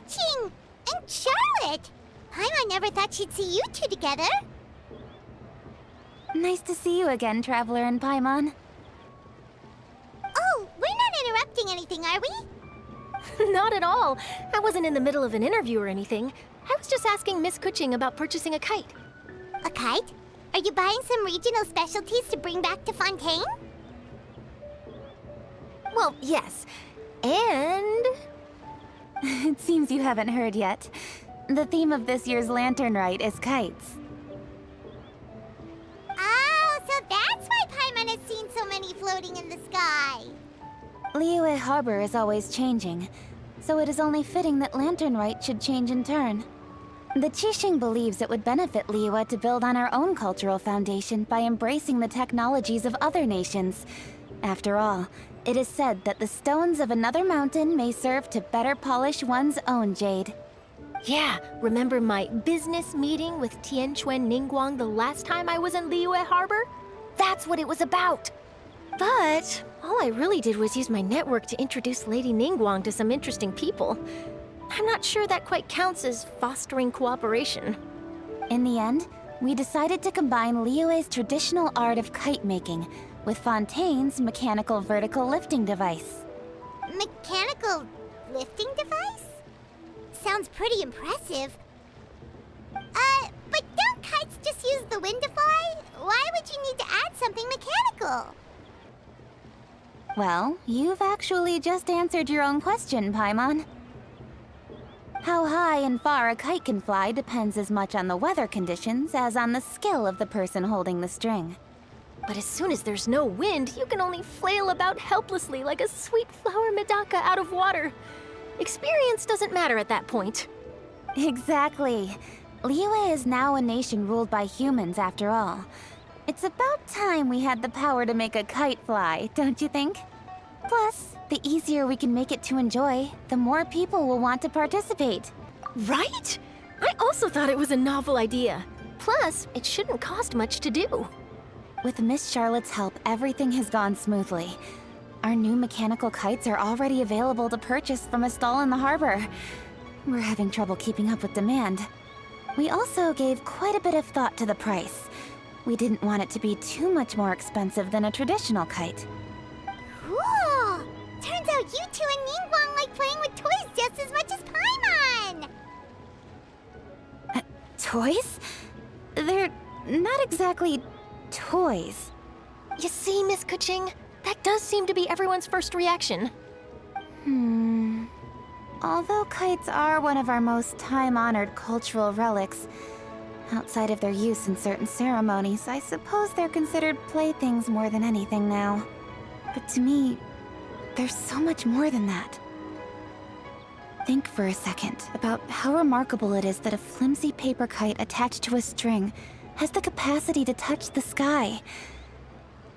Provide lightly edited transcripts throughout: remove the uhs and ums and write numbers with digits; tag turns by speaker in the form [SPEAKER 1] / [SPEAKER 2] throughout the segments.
[SPEAKER 1] Matching! And Charlotte! Paimon never thought she'd see you two together.
[SPEAKER 2] Nice to see you again, Traveler and Paimon.
[SPEAKER 1] Oh, we're not interrupting anything, are we?
[SPEAKER 3] Not at all. I wasn't in the middle of an interview or anything. I was just asking Miss Kuching about purchasing a kite.
[SPEAKER 1] A kite? Are you buying some regional specialties to bring back to Fontaine?
[SPEAKER 3] Well, yes. And...
[SPEAKER 2] It seems you haven't heard yet. The theme of this year's Lantern Rite is kites.
[SPEAKER 1] Oh, so that's why Paimon has seen so many floating in the sky.
[SPEAKER 2] Liyue Harbor is always changing, so it is only fitting that Lantern Rite should change in turn. The Qixing believes it would benefit Liyue to build on our own cultural foundation by embracing the technologies of other nations. After all, it is said that the stones of another mountain may serve to better polish one's own jade.
[SPEAKER 3] Yeah, remember my business meeting with Tianquan Ningguang the last time I was in Liyue Harbor? That's what it was about. But all I really did was use my network to introduce Lady Ningguang to some interesting people. I'm not sure that quite counts as fostering cooperation.
[SPEAKER 2] In the end, we decided to combine Liyue's traditional art of kite making with Fontaine's mechanical vertical lifting device.
[SPEAKER 1] Mechanical lifting device? Sounds pretty impressive. But don't kites just use the wind to fly? Why would you need to add something mechanical?
[SPEAKER 2] Well, you've actually just answered your own question, Paimon. How high and far a kite can fly depends as much on the weather conditions as on the skill of the person holding the string.
[SPEAKER 3] But as soon as there's no wind, you can only flail about helplessly like a sweet flower medaka out of water. Experience doesn't matter at that point.
[SPEAKER 2] Exactly. Liyue is now a nation ruled by humans, after all. It's about time we had the power to make a kite fly, don't you think? Plus, the easier we can make it to enjoy, the more people will want to participate.
[SPEAKER 3] Right? I also thought it was a novel idea. Plus, it shouldn't cost much to do.
[SPEAKER 2] With Miss Charlotte's help, everything has gone smoothly. Our new mechanical kites are already available to purchase from a stall in the harbor. We're having trouble keeping up with demand. We also gave quite a bit of thought to the price. We didn't want it to be too much more expensive than a traditional kite.
[SPEAKER 1] Cool! Turns out you two and Ningguang like playing with toys just as much as Paimon!
[SPEAKER 2] Toys? They're not exactly toys.
[SPEAKER 3] You see, Miss Kuching? That does seem to be everyone's first reaction.
[SPEAKER 2] Although kites are one of our most time-honored cultural relics, outside of their use in certain ceremonies, I suppose they're considered playthings more than anything now. But to me, there's so much more than that. Think for a second about how remarkable it is that a flimsy paper kite attached to a string has the capacity to touch the sky.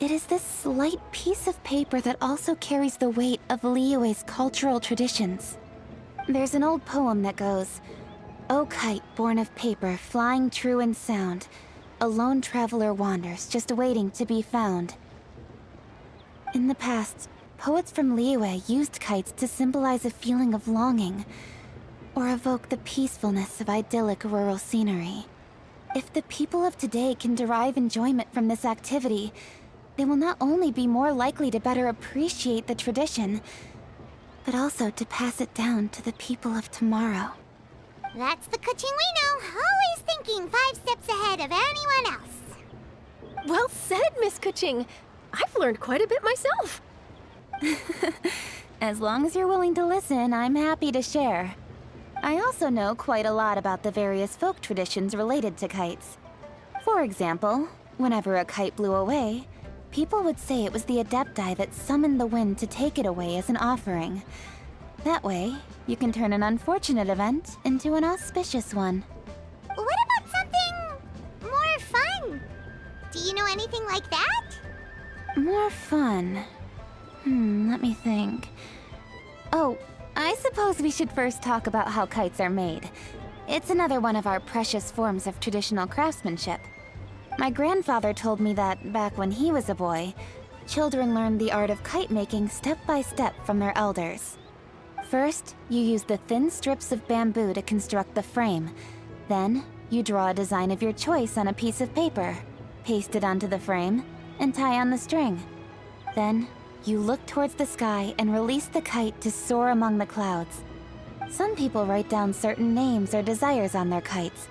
[SPEAKER 2] It is this slight piece of paper that also carries the weight of Liyue's cultural traditions. There's an old poem that goes, "O kite born of paper, flying true and sound, a lone traveler wanders, just waiting to be found." In the past, poets from Liyue used kites to symbolize a feeling of longing, or evoke the peacefulness of idyllic rural scenery. If the people of today can derive enjoyment from this activity, they will not only be more likely to better appreciate the tradition, but also to pass it down to the people of tomorrow.
[SPEAKER 1] That's the Kuching we know, always thinking 5 steps ahead of anyone else.
[SPEAKER 3] Well said, Miss Kuching. I've learned quite a bit myself.
[SPEAKER 2] As long as you're willing to listen, I'm happy to share. I also know quite a lot about the various folk traditions related to kites. For example, whenever a kite blew away, people would say it was the Adepti that summoned the wind to take it away as an offering. That way, you can turn an unfortunate event into an auspicious one.
[SPEAKER 1] What about something more fun? Do you know anything like that?
[SPEAKER 2] More fun? Let me think. Oh, I suppose we should first talk about how kites are made. It's another one of our precious forms of traditional craftsmanship. My grandfather told me that, back when he was a boy, children learned the art of kite making step by step from their elders. First, you use the thin strips of bamboo to construct the frame. Then, you draw a design of your choice on a piece of paper, paste it onto the frame, and tie on the string. Then, you look towards the sky and release the kite to soar among the clouds. Some people write down certain names or desires on their kites,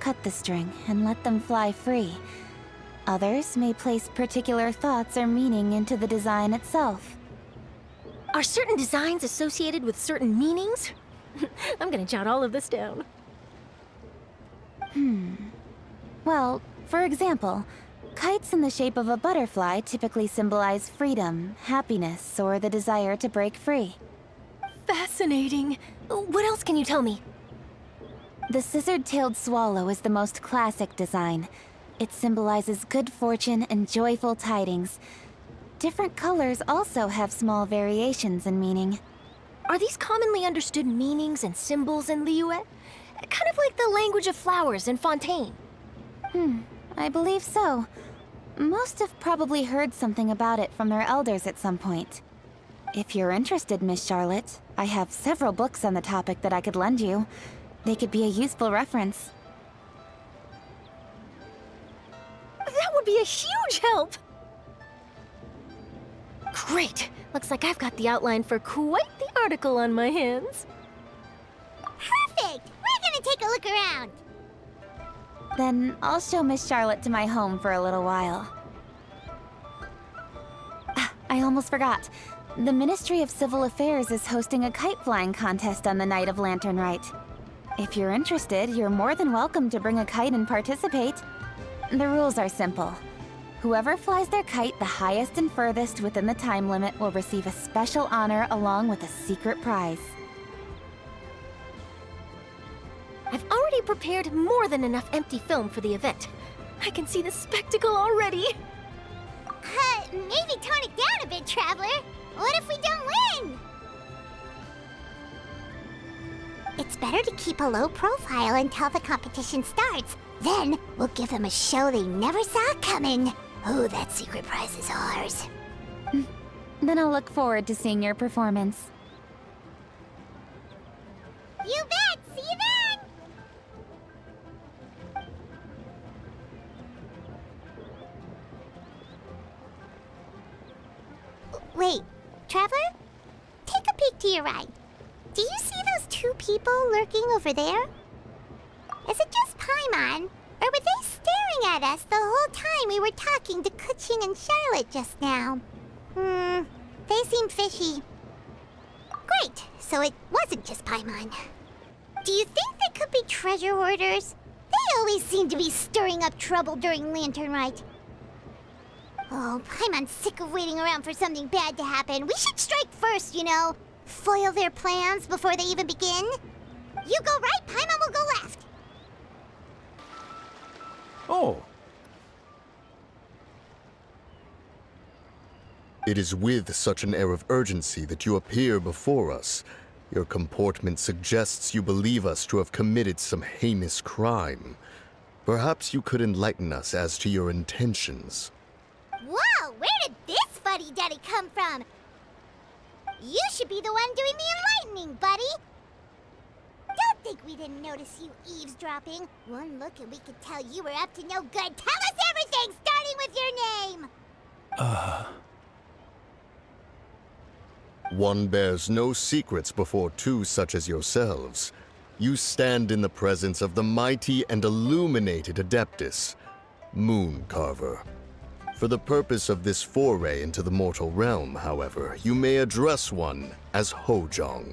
[SPEAKER 2] cut the string, and let them fly free. Others may place particular thoughts or meaning into the design itself.
[SPEAKER 3] Are certain designs associated with certain meanings? I'm gonna jot all of this down.
[SPEAKER 2] Well, for example, kites in the shape of a butterfly typically symbolize freedom, happiness, or the desire to break free.
[SPEAKER 3] Fascinating. What else can you tell me?
[SPEAKER 2] The scissored-tailed swallow is the most classic design. It symbolizes good fortune and joyful tidings. Different colors also have small variations in meaning.
[SPEAKER 3] Are these commonly understood meanings and symbols in Liyue? Kind of like the language of flowers in Fontaine.
[SPEAKER 2] I believe so. Most have probably heard something about it from their elders at some point. If you're interested, Miss Charlotte, I have several books on the topic that I could lend you. They could be a useful reference.
[SPEAKER 3] That would be a huge help! Great! Looks like I've got the outline for quite the article on my hands.
[SPEAKER 1] Perfect! We're gonna take a look around.
[SPEAKER 2] Then I'll show Miss Charlotte to my home for a little while. I almost forgot. The Ministry of Civil Affairs is hosting a kite flying contest on the night of Lantern Rite. If you're interested, you're more than welcome to bring a kite and participate. The rules are simple. Whoever flies their kite the highest and furthest within the time limit will receive a special honor along with a secret prize.
[SPEAKER 3] I've already prepared more than enough empty film for the event. I can see the spectacle already.
[SPEAKER 1] Maybe tone it down a bit, Traveler. What if we don't win? It's better to keep a low profile until the competition starts. Then we'll give them a show they never saw coming. Oh, that secret prize is ours.
[SPEAKER 2] Then I'll look forward to seeing your performance.
[SPEAKER 1] You bet! See you then! Wait, Traveler? Take a peek to your right. Do you see those two people lurking over there? Is it just Paimon? Or were they staring at us the whole time we were talking to Kuching and Charlotte just now? They seem fishy. Great, so it wasn't just Paimon. Do you think they could be treasure hoarders? They always seem to be stirring up trouble during Lantern Rite. Oh, Paimon's sick of waiting around for something bad to happen. We should strike first, you know. Foil their plans before they even begin. You go right, Paimon will go left.
[SPEAKER 4] Oh.
[SPEAKER 5] It is with such an air of urgency that you appear before us. Your comportment suggests you believe us to have committed some heinous crime. Perhaps you could enlighten us as to your intentions.
[SPEAKER 1] Whoa, where did this fuddy-duddy come from? You should be the one doing the enlightening, buddy. Don't think we didn't notice you eavesdropping. One look and we could tell you were up to no good. Tell us everything, starting with your name.
[SPEAKER 5] One bears no secrets before two such as yourselves. You stand in the presence of the mighty and illuminated Adeptus, Moon Carver. For the purpose of this foray into the mortal realm, however, you may address one as Hojong.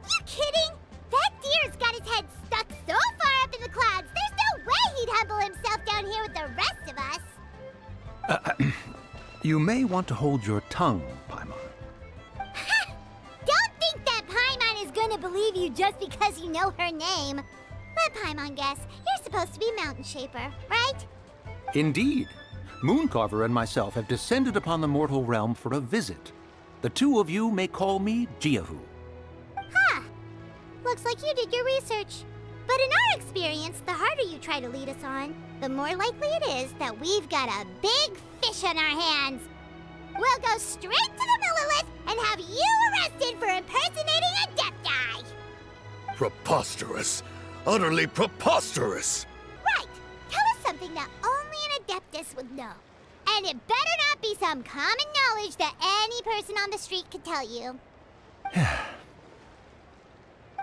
[SPEAKER 1] You kidding? That deer's got his head stuck so far up in the clouds, there's no way he'd humble himself down here with the rest of us.
[SPEAKER 4] You may want to hold your tongue, Paimon.
[SPEAKER 1] Don't think that Paimon is gonna believe you just because you know her name. Let Paimon guess, you're supposed to be Mountain Shaper, right?
[SPEAKER 4] Indeed. Mooncarver and myself have descended upon the mortal realm for a visit. The two of you may call me Jiahu.
[SPEAKER 1] Huh. Looks like you did your research. But in our experience, the harder you try to lead us on, the more likely it is that we've got a big fish on our hands. We'll go straight to the middle useless and have you arrested for impersonating a Adepti!
[SPEAKER 5] Preposterous. Utterly preposterous!
[SPEAKER 1] Right! Tell us something that only an Adeptus would know. And it better not be some common knowledge that any person on the street could tell you.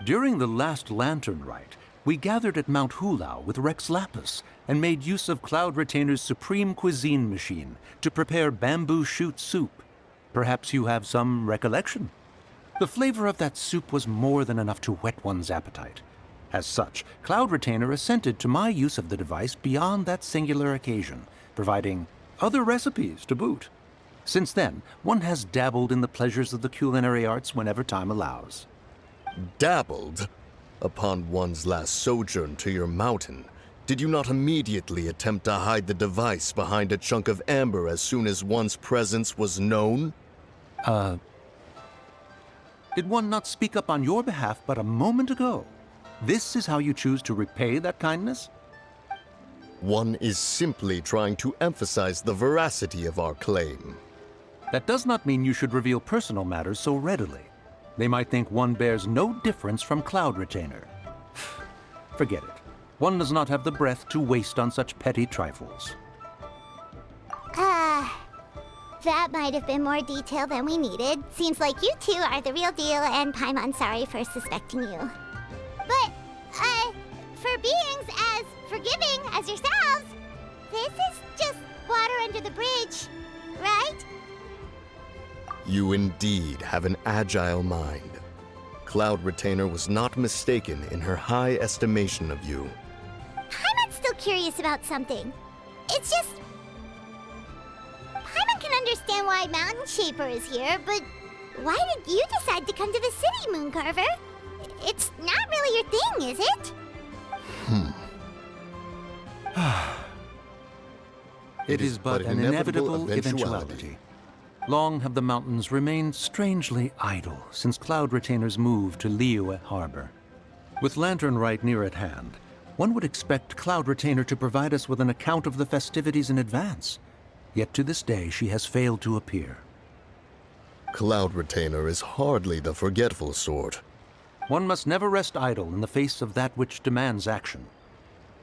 [SPEAKER 4] During the last Lantern Rite, we gathered at Mount Hulao with Rex Lapis and made use of Cloud Retainer's supreme cuisine machine to prepare bamboo shoot soup. Perhaps you have some recollection? The flavor of that soup was more than enough to whet one's appetite. As such, Cloud Retainer assented to my use of the device beyond that singular occasion, providing other recipes to boot. Since then, one has dabbled in the pleasures of the culinary arts whenever time allows.
[SPEAKER 5] Dabbled? Upon one's last sojourn to your mountain, did you not immediately attempt to hide the device behind a chunk of amber as soon as one's presence was known?
[SPEAKER 4] Did one not speak up on your behalf but a moment ago? This is how you choose to repay that kindness?
[SPEAKER 5] One is simply trying to emphasize the veracity of our claim.
[SPEAKER 4] That does not mean you should reveal personal matters so readily. They might think one bears no difference from Cloud Retainer. Forget it. One does not have the breath to waste on such petty trifles.
[SPEAKER 1] That might have been more detail than we needed. Seems like you two are the real deal, and Paimon's sorry for suspecting you. But, for beings as forgiving as yourselves, this is just water under the bridge, right?
[SPEAKER 5] You indeed have an agile mind. Cloud Retainer was not mistaken in her high estimation of you.
[SPEAKER 1] Paimon's still curious about something. It's just... Paimon can understand why Mountain Shaper is here, but why did you decide to come to the city, Mooncarver? It's not really your thing, is it?
[SPEAKER 4] It is but an inevitable eventuality. Long have the mountains remained strangely idle since Cloud Retainer's move to Liyue Harbor. With Lantern Rite near at hand, one would expect Cloud Retainer to provide us with an account of the festivities in advance. Yet to this day she has failed to appear.
[SPEAKER 5] Cloud Retainer is hardly the forgetful sort.
[SPEAKER 4] One must never rest idle in the face of that which demands action.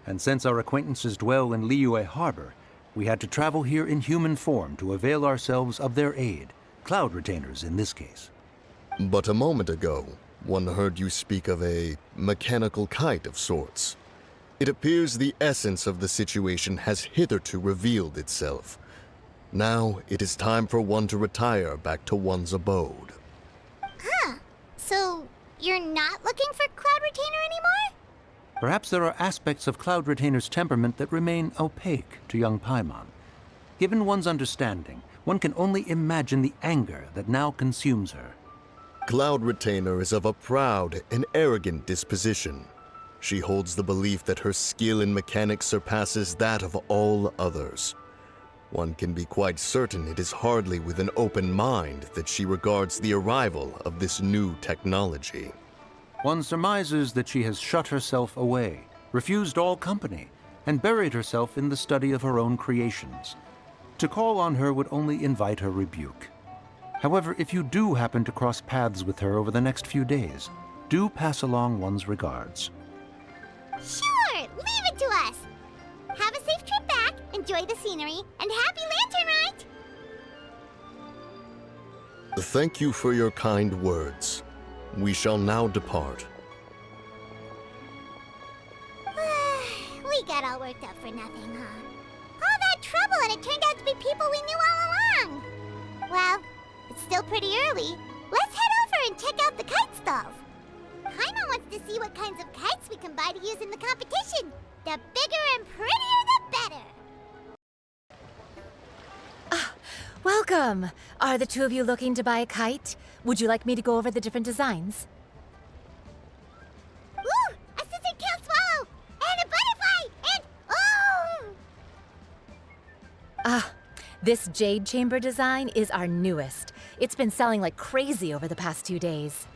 [SPEAKER 4] And since our acquaintances dwell in Liyue Harbor, we had to travel here in human form to avail ourselves of their aid, Cloud Retainers in this case.
[SPEAKER 5] But a moment ago, one heard you speak of a mechanical kite of sorts. It appears the essence of the situation has hitherto revealed itself. Now it is time for one to retire back to one's abode.
[SPEAKER 1] So, you're not looking for Cloud Retainer anymore?
[SPEAKER 4] Perhaps there are aspects of Cloud Retainer's temperament that remain opaque to young Paimon. Given one's understanding, one can only imagine the anger that now consumes her.
[SPEAKER 5] Cloud Retainer is of a proud and arrogant disposition. She holds the belief that her skill in mechanics surpasses that of all others. One can be quite certain it is hardly with an open mind that she regards the arrival of this new technology.
[SPEAKER 4] One surmises that she has shut herself away, refused all company, and buried herself in the study of her own creations. To call on her would only invite her rebuke. However, if you do happen to cross paths with her over the next few days, do pass along one's regards.
[SPEAKER 1] Sure, leave it to us. Have a safe trip back, enjoy the scenery, and happy Lantern Rite!
[SPEAKER 5] Thank you for your kind words. We shall now depart.
[SPEAKER 1] We got all worked up for nothing, huh? All that trouble and it turned out to be people we knew all along. Well, it's still pretty early. Let's head over and check out the kite stalls. Paimon wants to see what kinds of kites we can buy to use in the competition. The bigger and prettier, the better.
[SPEAKER 3] Welcome! Are the two of you looking to buy a kite? Would you like me to go over the different designs?
[SPEAKER 1] Ooh! A scissor kill swallow! And a butterfly! And oh!
[SPEAKER 3] This jade chamber design is our newest. It's been selling like crazy over the past 2 days.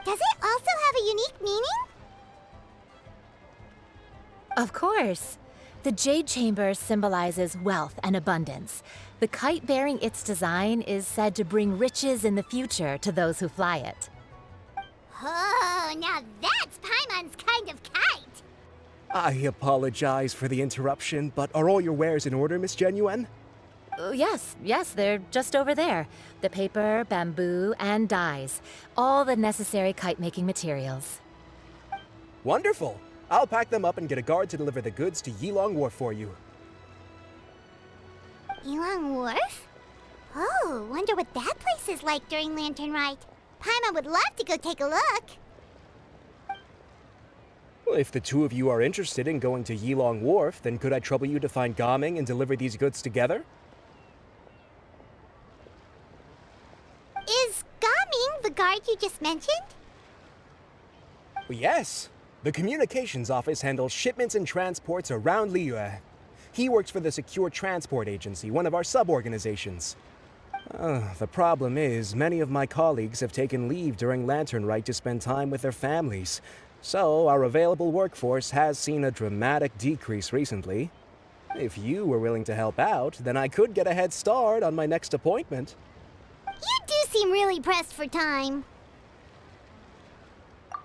[SPEAKER 1] Does it also have a unique meaning?
[SPEAKER 3] Of course. The jade chamber symbolizes wealth and abundance. The kite bearing its design is said to bring riches in the future to those who fly it.
[SPEAKER 1] Oh, now that's Paimon's kind of kite.
[SPEAKER 6] I apologize for the interruption, but are all your wares in order, Miss Genuine?
[SPEAKER 3] Yes, they're just over there. The paper, bamboo, and dyes. All the necessary kite-making materials.
[SPEAKER 6] Wonderful! I'll pack them up and get a guard to deliver the goods to Yilong Wharf for you.
[SPEAKER 1] Yilong Wharf? Oh, wonder what that place is like during Lantern Rite. Paimon would love to go take a look.
[SPEAKER 6] Well, if the two of you are interested in going to Yilong Wharf, then could I trouble you to find Gaming and deliver these goods together?
[SPEAKER 1] Is Gaming the guard you just mentioned?
[SPEAKER 6] Well, yes. The communications office handles shipments and transports around Liyue. He works for the Secure Transport Agency, one of our sub-organizations. The problem is, many of my colleagues have taken leave during Lantern Rite to spend time with their families. So, our available workforce has seen a dramatic decrease recently. If you were willing to help out, then I could get a head start on my next appointment.
[SPEAKER 1] You do seem really pressed for time.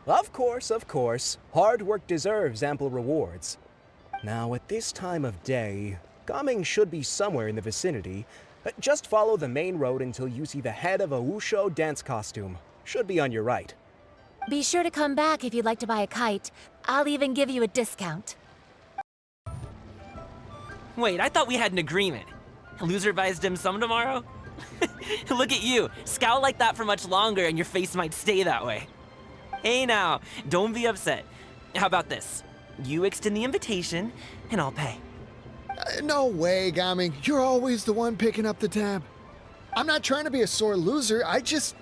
[SPEAKER 6] Of course. Hard work deserves ample rewards. Now, at this time of day, Gaming should be somewhere in the vicinity. Just follow the main road until you see the head of a Wushu dance costume. Should be on your right.
[SPEAKER 3] Be sure to come back if you'd like to buy a kite. I'll even give you a discount.
[SPEAKER 7] Wait, I thought we had an agreement. Loser buys dim sum tomorrow? Look at you. Scowl like that for much longer and your face might stay that way. Hey now, don't be upset. How about this? You extend the invitation, and I'll pay.
[SPEAKER 8] No way, Gaming. You're always the one picking up the tab. I'm not trying to be a sore loser. I just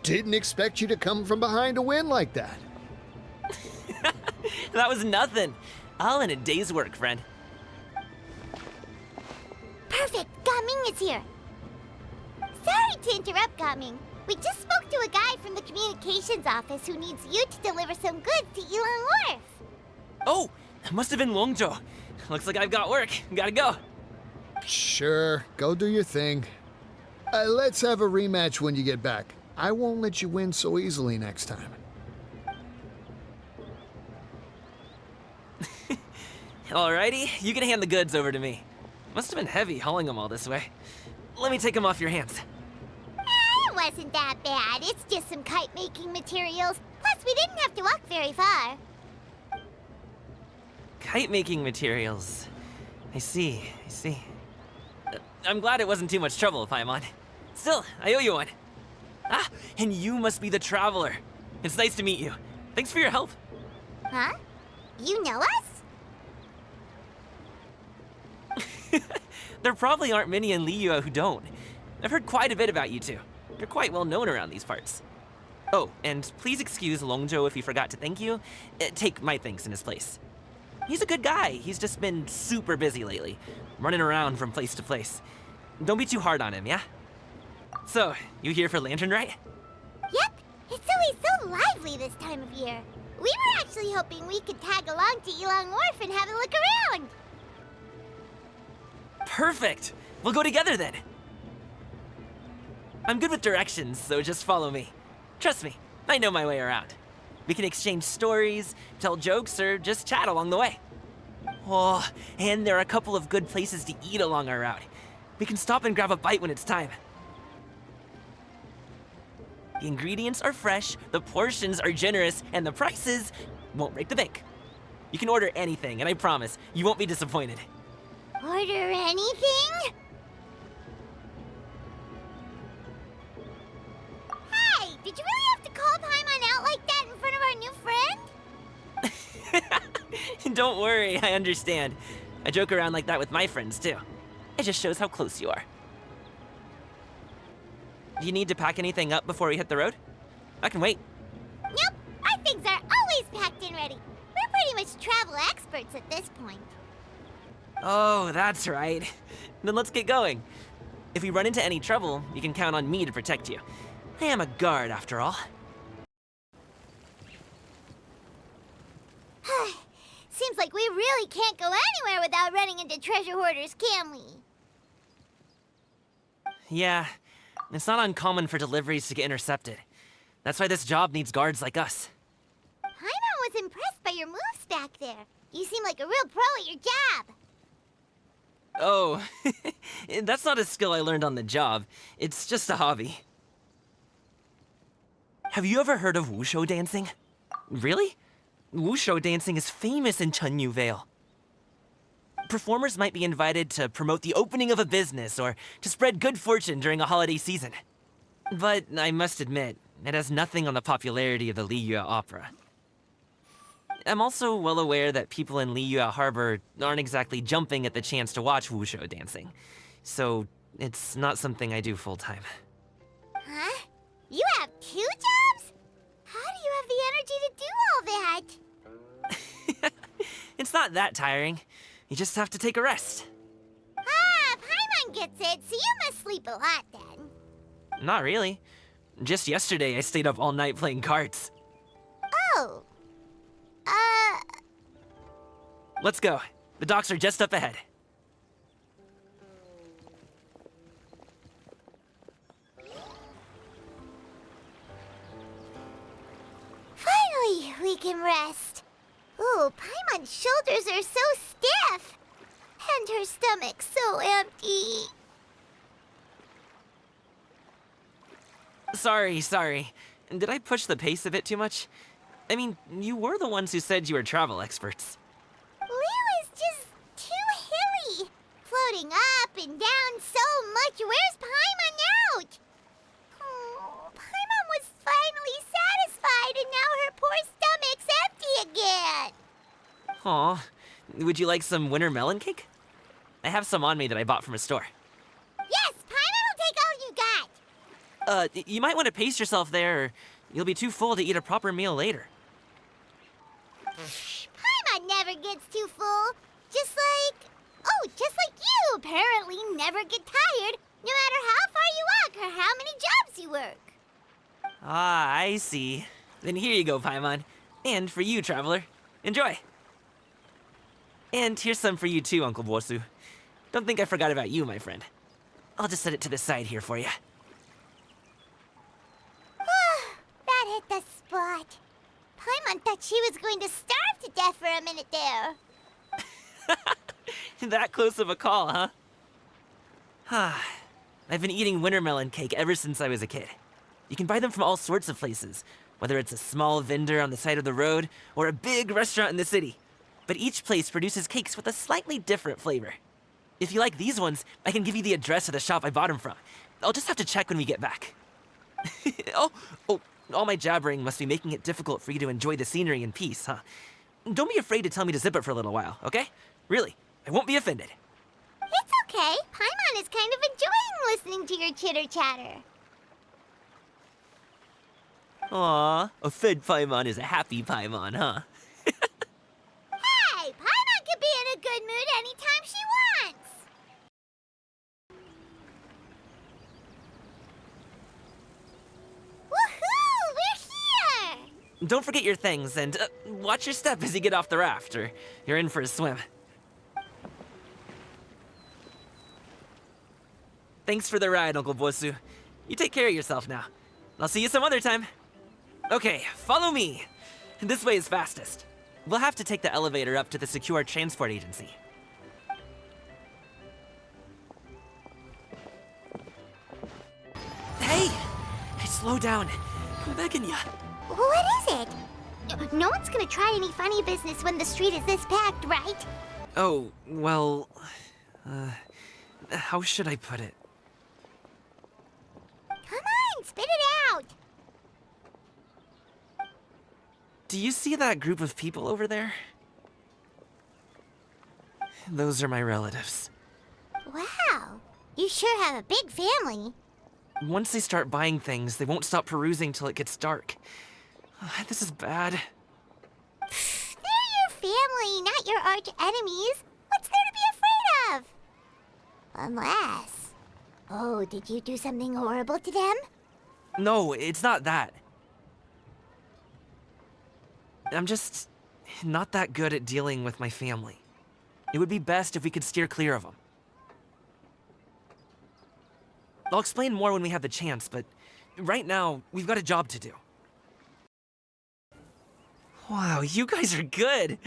[SPEAKER 8] didn't expect you to come from behind to win like that.
[SPEAKER 7] That was nothing. All in a day's work, friend.
[SPEAKER 1] Perfect, Gaming is here. Sorry to interrupt, Gaming. We just spoke to a guy from the communications office who needs you to deliver some goods to Yilong Wharf.
[SPEAKER 7] Oh, it must have been Longzhou. Looks like I've got work. Gotta go.
[SPEAKER 8] Sure, go do your thing. Let's have a rematch when you get back. I won't let you win so easily next time.
[SPEAKER 7] Alrighty, you can hand the goods over to me. Must have been heavy hauling them all this way. Let me take them off your hands.
[SPEAKER 1] It wasn't that bad. It's just some kite-making materials. Plus, we didn't have to walk very far.
[SPEAKER 7] Kite-making materials. I see. I'm glad it wasn't too much trouble, Paimon. Still, I owe you one. Ah, and you must be the traveler. It's nice to meet you. Thanks for your help.
[SPEAKER 1] Huh? You know us?
[SPEAKER 7] There probably aren't many in Liyue who don't. I've heard quite a bit about you two. You're quite well known around these parts. Oh, and please excuse Longzhou if he forgot to thank you. Take my thanks in his place. He's a good guy. He's just been super busy lately, running around from place to place. Don't be too hard on him, yeah? So, you here for Lantern Rite?
[SPEAKER 1] Yep. It's always so lively this time of year. We were actually hoping we could tag along to Yilong Wharf and have a look around.
[SPEAKER 7] Perfect! We'll go together then. I'm good with directions, so just follow me. Trust me, I know my way around. We can exchange stories, tell jokes, or just chat along the way. Oh, and there are a couple of good places to eat along our route. We can stop and grab a bite when it's time. The ingredients are fresh, the portions are generous, and the prices won't break the bank. You can order anything, and I promise, you won't be disappointed.
[SPEAKER 1] Order anything? Hey, did you really have to call Paimon out like that in front of our new friend?
[SPEAKER 7] Don't worry, I understand. I joke around like that with my friends, too. It just shows how close you are. Do you need to pack anything up before we hit the road? I can wait.
[SPEAKER 1] Nope, our things are always packed and ready. We're pretty much travel experts at this point.
[SPEAKER 7] Oh, that's right. Then let's get going. If we run into any trouble, you can count on me to protect you. I am a guard, after all.
[SPEAKER 1] Seems like we really can't go anywhere without running into treasure hoarders, can we?
[SPEAKER 7] Yeah, it's not uncommon for deliveries to get intercepted. That's why this job needs guards like us.
[SPEAKER 1] Paimon was impressed by your moves back there. You seem like a real pro at your job.
[SPEAKER 7] Oh, that's not a skill I learned on the job. It's just a hobby. Have you ever heard of wushu dancing? Really? Wushu dancing is famous in Chunyu Vale. Performers might be invited to promote the opening of a business or to spread good fortune during a holiday season. But I must admit, it has nothing on the popularity of the Liyue opera. I'm also well aware that people in Liyue Harbor aren't exactly jumping at the chance to watch wushu dancing. So, it's not something I do full-time.
[SPEAKER 1] Huh? You have 2 jobs? How do you have the energy to do all that?
[SPEAKER 7] It's not that tiring. You just have to take a rest.
[SPEAKER 1] Ah, Paimon gets it, so you must sleep a lot then.
[SPEAKER 7] Not really. Just yesterday, I stayed up all night playing cards.
[SPEAKER 1] Oh.
[SPEAKER 7] Let's go. The docks are just up ahead.
[SPEAKER 1] Finally, we can rest. Ooh, Paimon's shoulders are so stiff. And her stomach so empty.
[SPEAKER 7] Sorry. Did I push the pace a bit too much? I mean, you were the ones who said you were travel experts.
[SPEAKER 1] Liu is just too hilly. Floating up and down so much. Where's Paimon out? Oh, Paimon was finally satisfied and now her poor stomach's empty again.
[SPEAKER 7] Aw, would you like some winter melon cake? I have some on me that I bought from a store.
[SPEAKER 1] Yes, Paimon will take all you got.
[SPEAKER 7] You might want to pace yourself there, or you'll be too full to eat a proper meal later.
[SPEAKER 1] Paimon never gets too full. Just like you apparently never get tired, no matter how far you walk or how many jobs you work.
[SPEAKER 7] Ah, I see. Then here you go, Paimon. And for you, traveler. Enjoy. And here's some for you too, Uncle Bosu. Don't think I forgot about you, my friend. I'll just set it to the side here for you.
[SPEAKER 1] That hit the spot. Paimon thought she was going to starve to death for a minute there.
[SPEAKER 7] That close of a call, huh? I've been eating winter melon cake ever since I was a kid. You can buy them from all sorts of places, whether it's a small vendor on the side of the road or a big restaurant in the city. But each place produces cakes with a slightly different flavor. If you like these ones, I can give you the address of the shop I bought them from. I'll just have to check when we get back. Oh, all my jabbering must be making it difficult for you to enjoy the scenery in peace, huh? Don't be afraid to tell me to zip it for a little while, okay? Really, I won't be offended.
[SPEAKER 1] It's okay. Paimon is kind of enjoying listening to your chitter-chatter.
[SPEAKER 7] Aw, a fed Paimon is a happy Paimon, huh?
[SPEAKER 1] Hey, Paimon can be in a good mood anytime she wants. Woohoo! We're here!
[SPEAKER 7] Don't forget your things, and watch your step as you get off the raft, or you're in for a swim. Thanks for the ride, Uncle Bosu. You take care of yourself now. I'll see you some other time. Okay, follow me. This way is fastest. We'll have to take the elevator up to the secure transport agency. Hey! Slow down. I'm begging ya.
[SPEAKER 1] What is it? No one's gonna try any funny business when the street is this packed, right?
[SPEAKER 7] Oh, well... how should I put it?
[SPEAKER 1] Come on, spit it out!
[SPEAKER 7] Do you see that group of people over there? Those are my relatives.
[SPEAKER 1] Wow, you sure have a big family.
[SPEAKER 7] Once they start buying things, they won't stop perusing till it gets dark. This is bad.
[SPEAKER 1] They're your family, not your arch enemies. What's there to be afraid of? Unless... Oh, did you do something horrible to them?
[SPEAKER 7] No, it's not that. I'm just not that good at dealing with my family. It would be best if we could steer clear of them. I'll explain more when we have the chance, but right now, we've got a job to do. Wow, you guys are good.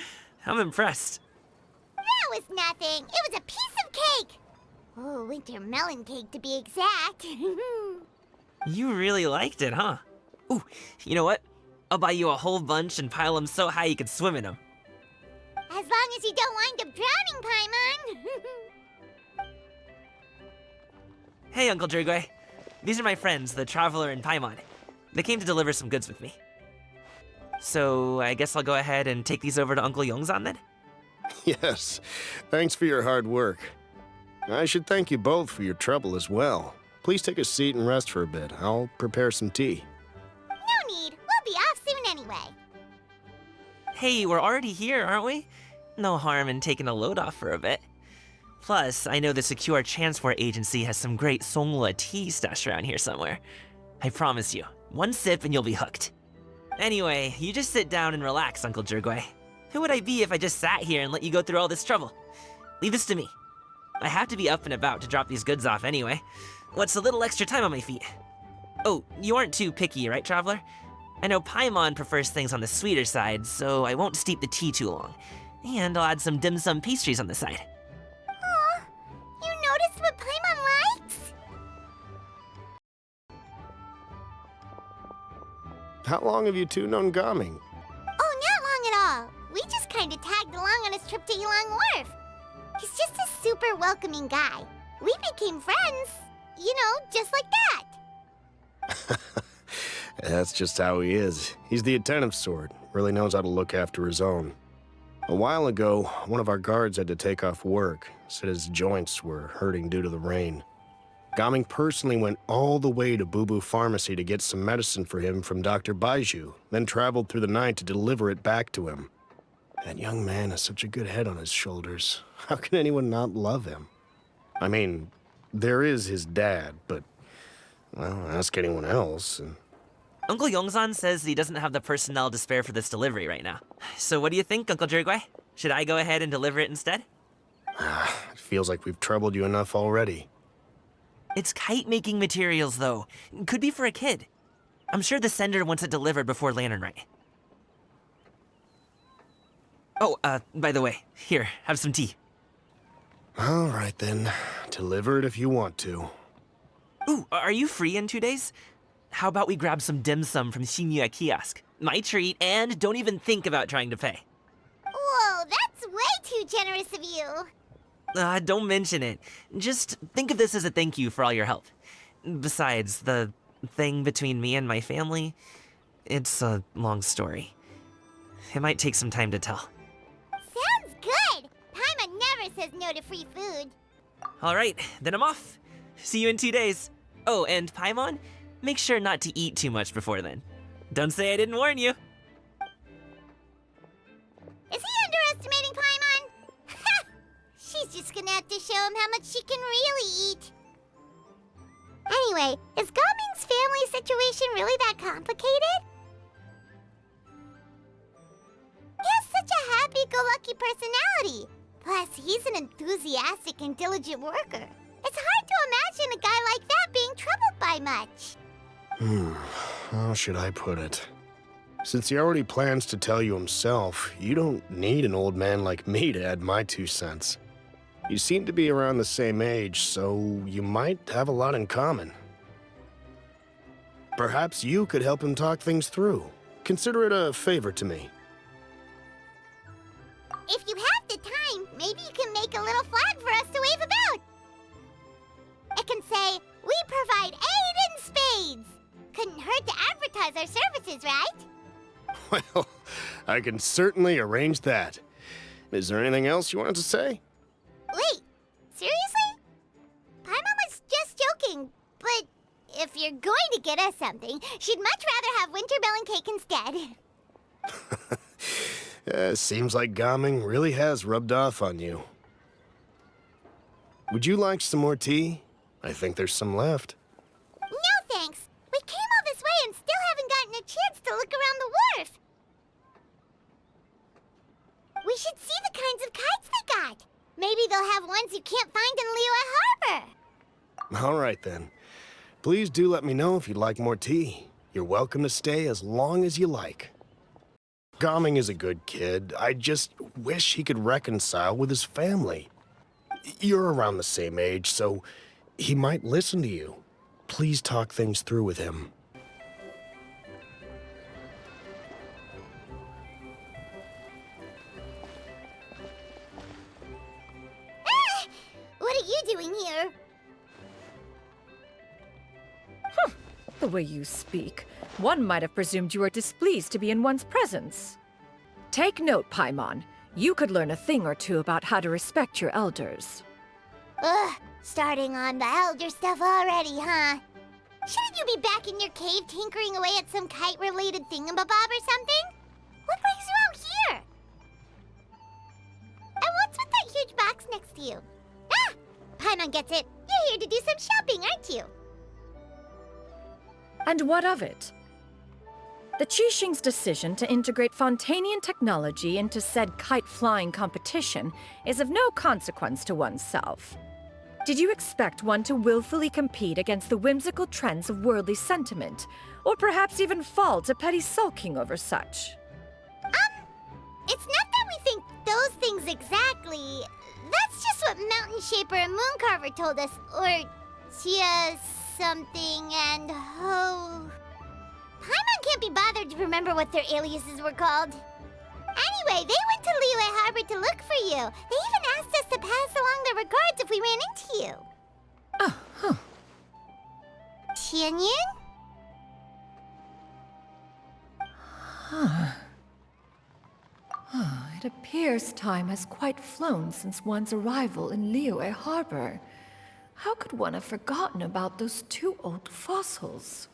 [SPEAKER 7] I'm impressed.
[SPEAKER 1] That was nothing. It was a piece of cake. Oh, winter melon cake to be exact.
[SPEAKER 7] You really liked it, huh? Ooh, you know what? I'll buy you a whole bunch and pile them so high you could swim in them.
[SPEAKER 1] As long as you don't wind up drowning, Paimon.
[SPEAKER 7] Hey, Uncle Drugway. These are my friends, the Traveler and Paimon. They came to deliver some goods with me. So, I guess I'll go ahead and take these over to Uncle Yongzan then?
[SPEAKER 9] Yes, thanks for your hard work. I should thank you both for your trouble as well. Please take a seat and rest for a bit. I'll prepare some tea.
[SPEAKER 1] No need. We'll be off soon anyway.
[SPEAKER 7] Hey, we're already here, aren't we? No harm in taking a load off for a bit. Plus, I know the Secure Transport Agency has some great Songhua tea stashed around here somewhere. I promise you, one sip and you'll be hooked. Anyway, you just sit down and relax, Uncle Jirgway. Who would I be if I just sat here and let you go through all this trouble? Leave this to me. I have to be up and about to drop these goods off anyway. What's a little extra time on my feet? Oh, you aren't too picky, right, Traveler? I know Paimon prefers things on the sweeter side, so I won't steep the tea too long. And I'll add some dim sum pastries on the side.
[SPEAKER 1] Aw, you noticed what Paimon likes?
[SPEAKER 9] How long have you two known Gaming?
[SPEAKER 1] Oh, not long at all. We just kind of tagged along on his trip to Yulong Wharf. He's just a super welcoming guy. We became friends, you know, just like that.
[SPEAKER 9] That's just how he is. He's the attentive sort, really knows how to look after his own. A while ago, one of our guards had to take off work, said his joints were hurting due to the rain. Gaming personally went all the way to Boo Boo Pharmacy to get some medicine for him from Dr. Baiju, then traveled through the night to deliver it back to him. That young man has such a good head on his shoulders. How can anyone not love him? I mean, there is his dad, but, well, ask anyone else.
[SPEAKER 7] Uncle Yongzan says he doesn't have the personnel to spare for this delivery right now. So what do you think, Uncle Jirgway? Should I go ahead and deliver it instead?
[SPEAKER 9] It feels like we've troubled you enough already.
[SPEAKER 7] It's kite-making materials, though. Could be for a kid. I'm sure the sender wants it delivered before Lantern Rite. Oh, by the way, here, have some tea.
[SPEAKER 9] All right, then. Deliver it if you want to.
[SPEAKER 7] Ooh, are you free in 2 days? How about we grab some dim sum from Shinya Kiosk? My treat, and don't even think about trying to pay.
[SPEAKER 1] Whoa, that's way too generous of you.
[SPEAKER 7] Don't mention it. Just think of this as a thank you for all your help. Besides, the thing between me and my family, it's a long story. It might take some time to tell.
[SPEAKER 1] Sounds good. Paimon never says no to free food.
[SPEAKER 7] All right, then I'm off. See you in 2 days. Oh, and Paimon, make sure not to eat too much before then. Don't say I didn't warn you.
[SPEAKER 1] Is he underestimating Paimon? Ha! She's just gonna have to show him how much she can really eat. Anyway, is Gaming's family situation really that complicated? He has such a happy-go-lucky personality. Plus, he's an enthusiastic and diligent worker. It's hard to imagine a guy like that being troubled by much.
[SPEAKER 9] How should I put it? Since he already plans to tell you himself, you don't need an old man like me to add my 2 cents. You seem to be around the same age, so you might have a lot in common. Perhaps you could help him talk things through. Consider it a favor to me.
[SPEAKER 1] If you have the time, maybe you can make a little flag for us to wave about. It can say, "We provide aid in spades." Couldn't hurt to advertise our services, right?
[SPEAKER 9] Well, I can certainly arrange that. Is there anything else you wanted to say?
[SPEAKER 1] Wait, seriously? Paimon was just joking, but if you're going to get us something, she'd much rather have winter melon cake instead.
[SPEAKER 9] Seems like Gaming really has rubbed off on you. Would you like some more tea? I think there's some left.
[SPEAKER 1] No thanks. We came all this way and still haven't gotten a chance to look around the wharf. We should see the kinds of kites they got. Maybe they'll have ones you can't find in Liyue Harbor.
[SPEAKER 9] All right, then. Please do let me know if you'd like more tea. You're welcome to stay as long as you like. Gaming is a good kid. I just wish he could reconcile with his family. You're around the same age, so he might listen to you. Please talk things through with him.
[SPEAKER 1] What are you doing here?
[SPEAKER 10] The way you speak, one might have presumed you were displeased to be in one's presence. Take note, Paimon. You could learn a thing or two about how to respect your elders.
[SPEAKER 1] Ugh, starting on the elder stuff already, huh? Shouldn't you be back in your cave tinkering away at some kite-related thingamabob or something? What brings you out here? And what's with that huge box next to you? Ah! Paimon gets it. You're here to do some shopping, aren't you?
[SPEAKER 10] And what of it? The Qixing's decision to integrate Fontanian technology into said kite-flying competition is of no consequence to oneself. Did you expect one to willfully compete against the whimsical trends of worldly sentiment, or perhaps even fall to petty sulking over such?
[SPEAKER 1] It's not that we think those things exactly. That's just what Mountain Shaper and Mooncarver told us, or Tia something and Ho. Paimon can't be bothered to remember what their aliases were called. Anyway, they went to Liyue Harbor to look for you. They even asked us to pass along their regards if we ran into you.
[SPEAKER 10] Oh, huh.
[SPEAKER 1] Tianyun?
[SPEAKER 10] It appears time has quite flown since one's arrival in Liyue Harbor. How could one have forgotten about those two old fossils?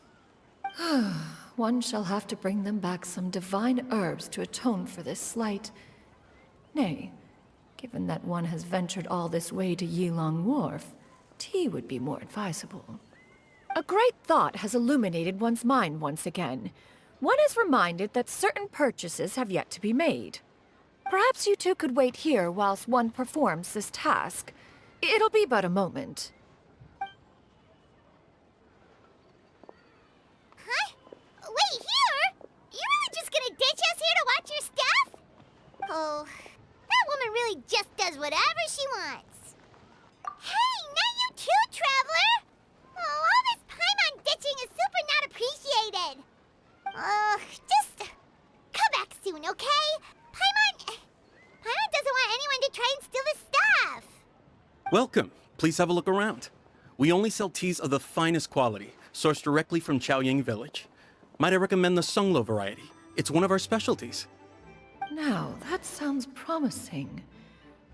[SPEAKER 10] One shall have to bring them back some divine herbs to atone for this slight. Nay, given that one has ventured all this way to Yilong Wharf, tea would be more advisable. A great thought has illuminated one's mind once again. One is reminded that certain purchases have yet to be made. Perhaps you two could wait here whilst one performs this task. It'll be but a moment.
[SPEAKER 1] Huh? Wait, here? You really just gonna ditch us here to watch your stuff? Oh, that woman really just does whatever she wants. Hey, not you too, Traveler! Oh, all this Paimon ditching is super not appreciated. Just come back soon, okay? Paimon doesn't want anyone to try and steal his stuff.
[SPEAKER 11] Welcome. Please have a look around. We only sell teas of the finest quality, sourced directly from Chaoying Village. Might I recommend the Sunglo variety? It's one of our specialties.
[SPEAKER 10] Now, that sounds promising.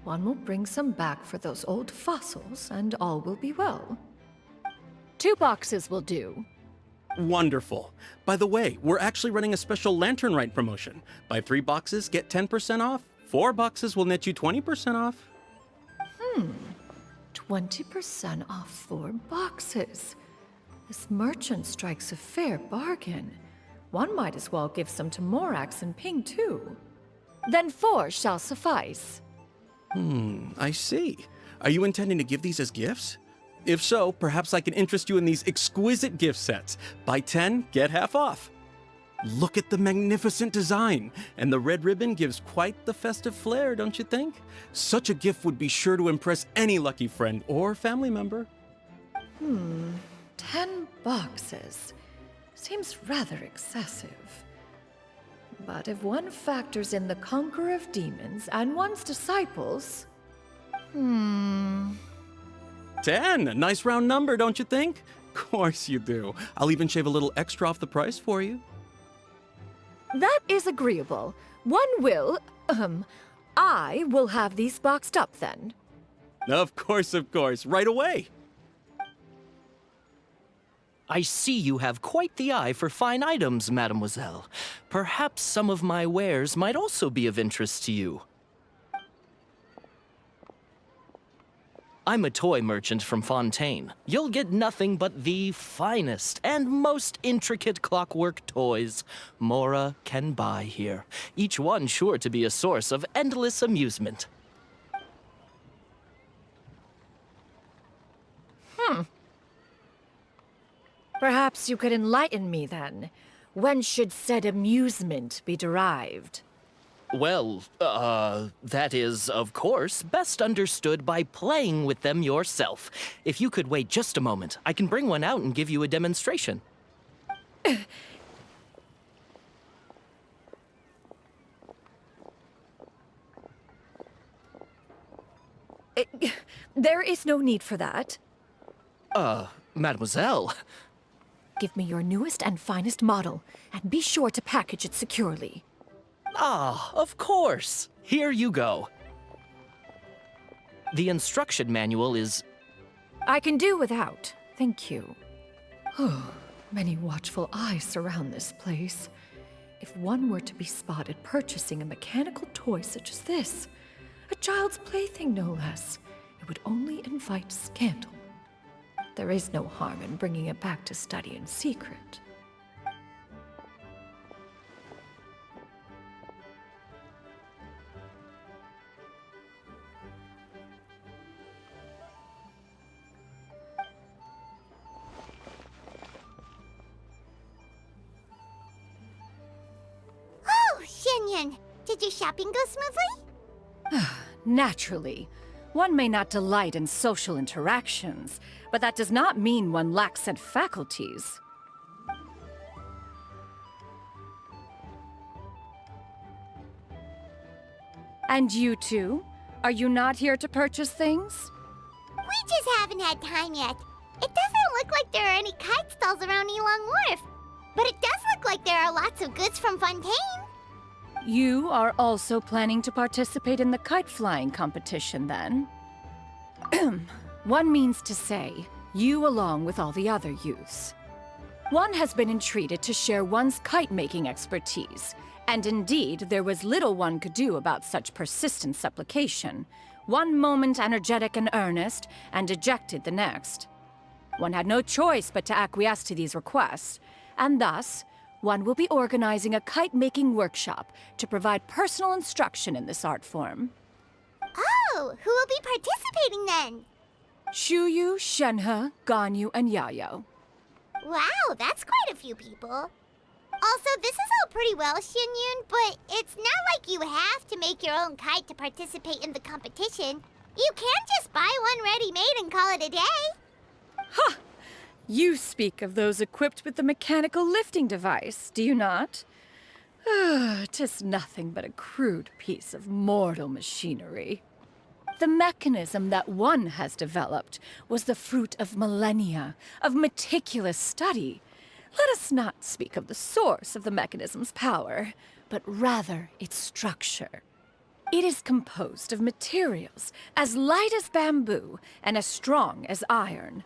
[SPEAKER 10] One will bring some back for those old fossils, and all will be well. 2 boxes will do.
[SPEAKER 11] Wonderful. By the way, we're actually running a special Lantern Rite promotion. Buy 3 boxes, get 10% off. 4 boxes will net you 20% off.
[SPEAKER 10] 20% off 4 boxes. This merchant strikes a fair bargain. One might as well give some to Morax and Ping too. Then 4 shall suffice.
[SPEAKER 11] I see. Are you intending to give these as gifts? If so, perhaps I can interest you in these exquisite gift sets. Buy 10, get half off. Look at the magnificent design, and the red ribbon gives quite the festive flair, don't you think? Such a gift would be sure to impress any lucky friend or family member.
[SPEAKER 10] 10 boxes. Seems rather excessive. But if one factors in the Conqueror of Demons and one's disciples...
[SPEAKER 11] 10, a nice round number, don't you think? Course you do. I'll even shave a little extra off the price for you.
[SPEAKER 10] That is agreeable. I will have these boxed up then.
[SPEAKER 11] Of course, right away.
[SPEAKER 12] I see you have quite the eye for fine items, mademoiselle. Perhaps some of my wares might also be of interest to you. I'm a toy merchant from Fontaine. You'll get nothing but the finest and most intricate clockwork toys Mora can buy here. Each one sure to be a source of endless amusement.
[SPEAKER 10] Perhaps you could enlighten me then. When should said amusement be derived?
[SPEAKER 12] Well, that is, of course, best understood by playing with them yourself. If you could wait just a moment, I can bring one out and give you a demonstration.
[SPEAKER 10] There is no need for that.
[SPEAKER 12] Mademoiselle.
[SPEAKER 10] Give me your newest and finest model, and be sure to package it securely.
[SPEAKER 12] Ah, of course. Here you go. The instruction manual is...
[SPEAKER 10] I can do without, thank you. Oh, many watchful eyes surround this place. If one were to be spotted purchasing a mechanical toy such as this, a child's plaything no less, it would only invite scandal. There is no harm in bringing it back to study in secret.
[SPEAKER 1] Oh, Shenyan, did your shopping go smoothly?
[SPEAKER 10] Naturally. One may not delight in social interactions, but that does not mean one lacks said faculties. And you two? Are you not here to purchase things?
[SPEAKER 1] We just haven't had time yet. It doesn't look like there are any kite stalls around Elong Wharf, but it does look like there are lots of goods from Fontaine.
[SPEAKER 10] You are also planning to participate in the kite flying competition, then? One means to say, you along with all the other youths. One has been entreated to share one's kite-making expertise, and indeed, there was little one could do about such persistent supplication. One moment energetic and earnest, and dejected the next. One had no choice but to acquiesce to these requests, and thus, one will be organizing a kite-making workshop to provide personal instruction in this art form.
[SPEAKER 1] Oh, who will be participating then?
[SPEAKER 10] Shuyu, Shenhe, Ganyu, and Yayo.
[SPEAKER 1] Wow, that's quite a few people. Also, this is all pretty well, Xinyun, but it's not like you have to make your own kite to participate in the competition. You can just buy one ready-made and call it a day.
[SPEAKER 10] Ha! You speak of those equipped with the mechanical lifting device, do you not? 'Tis nothing but a crude piece of mortal machinery. The mechanism that one has developed was the fruit of millennia of meticulous study. Let us not speak of the source of the mechanism's power, but rather its structure. It is composed of materials as light as bamboo and as strong as iron.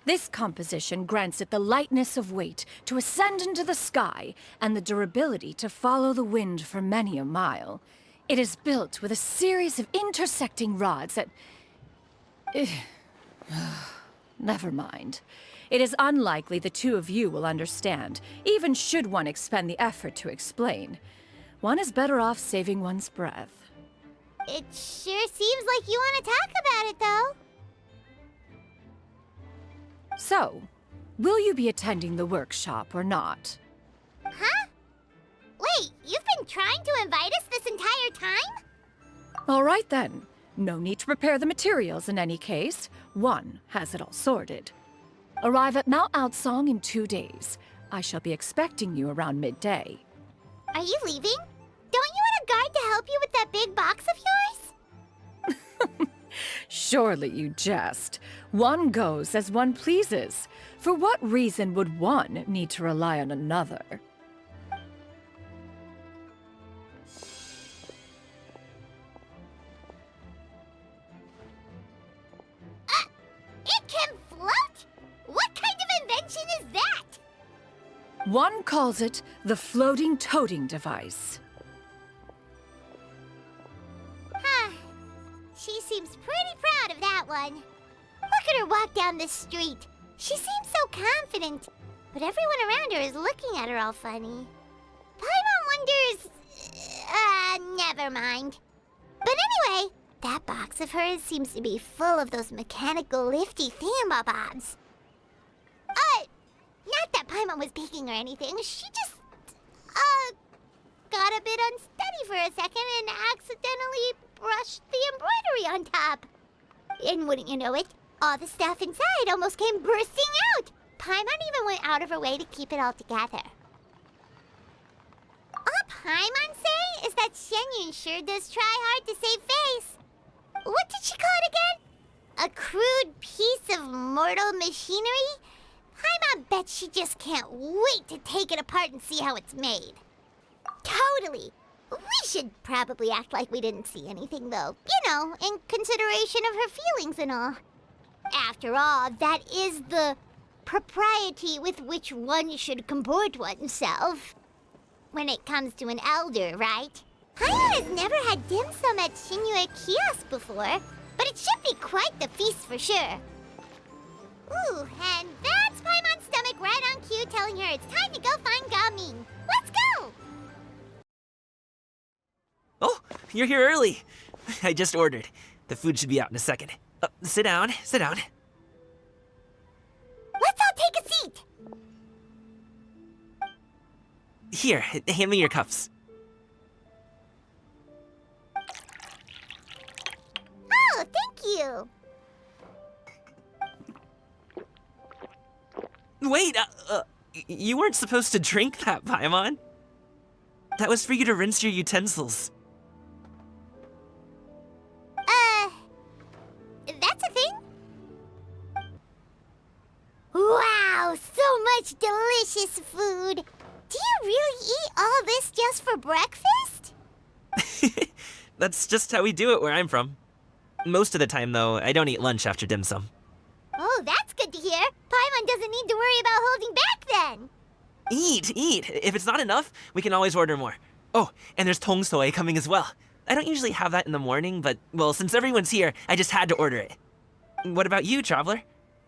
[SPEAKER 10] This composition grants it the lightness of weight to ascend into the sky and the durability to follow the wind for many a mile. It is built with a series of intersecting rods that... Never mind. It is unlikely the two of you will understand, even should one expend the effort to explain. One is better off saving one's breath.
[SPEAKER 1] It sure seems like you want to talk about it, though.
[SPEAKER 10] So, will you be attending the workshop or not?
[SPEAKER 1] Huh? Wait, you've been trying to invite us this entire time?
[SPEAKER 10] All right then. No need to prepare the materials in any case. One has it all sorted. Arrive at Mount Outsong in 2 days. I shall be expecting you around midday.
[SPEAKER 1] Are you leaving? Don't you want a guide to help you with that big box of yours?
[SPEAKER 10] Surely you jest. One goes as one pleases. For what reason would one need to rely on another?
[SPEAKER 1] It can float? What kind of invention is that?
[SPEAKER 10] One calls it the floating toting device.
[SPEAKER 1] Huh. She seems pretty proud of that one. Look at her walk down the street. She seems so confident, but everyone around her is looking at her all funny. Paimon wonders... never mind. But anyway, that box of hers seems to be full of those mechanical lifty thingamabobs. Not Paimon was peeking or anything. She just, got a bit unsteady for a second and accidentally brushed the embroidery on top. And wouldn't you know it, all the stuff inside almost came bursting out. Paimon even went out of her way to keep it all together. All Paimon say is that Shenyun sure does try hard to save face. What did she call it again? A crude piece of mortal machinery? Paimon bets she just can't wait to take it apart and see how it's made. Totally. We should probably act like we didn't see anything, though. You know, in consideration of her feelings and all. After all, that is the propriety with which one should comport oneself. When it comes to an elder, right? Paimon has never had dim sum at Shinue Kiosk before, but it should be quite the feast for sure. Ooh, and that's Paimon's stomach right on cue telling her it's time to go find Gaming. Let's go!
[SPEAKER 7] Oh, you're here early. I just ordered. The food should be out in a second. Sit down, sit down.
[SPEAKER 1] Let's all take a seat!
[SPEAKER 7] Here, hand me your cups.
[SPEAKER 1] Oh, thank you!
[SPEAKER 7] Wait, you weren't supposed to drink that, Paimon. That was for you to rinse your utensils.
[SPEAKER 1] That's a thing? Wow, so much delicious food! Do you really eat all this just for breakfast?
[SPEAKER 7] That's just how we do it where I'm from. Most of the time, though, I don't eat lunch after dim sum.
[SPEAKER 1] Oh, that's good to hear. Paimon doesn't need to worry about holding back then.
[SPEAKER 7] Eat, eat. If it's not enough, we can always order more. Oh, and there's tong soy coming as well. I don't usually have that in the morning, but, well, since everyone's here, I just had to order it. What about you, traveler?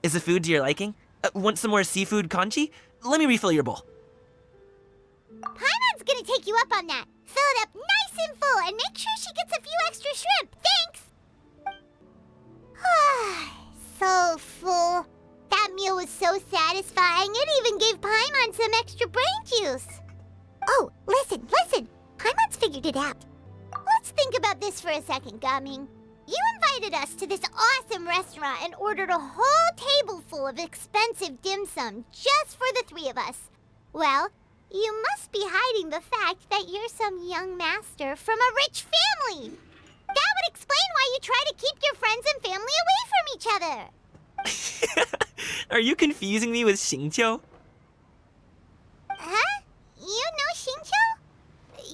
[SPEAKER 7] Is the food to your liking? Want some more seafood congee? Let me refill your bowl.
[SPEAKER 1] Paimon's gonna take you up on that. Fill it up nice and full and make sure she gets a few extra shrimp. Thanks! So full. That meal was so satisfying, it even gave Paimon some extra brain juice. Oh, listen. Paimon's figured it out. Let's think about this for a second, Gaming. You invited us to this awesome restaurant and ordered a whole table full of expensive dim sum just for the three of us. Well, you must be hiding the fact that you're some young master from a rich family. That would explain why you try to keep your friends and family away from each other.
[SPEAKER 7] Are you confusing me with Xingqiu?
[SPEAKER 1] Huh? You know Xingqiu?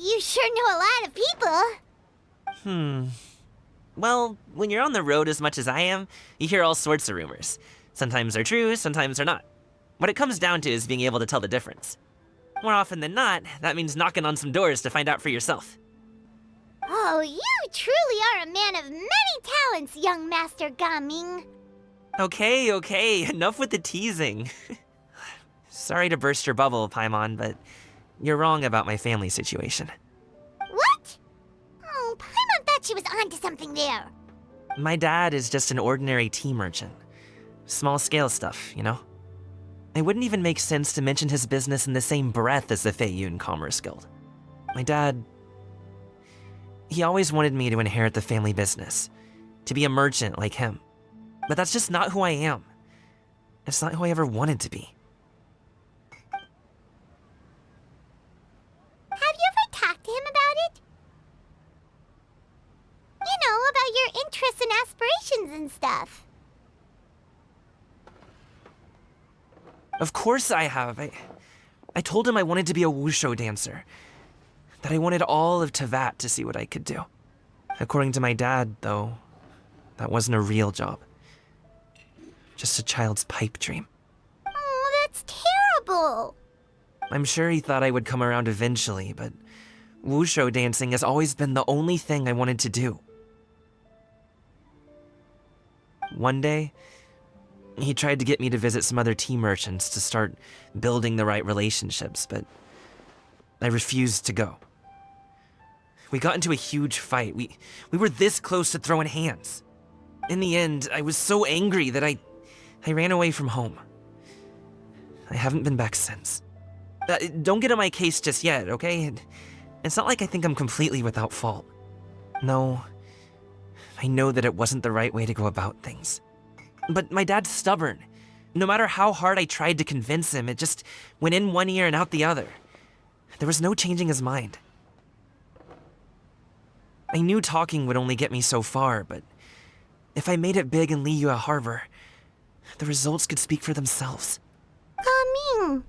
[SPEAKER 1] You sure know a lot of people.
[SPEAKER 7] Well, when you're on the road as much as I am, you hear all sorts of rumors. Sometimes they're true, sometimes they're not. What it comes down to is being able to tell the difference. More often than not, that means knocking on some doors to find out for yourself.
[SPEAKER 1] Oh, you truly are a man of many talents, young Master Gaming.
[SPEAKER 7] Okay, enough with the teasing. Sorry to burst your bubble, Paimon, but you're wrong about my family situation.
[SPEAKER 1] What? Oh, Paimon thought she was onto something there.
[SPEAKER 7] My dad is just an ordinary tea merchant. Small scale stuff, you know? It wouldn't even make sense to mention his business in the same breath as the Feiyun Commerce Guild. My dad... he always wanted me to inherit the family business, to be a merchant like him. But that's just not who I am. It's not who I ever wanted to be.
[SPEAKER 1] Have you ever talked to him about it? You know, about your interests and aspirations and stuff.
[SPEAKER 7] Of course I have. I told him I wanted to be a wushu dancer. That I wanted all of Tevat to see what I could do. According to my dad, though, that wasn't a real job. Just a child's pipe dream.
[SPEAKER 1] Oh, that's terrible.
[SPEAKER 7] I'm sure he thought I would come around eventually, but wushu dancing has always been the only thing I wanted to do. One day, he tried to get me to visit some other tea merchants to start building the right relationships, but I refused to go. We got into a huge fight. We were this close to throwing hands. In the end, I was so angry that I ran away from home. I haven't been back since. Don't get on my case just yet, okay? It's not like I think I'm completely without fault. No, I know that it wasn't the right way to go about things. But my dad's stubborn. No matter how hard I tried to convince him, it just went in one ear and out the other. There was no changing his mind. I knew talking would only get me so far, but if I made it big in Liyue Harbor, the results could speak for themselves.
[SPEAKER 1] Coming.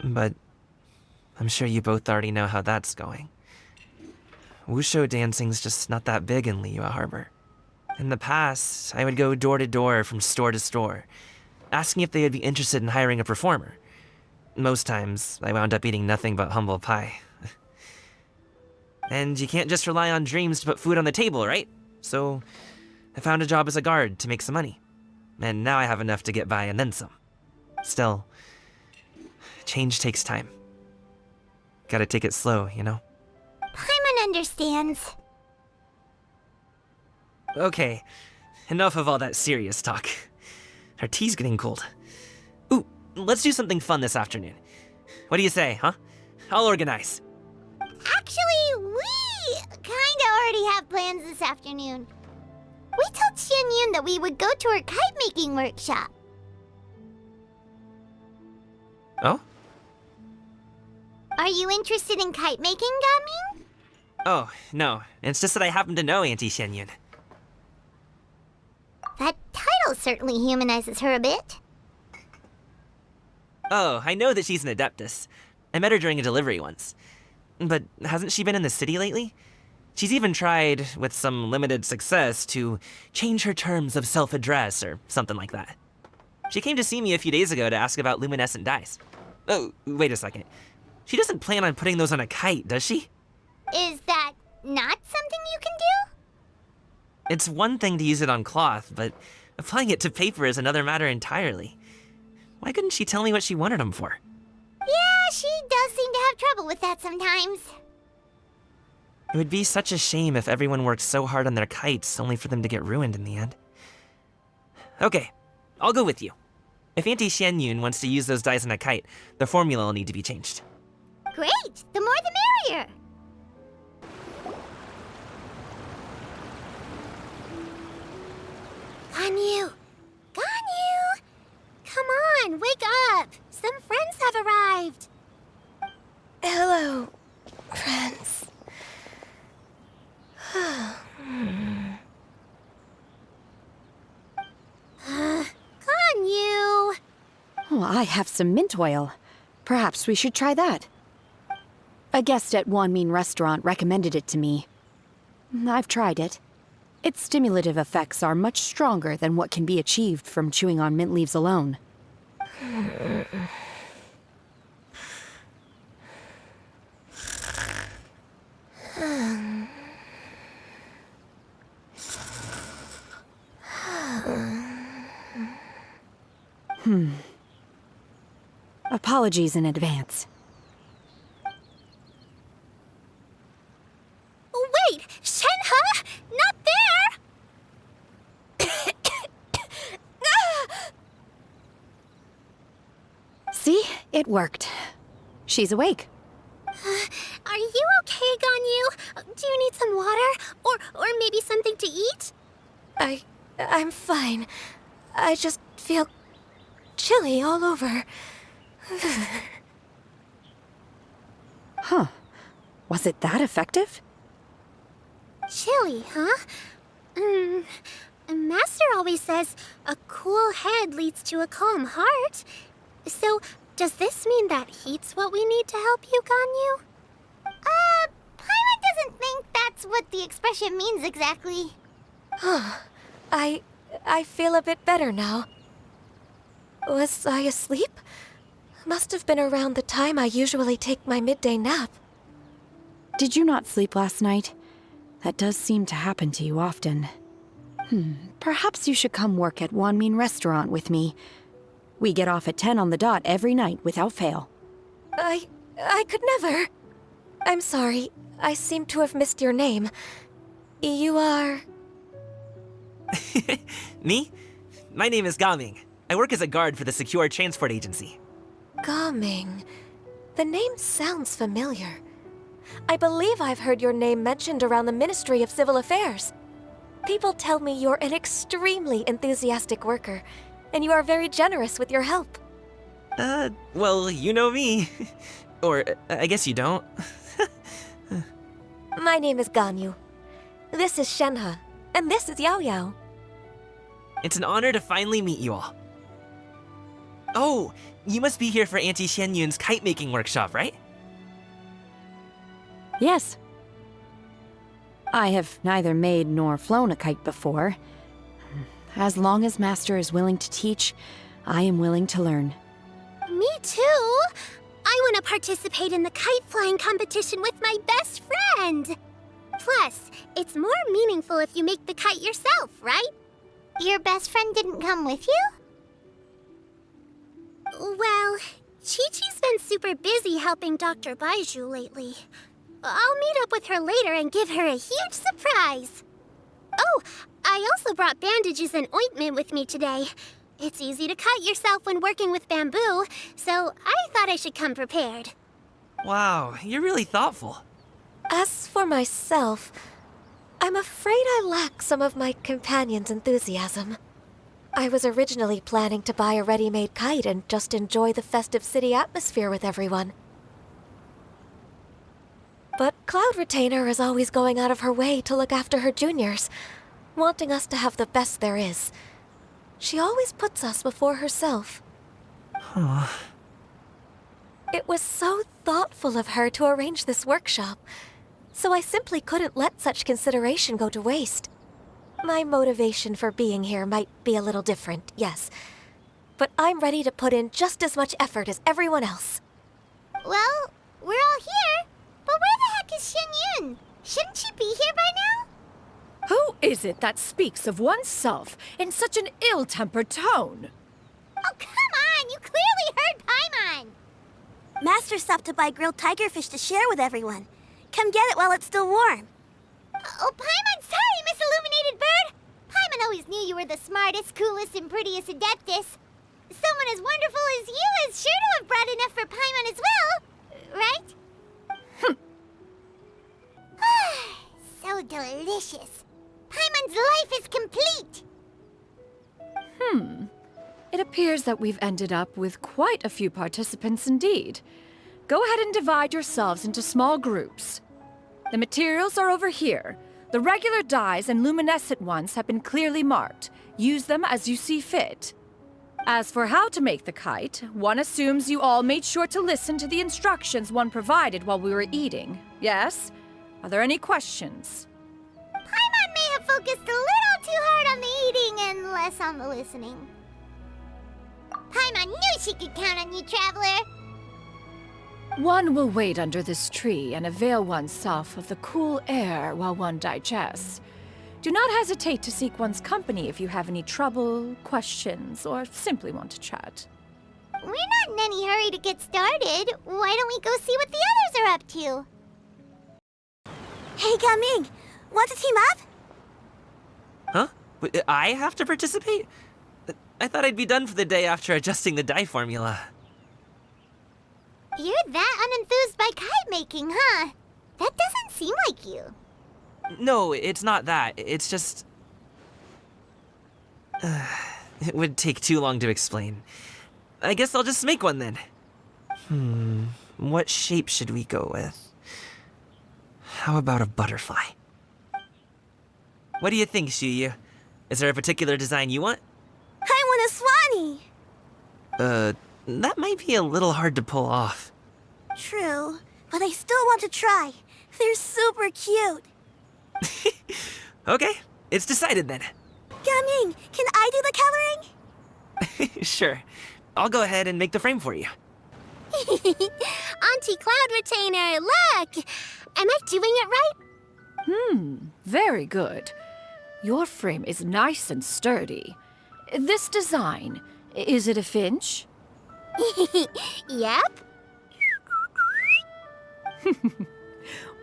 [SPEAKER 7] But I'm sure you both already know how that's going. Wushu dancing's just not that big in Liyue Harbor. In the past, I would go door to door from store to store, asking if they would be interested in hiring a performer. Most times, I wound up eating nothing but humble pie. And you can't just rely on dreams to put food on the table, right? So I found a job as a guard to make some money. And now I have enough to get by and then some. Still, change takes time. Gotta take it slow, you know?
[SPEAKER 1] Paimon understands.
[SPEAKER 7] Okay, enough of all that serious talk. Our tea's getting cold. Ooh, let's do something fun this afternoon. What do you say, huh? I'll organize.
[SPEAKER 1] Actually, we kinda already have plans this afternoon. We told Xianyun that we would go to her kite-making workshop.
[SPEAKER 7] Oh?
[SPEAKER 1] Are you interested in kite-making, Gaming?
[SPEAKER 7] Oh, no. It's just that I happen to know Auntie Xianyun.
[SPEAKER 1] That title certainly humanizes her a bit.
[SPEAKER 7] Oh, I know that she's an Adeptus. I met her during a delivery once. But hasn't she been in the city lately? She's even tried, with some limited success, to change her terms of self-address or something like that. She came to see me a few days ago to ask about luminescent dyes. Oh, wait a second. She doesn't plan on putting those on a kite, does she?
[SPEAKER 1] Is that not something you can do?
[SPEAKER 7] It's one thing to use it on cloth, but applying it to paper is another matter entirely. Why couldn't she tell me what she wanted them for?
[SPEAKER 1] Yeah, she does seem to have trouble with that sometimes.
[SPEAKER 7] It would be such a shame if everyone worked so hard on their kites only for them to get ruined in the end. Okay, I'll go with you. If Auntie Xianyun wants to use those dyes on a kite, the formula will need to be changed.
[SPEAKER 1] Great! The more the merrier! Ganyu! Ganyu! Come on, wake up! Some friends have arrived!
[SPEAKER 3] Hello, friends.
[SPEAKER 1] Ganyu!
[SPEAKER 13] Oh, I have some mint oil. Perhaps we should try that. A guest at Wanmin Restaurant recommended it to me. I've tried it. Its stimulative effects are much stronger than what can be achieved from chewing on mint leaves alone. Apologies in advance.
[SPEAKER 1] Wait! Shenhe? Not there!
[SPEAKER 13] See? It worked. She's awake.
[SPEAKER 1] Are you okay, Ganyu? Do you need some water? Or maybe something to eat?
[SPEAKER 3] I'm fine. I just feel chilly all over.
[SPEAKER 13] Huh. Was it that effective?
[SPEAKER 1] Chilly, huh? Master always says a cool head leads to a calm heart. So, does this mean that heat's what we need to help you, Ganyu? Paimon doesn't think that's what the expression means exactly.
[SPEAKER 3] I feel a bit better now. Was I asleep? Must have been around the time I usually take my midday nap.
[SPEAKER 13] Did you not sleep last night? That does seem to happen to you often. Perhaps you should come work at Wanmin Restaurant with me. We get off at 10 on the dot every night without fail.
[SPEAKER 3] I could never. I'm sorry. I seem to have missed your name. You are...
[SPEAKER 7] Me? My name is Gaming. I work as a guard for the Secure Transport Agency.
[SPEAKER 3] Gaming. The name sounds familiar. I believe I've heard your name mentioned around the Ministry of Civil Affairs. People tell me you're an extremely enthusiastic worker, and you are very generous with your help.
[SPEAKER 7] Well, you know me. Or, I guess you don't.
[SPEAKER 3] My name is Ganyu. This is Shenhe, and this is Yao Yao.
[SPEAKER 7] It's an honor to finally meet you all. Oh, you must be here for Auntie Xianyun's kite-making workshop, right?
[SPEAKER 13] Yes. I have neither made nor flown a kite before. As long as Master is willing to teach, I am willing to learn.
[SPEAKER 1] Me too! I want to participate in the kite flying competition with my best friend! Plus, it's more meaningful if you make the kite yourself, right? Your best friend didn't come with you? Well, Chi-Chi's been super busy helping Dr. Baiju lately. I'll meet up with her later and give her a huge surprise. Oh, I also brought bandages and ointment with me today. It's easy to cut yourself when working with bamboo, so I thought I should come prepared.
[SPEAKER 7] Wow, you're really thoughtful.
[SPEAKER 3] As for myself, I'm afraid I lack some of my companion's enthusiasm. I was originally planning to buy a ready-made kite and just enjoy the festive city atmosphere with everyone. But Cloud Retainer is always going out of her way to look after her juniors, wanting us to have the best there is. She always puts us before herself. It was so thoughtful of her to arrange this workshop, so I simply couldn't let such consideration go to waste. My motivation for being here might be a little different, yes, but I'm ready to put in just as much effort as everyone else.
[SPEAKER 1] Well, we're all here, but where the heck is Xianyun? Shouldn't she be here by now?
[SPEAKER 10] Who is it that speaks of oneself in such an ill-tempered tone?
[SPEAKER 1] Oh, come on! You clearly heard Paimon! Master stopped to buy grilled tigerfish to share with everyone. Come get it while it's still warm. Oh, Paimon, sorry, Miss Illuminated Bird! Paimon always knew you were the smartest, coolest, and prettiest Adeptus. Someone as wonderful as you is sure to have brought enough for Paimon as well, right? So delicious. Paimon's life is complete!
[SPEAKER 10] It appears that we've ended up with quite a few participants indeed. Go ahead and divide yourselves into small groups. The materials are over here. The regular dyes and luminescent ones have been clearly marked. Use them as you see fit. As for how to make the kite, one assumes you all made sure to listen to the instructions one provided while we were eating. Yes? Are there any questions?
[SPEAKER 1] Paimon may have focused a little too hard on the eating and less on the listening. Paimon knew she could count on you, Traveler!
[SPEAKER 10] One will wait under this tree and avail oneself of the cool air while one digests. Do not hesitate to seek one's company if you have any trouble, questions, or simply want to chat.
[SPEAKER 1] We're not in any hurry to get started. Why don't we go see what the others are up to? Hey, Gaming! Want to team up?
[SPEAKER 7] Huh? Wait, I have to participate? I thought I'd be done for the day after adjusting the dye formula.
[SPEAKER 1] You're that unenthused by kite making, huh? That doesn't seem like you.
[SPEAKER 7] No, it's not that. It's just... it would take too long to explain. I guess I'll just make one then. What shape should we go with? How about a butterfly? What do you think, Shuyu? Is there a particular design you want?
[SPEAKER 1] I want a swanee!
[SPEAKER 7] That might be a little hard to pull off.
[SPEAKER 1] True, but I still want to try. They're super cute.
[SPEAKER 7] Okay, it's decided then.
[SPEAKER 1] Gaming, can I do the coloring?
[SPEAKER 7] Sure. I'll go ahead and make the frame for you.
[SPEAKER 1] Auntie Cloud Retainer, look! Am I doing it right?
[SPEAKER 10] Very good. Your frame is nice and sturdy. This design, is it a finch?
[SPEAKER 1] Yep.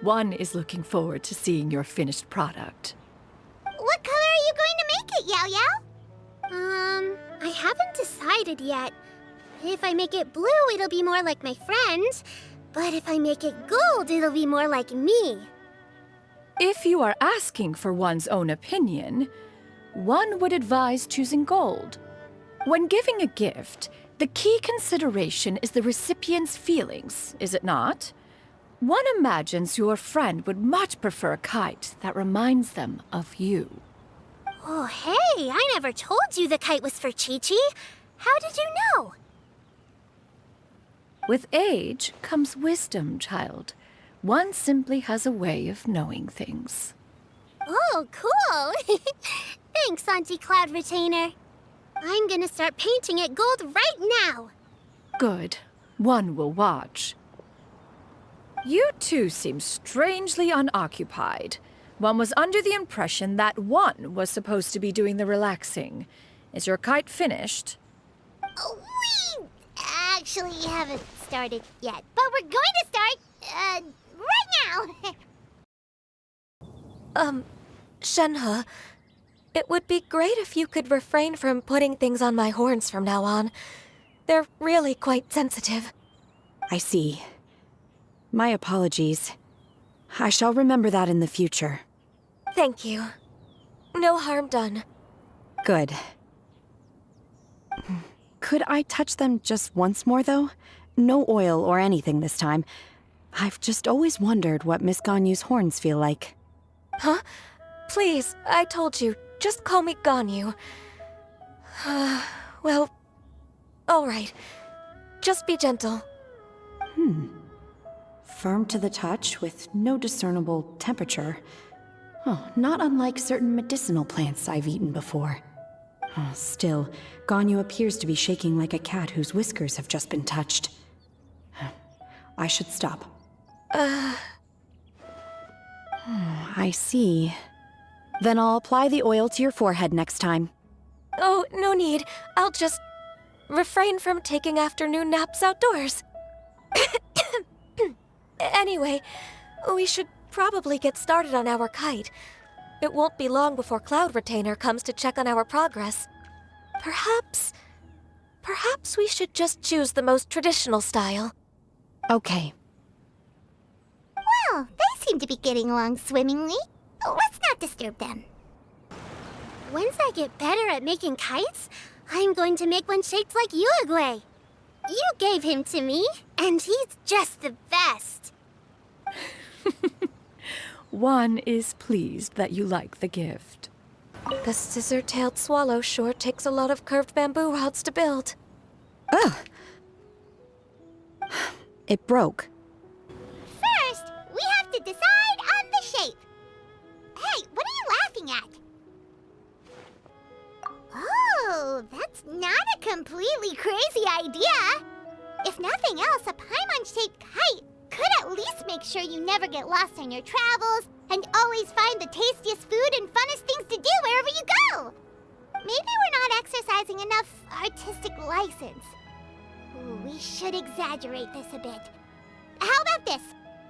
[SPEAKER 10] One is looking forward to seeing your finished product.
[SPEAKER 1] What color are you going to make it, Yao Yao? I haven't decided yet. If I make it blue, it'll be more like my friends. But if I make it gold, it'll be more like me.
[SPEAKER 10] If you are asking for one's own opinion, one would advise choosing gold. When giving a gift, the key consideration is the recipient's feelings, is it not? One imagines your friend would much prefer a kite that reminds them of you.
[SPEAKER 1] Oh, hey, I never told you the kite was for Chi-Chi. How did you know?
[SPEAKER 10] With age comes wisdom, child. One simply has a way of knowing things.
[SPEAKER 1] Oh, cool. Thanks, Auntie Cloud Retainer. I'm gonna start painting it gold right now.
[SPEAKER 10] Good. One will watch. You two seem strangely unoccupied. One was under the impression that one was supposed to be doing the relaxing. Is your kite finished?
[SPEAKER 1] Oh, we actually haven't started yet, but we're going to start, right now.
[SPEAKER 3] Shenhe, it would be great if you could refrain from putting things on my horns from now on. They're really quite sensitive.
[SPEAKER 13] I see. My apologies. I shall remember that in the future.
[SPEAKER 3] Thank you. No harm done.
[SPEAKER 13] Good. Could I touch them just once more, though? No oil or anything this time. I've just always wondered what Miss Ganyu's horns feel like.
[SPEAKER 3] Huh? Please, I told you. Just call me Ganyu. Well, all right. Just be gentle.
[SPEAKER 13] Firm to the touch with no discernible temperature. Oh, not unlike certain medicinal plants I've eaten before. Oh, still, Ganyu appears to be shaking like a cat whose whiskers have just been touched. I should stop. I see. Then I'll apply the oil to your forehead next time.
[SPEAKER 3] Oh, no need. I'll just refrain from taking afternoon naps outdoors. Anyway, we should probably get started on our kite. It won't be long before Cloud Retainer comes to check on our progress. Perhaps we should just choose the most traditional style.
[SPEAKER 13] Okay.
[SPEAKER 1] Well, they seem to be getting along swimmingly. Let's not disturb them. Once I get better at making kites, I'm going to make one shaped like Uruguay. You gave him to me, and he's just the best.
[SPEAKER 10] One is pleased that you like the gift.
[SPEAKER 3] The scissor-tailed swallow sure takes a lot of curved bamboo rods to build.
[SPEAKER 13] Ugh! It broke.
[SPEAKER 1] First, we have to decide on the shape. Hey, what are you laughing at? Oh, that's not a completely crazy idea. If nothing else, a Paimon-shaped kite could at least make sure you never get lost on your travels and always find the tastiest food and funnest things to do wherever you go. Maybe we're not exercising enough artistic license. Ooh, we should exaggerate this a bit. How about this?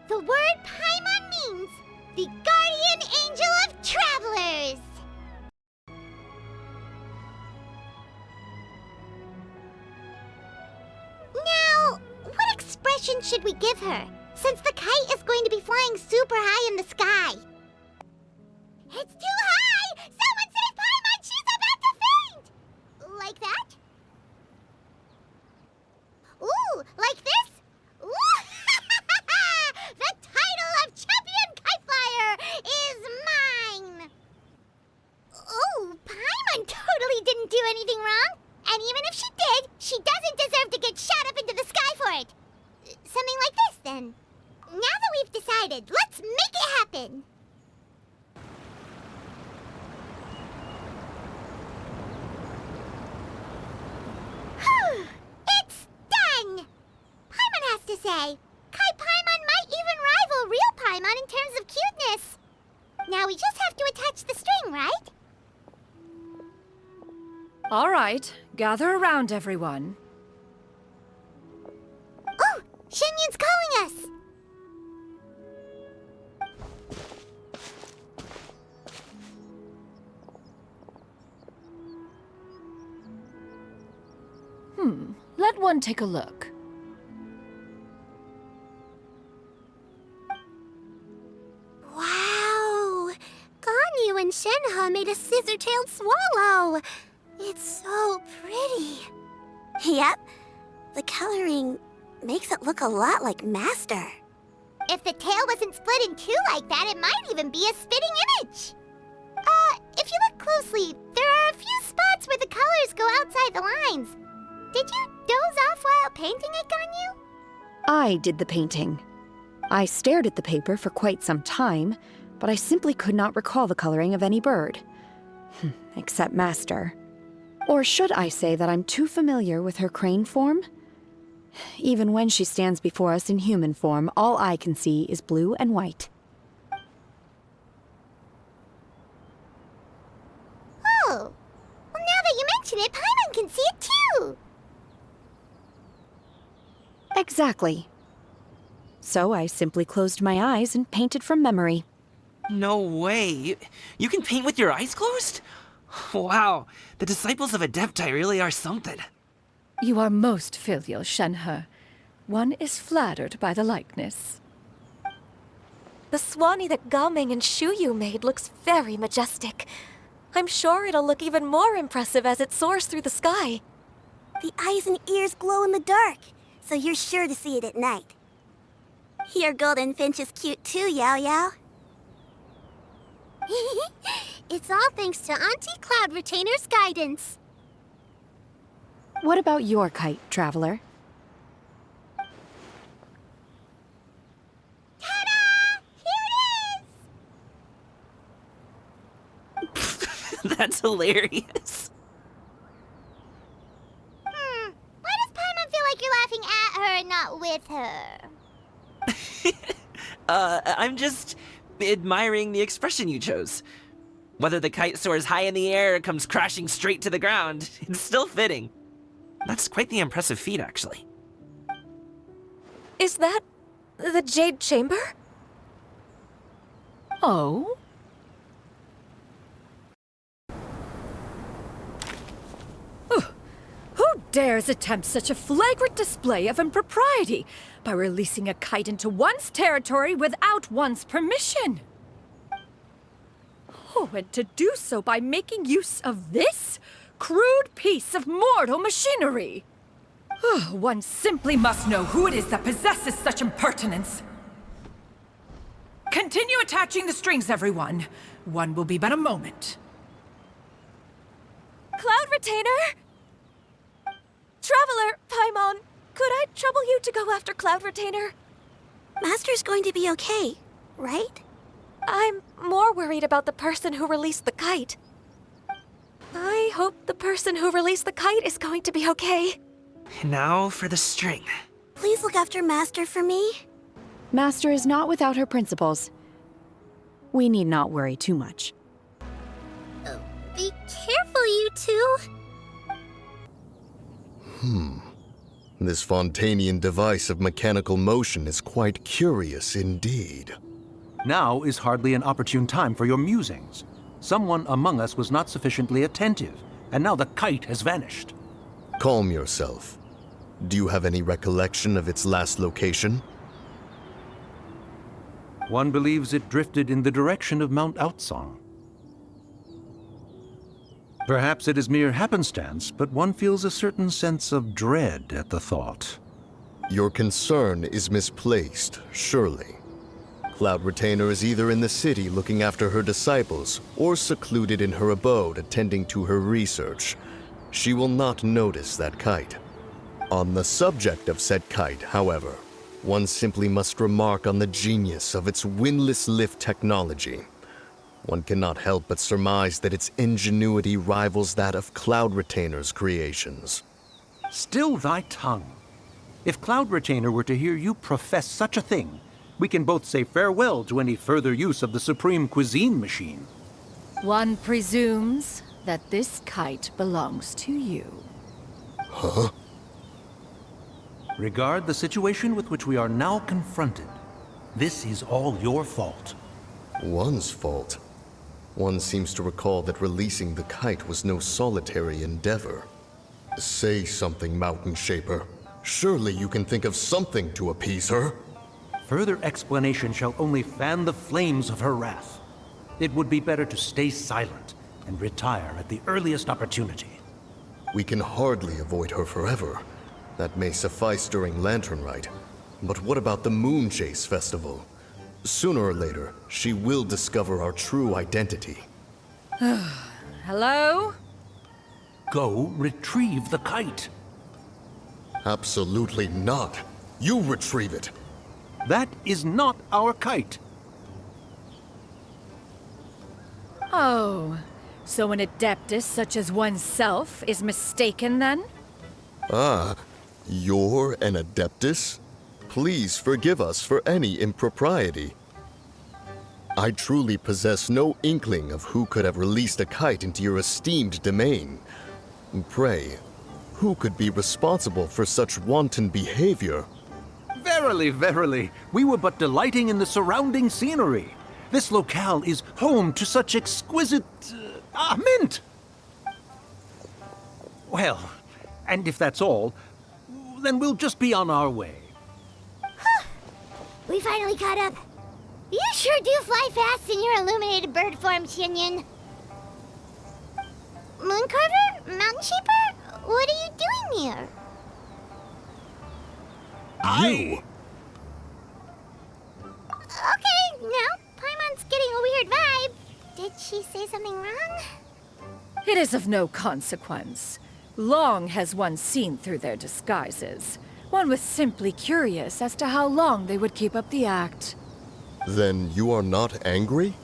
[SPEAKER 1] The word Paimon means the guardian angel of travelers. Now, what expression should we give her, since the kite is going to be flying super high in the sky? It's too high! Someone save Paimon! She's about to faint! Like that? Ooh, like this? Ooh! The title of Champion Kite Flyer is mine! Oh, Paimon totally didn't do anything wrong. And even if she did, she doesn't deserve to get shot up into the sky for it. Something like this, then. Now that we've decided, let's make it happen. It's done! Paimon has to say. Kite Paimon might even rival real Paimon in terms of cuteness. Now we just have to attach the string, right?
[SPEAKER 10] All right, gather around, everyone.
[SPEAKER 1] Oh, Shenyun's calling us!
[SPEAKER 10] Let one take a look.
[SPEAKER 1] Wow! Ganyu and Shenhe made a scissor-tailed swallow. It's so pretty. Yep. The coloring makes it look a lot like Master. If the tail wasn't split in two like that, it might even be a spitting image. If you look closely, there are a few spots where the colors go outside the lines. Did you doze off while painting it, Ganyu?
[SPEAKER 13] I did the painting. I stared at the paper for quite some time, but I simply could not recall the coloring of any bird. Except Master. Or should I say that I'm too familiar with her crane form? Even when she stands before us in human form, all I can see is blue and white.
[SPEAKER 1] Oh. Well, now that you mention it, Paimon can see it too.
[SPEAKER 13] Exactly. So I simply closed my eyes and painted from memory.
[SPEAKER 7] No way. You can paint with your eyes closed? Wow, the disciples of Adepti really are something.
[SPEAKER 10] You are most filial, Shenhe. One is flattered by the likeness.
[SPEAKER 3] The Swanee that Gaming and Shuyu made looks very majestic. I'm sure it'll look even more impressive as it soars through the sky.
[SPEAKER 1] The eyes and ears glow in the dark, so you're sure to see it at night. Your golden finch is cute too, Yao Yao. It's all thanks to Auntie Cloud Retainer's guidance.
[SPEAKER 13] What about your kite, Traveler?
[SPEAKER 1] Ta-da! Here it is!
[SPEAKER 7] That's hilarious.
[SPEAKER 1] Why does Paimon feel like you're laughing at her and not with her?
[SPEAKER 7] I'm just admiring the expression you chose. Whether the kite soars high in the air or comes crashing straight to the ground, it's still fitting. That's quite the impressive feat, actually.
[SPEAKER 3] Is that the Jade Chamber?
[SPEAKER 10] Oh? Who dares attempt such a flagrant display of impropriety by releasing a kite into one's territory without one's permission? Oh, and to do so by making use of this crude piece of mortal machinery. One simply must know who it is that possesses such impertinence. Continue attaching the strings, everyone. One will be but a moment.
[SPEAKER 3] Cloud Retainer! Traveler, Paimon, could I trouble you to go after Cloud Retainer?
[SPEAKER 1] Master's going to be okay, right?
[SPEAKER 3] I'm more worried about the person who released the kite. I hope the person who released the kite is going to be okay.
[SPEAKER 7] Now for the string.
[SPEAKER 1] Please look after Master for me.
[SPEAKER 13] Master is not without her principles. We need not worry too much.
[SPEAKER 1] Be careful, you two.
[SPEAKER 5] This Fontanian device of mechanical motion is quite curious indeed.
[SPEAKER 4] Now is hardly an opportune time for your musings. Someone among us was not sufficiently attentive, and now the kite has vanished.
[SPEAKER 5] Calm yourself. Do you have any recollection of its last location?
[SPEAKER 4] One believes it drifted in the direction of Mount Outsong. Perhaps it is mere happenstance, but one feels a certain sense of dread at the thought.
[SPEAKER 5] Your concern is misplaced, surely. Cloud Retainer is either in the city looking after her disciples, or secluded in her abode attending to her research. She will not notice that kite. On the subject of said kite, however, one simply must remark on the genius of its windless lift technology. One cannot help but surmise that its ingenuity rivals that of Cloud Retainer's creations.
[SPEAKER 4] Still thy tongue. If Cloud Retainer were to hear you profess such a thing, we can both say farewell to any further use of the Supreme Cuisine Machine.
[SPEAKER 10] One presumes that this kite belongs to you.
[SPEAKER 5] Huh?
[SPEAKER 4] Regard the situation with which we are now confronted. This is all your fault.
[SPEAKER 5] One's fault. One seems to recall that releasing the kite was no solitary endeavor. Say something, Mountain Shaper. Surely you can think of something to appease her.
[SPEAKER 4] Further explanation shall only fan the flames of her wrath. It would be better to stay silent and retire at the earliest opportunity.
[SPEAKER 5] We can hardly avoid her forever. That may suffice during Lantern Rite. But what about the Moon Chase Festival? Sooner or later, she will discover our true identity.
[SPEAKER 14] Hello?
[SPEAKER 4] Go retrieve the kite.
[SPEAKER 5] Absolutely not. You retrieve it.
[SPEAKER 4] That is not our kite.
[SPEAKER 14] Oh, so an adeptus such as oneself is mistaken then?
[SPEAKER 5] Ah, you're an Adeptus? Please forgive us for any impropriety. I truly possess no inkling of who could have released a kite into your esteemed domain. Pray, who could be responsible for such wanton behavior?
[SPEAKER 4] Verily, verily, we were but delighting in the surrounding scenery. This locale is home to such exquisite... mint! Well, and if that's all, then we'll just be on our way.
[SPEAKER 1] We finally caught up. You sure do fly fast in your illuminated bird form, Shinyan. Mooncarver? Mountain Shaper? What are you doing here?
[SPEAKER 5] You?
[SPEAKER 1] Okay, now Paimon's getting a weird vibe. Did she say something wrong?
[SPEAKER 14] It is of no consequence. Long has one seen through their disguises. One was simply curious as to how long they would keep up the act.
[SPEAKER 5] Then you are not angry?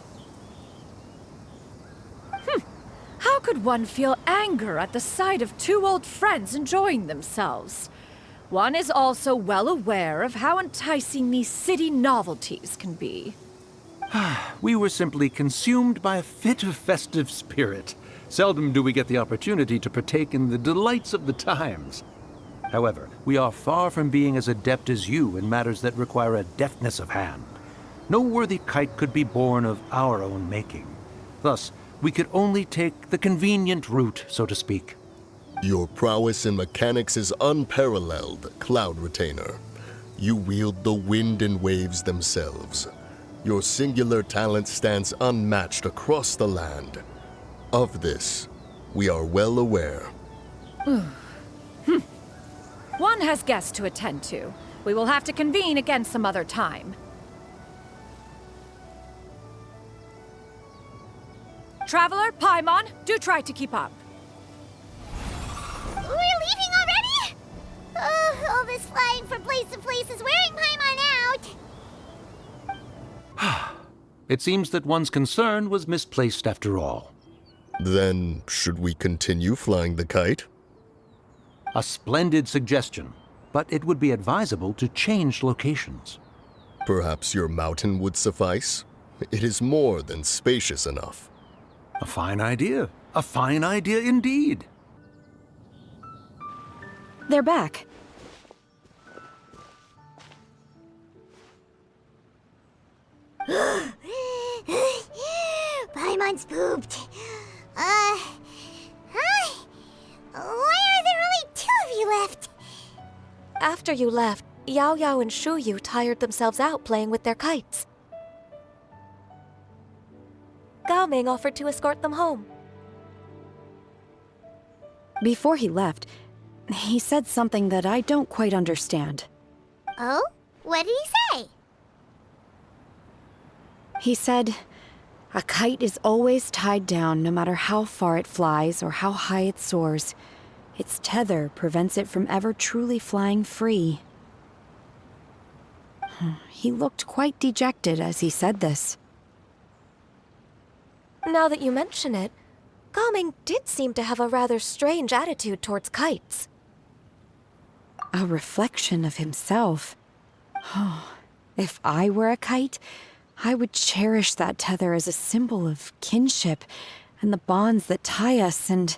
[SPEAKER 14] How could one feel anger at the sight of two old friends enjoying themselves? One is also well aware of how enticing these city novelties can be.
[SPEAKER 4] We were simply consumed by a fit of festive spirit. Seldom do we get the opportunity to partake in the delights of the times. However, we are far from being as adept as you in matters that require a deftness of hand. No worthy kite could be born of our own making. Thus, we could only take the convenient route, so to speak.
[SPEAKER 5] Your prowess in mechanics is unparalleled, Cloud Retainer. You wield the wind and waves themselves. Your singular talent stands unmatched across the land. Of this, we are well aware.
[SPEAKER 14] One has guests to attend to. We will have to convene again some other time. Traveler, Paimon, do try to keep up.
[SPEAKER 1] We're leaving already? Oh, all this flying from place to place is wearing Paimon out.
[SPEAKER 4] It seems that one's concern was misplaced after all.
[SPEAKER 5] Then, should we continue flying the kite?
[SPEAKER 4] A splendid suggestion, but it would be advisable to change locations.
[SPEAKER 5] Perhaps your mountain would suffice? It is more than spacious enough.
[SPEAKER 4] A fine idea. A fine idea indeed.
[SPEAKER 13] They're back.
[SPEAKER 1] Paimon's pooped. Hi. Why are there only two of you left?
[SPEAKER 3] After you left, Yao Yao and Shu Yu tired themselves out playing with their kites. Gao Ming offered to escort them home.
[SPEAKER 13] Before he left, he said something that I don't quite understand.
[SPEAKER 1] Oh? What did he say?
[SPEAKER 13] He said, a kite is always tied down no matter how far it flies or how high it soars. Its tether prevents it from ever truly flying free. He looked quite dejected as he said this.
[SPEAKER 3] Now that you mention it, Gao Ming did seem to have a rather strange attitude towards kites.
[SPEAKER 13] A reflection of himself. If I were a kite, I would cherish that tether as a symbol of kinship and the bonds that tie us and...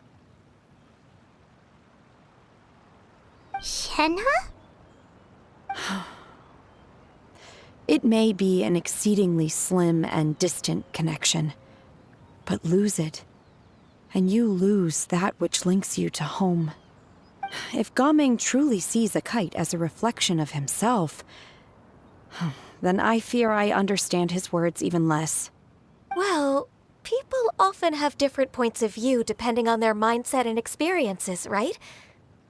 [SPEAKER 1] Shenhe?
[SPEAKER 13] It may be an exceedingly slim and distant connection, but lose it, and you lose that which links you to home. If Gaming truly sees a kite as a reflection of himself, then I fear I understand his words even less.
[SPEAKER 3] Well, people often have different points of view depending on their mindset and experiences, right?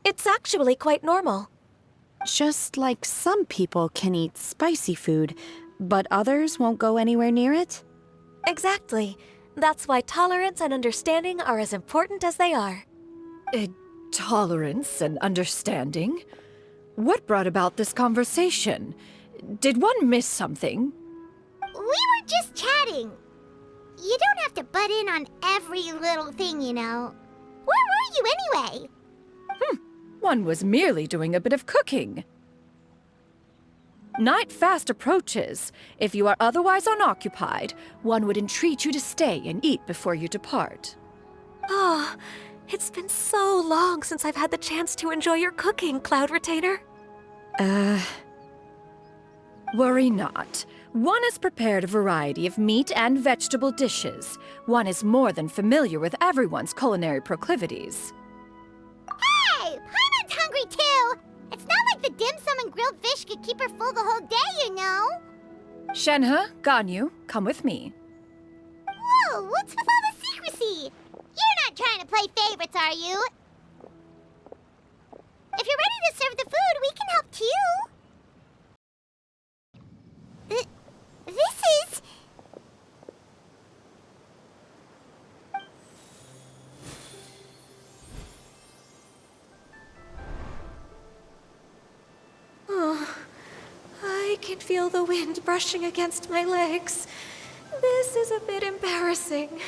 [SPEAKER 3] It's actually quite normal.
[SPEAKER 13] Just like some people can eat spicy food, but others won't go anywhere near it?
[SPEAKER 3] Exactly. That's why tolerance and understanding are as important as they are.
[SPEAKER 14] Tolerance and understanding? What brought about this conversation? Did one miss something?
[SPEAKER 1] We were just chatting. You don't have to butt in on every little thing, you know. Where were you anyway?
[SPEAKER 14] One was merely doing a bit of cooking. Night fast approaches. If you are otherwise unoccupied, one would entreat you to stay and eat before you depart.
[SPEAKER 3] Oh, it's been so long since I've had the chance to enjoy your cooking, Cloud Retainer.
[SPEAKER 14] Worry not. One has prepared a variety of meat and vegetable dishes. One is more than familiar with everyone's culinary proclivities.
[SPEAKER 1] Hey! Paimon's hungry too! It's not like the dim sum and grilled fish could keep her full the whole day, you know!
[SPEAKER 14] Shenhe, Ganyu, come with me.
[SPEAKER 1] Whoa, what's with all the secrecy? You're not trying to play favorites, are you? If you're ready to serve the food, we can help too. This is...
[SPEAKER 3] Oh, I can feel the wind brushing against my legs. This is a bit embarrassing.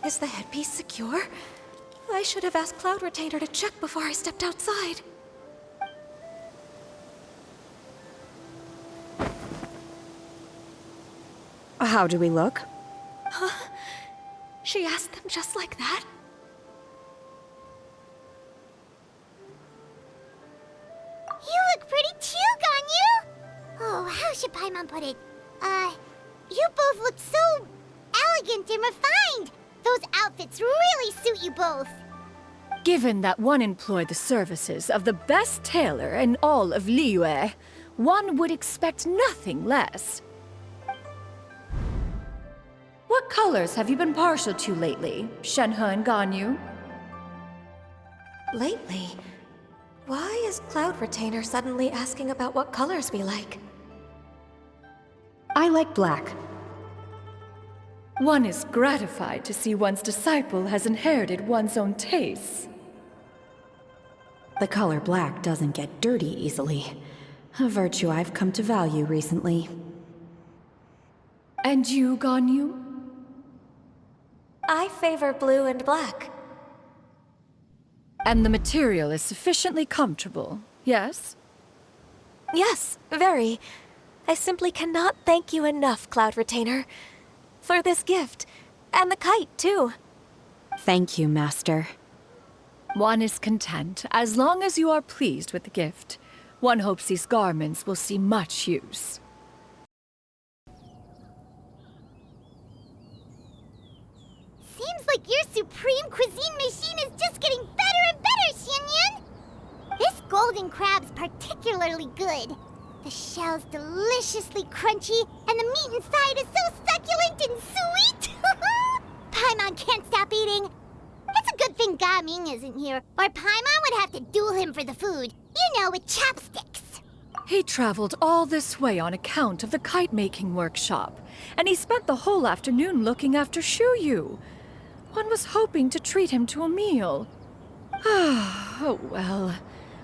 [SPEAKER 3] Is the headpiece secure? I should have asked Cloud Retainer to check before I stepped outside.
[SPEAKER 13] How do we look?
[SPEAKER 3] Huh? She asked them just like that?
[SPEAKER 1] You look pretty too, Ganyu! Oh, how should Paimon put it? You both look so elegant and refined! Those outfits really suit you both!
[SPEAKER 14] Given that one employed the services of the best tailor in all of Liyue, one would expect nothing less. What colors have you been partial to lately, Shenhe and Ganyu?
[SPEAKER 3] Lately? Why is Cloud Retainer suddenly asking about what colors we like?
[SPEAKER 13] I like black.
[SPEAKER 14] One is gratified to see one's disciple has inherited one's own tastes.
[SPEAKER 13] The color black doesn't get dirty easily, a virtue I've come to value recently.
[SPEAKER 14] And you, Ganyu?
[SPEAKER 3] I favor blue and black.
[SPEAKER 14] And the material is sufficiently comfortable, yes?
[SPEAKER 3] Yes, very. I simply cannot thank you enough, Cloud Retainer, for this gift, and the kite, too.
[SPEAKER 13] Thank you, Master.
[SPEAKER 14] One is content, as long as you are pleased with the gift. One hopes these garments will see much use.
[SPEAKER 1] Seems like your supreme cuisine machine is just getting better and better, Xianyun! This golden crab's particularly good. The shell's deliciously crunchy, and the meat inside is so succulent and sweet! Paimon can't stop eating. It's a good thing Gaming isn't here, or Paimon would have to duel him for the food. You know, with chopsticks.
[SPEAKER 14] He traveled all this way on account of the kite-making workshop, and he spent the whole afternoon looking after Shuyu. One was hoping to treat him to a meal. Oh well.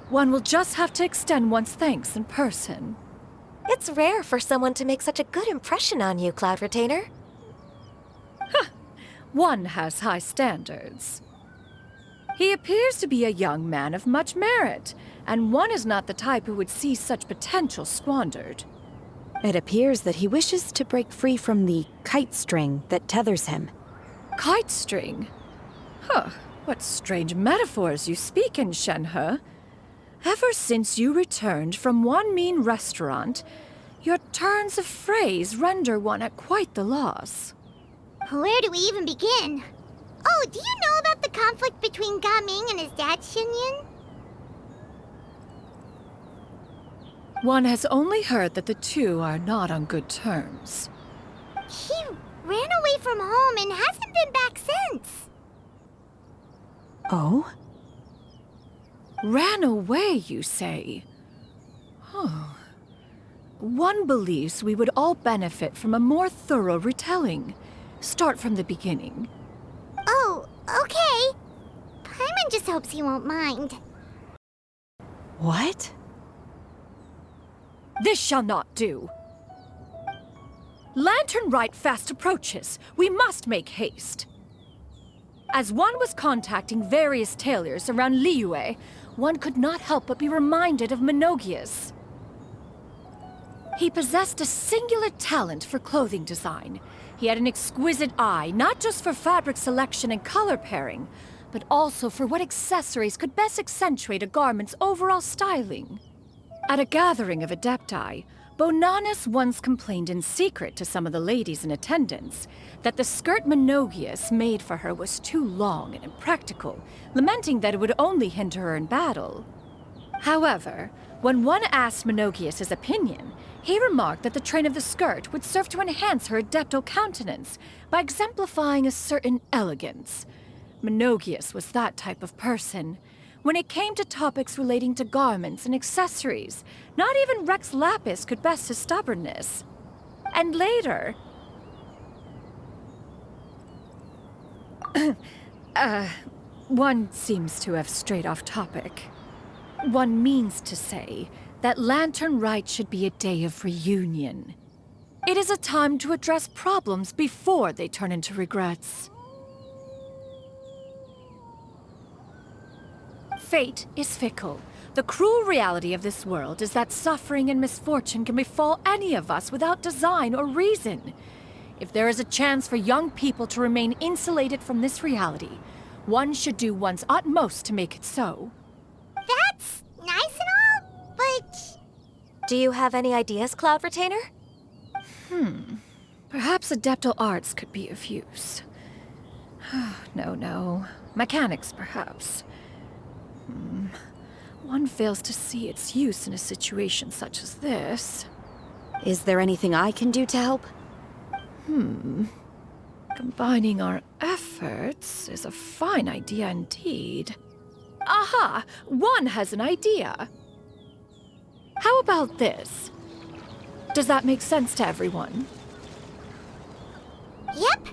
[SPEAKER 14] One will just have to extend one's thanks in person.
[SPEAKER 3] It's rare for someone to make such a good impression on you, Cloud Retainer.
[SPEAKER 14] One has high standards. He appears to be a young man of much merit, and one is not the type who would see such potential squandered.
[SPEAKER 13] It appears that he wishes to break free from the kite string that tethers him.
[SPEAKER 14] Kite string? Huh, what strange metaphors you speak in, Shenhe. Ever since you returned from one mean restaurant, your turns of phrase render one at quite the loss.
[SPEAKER 1] Where do we even begin? Oh, do you know about the conflict between Gaming and his dad, Xinyan?
[SPEAKER 14] One has only heard that the two are not on good terms.
[SPEAKER 1] He ran away from home and hasn't been back since.
[SPEAKER 13] Oh?
[SPEAKER 14] Ran away, you say? One believes we would all benefit from a more thorough retelling. Start from the beginning.
[SPEAKER 1] Oh, okay. Paimon just hopes he won't mind.
[SPEAKER 13] What?
[SPEAKER 14] This shall not do. Lantern Rite fast approaches. We must make haste. As one was contacting various tailors around Liyue, one could not help but be reminded of Menogias. He possessed a singular talent for clothing design. He had an exquisite eye, not just for fabric selection and color pairing, but also for what accessories could best accentuate a garment's overall styling. At a gathering of Adepti, Bonanis once complained in secret to some of the ladies in attendance that the skirt Menogias made for her was too long and impractical, lamenting that it would only hinder her in battle. However, when one asked Menogias his opinion, he remarked that the train of the skirt would serve to enhance her adeptal countenance by exemplifying a certain elegance. Menogias was that type of person. When it came to topics relating to garments and accessories, not even Rex Lapis could best his stubbornness. And later... one seems to have strayed off topic. One means to say that Lantern Rite should be a day of reunion. It is a time to address problems before they turn into regrets. Fate is fickle. The cruel reality of this world is that suffering and misfortune can befall any of us without design or reason. If there is a chance for young people to remain insulated from this reality, one should do one's utmost to make it so.
[SPEAKER 1] That's nice and all, but...
[SPEAKER 3] Do you have any ideas, Cloud Retainer?
[SPEAKER 14] Perhaps adeptal arts could be of use. No. Mechanics, perhaps. One fails to see its use in a situation such as this.
[SPEAKER 13] Is there anything I can do to help?
[SPEAKER 14] Combining our efforts is a fine idea indeed. Aha! One has an idea. How about this? Does that make sense to everyone?
[SPEAKER 1] Yep.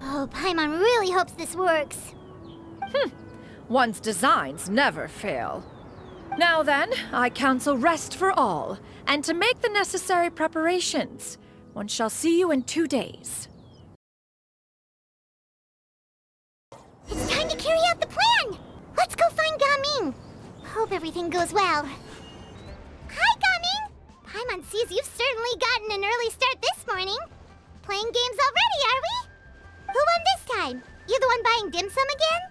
[SPEAKER 1] Oh, Paimon really hopes this works.
[SPEAKER 14] One's designs never fail. Now then, I counsel rest for all, and to make the necessary preparations. One shall see you in 2 days.
[SPEAKER 1] It's time to carry out the plan! Let's go find Gaming! Hope everything goes well. Hi, Gaming! Paimon sees you've certainly gotten an early start this morning. Playing games already, are we? Who won this time? You the one buying dim sum again?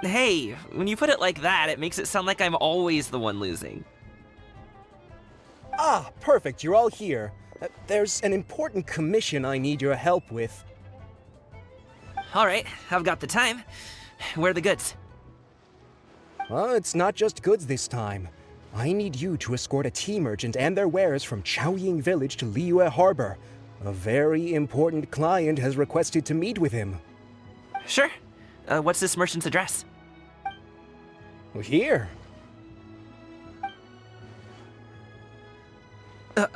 [SPEAKER 7] Hey, when you put it like that, it makes it sound like I'm always the one losing.
[SPEAKER 6] Ah, perfect, you're all here. There's an important commission I need your help with.
[SPEAKER 7] All right, I've got the time. Where are the goods?
[SPEAKER 6] Well, it's not just goods this time. I need you to escort a tea merchant and their wares from Chaoying Village to Liyue Harbor. A very important client has requested to meet with him.
[SPEAKER 7] Sure. What's this merchant's address?
[SPEAKER 6] Well, here.
[SPEAKER 1] If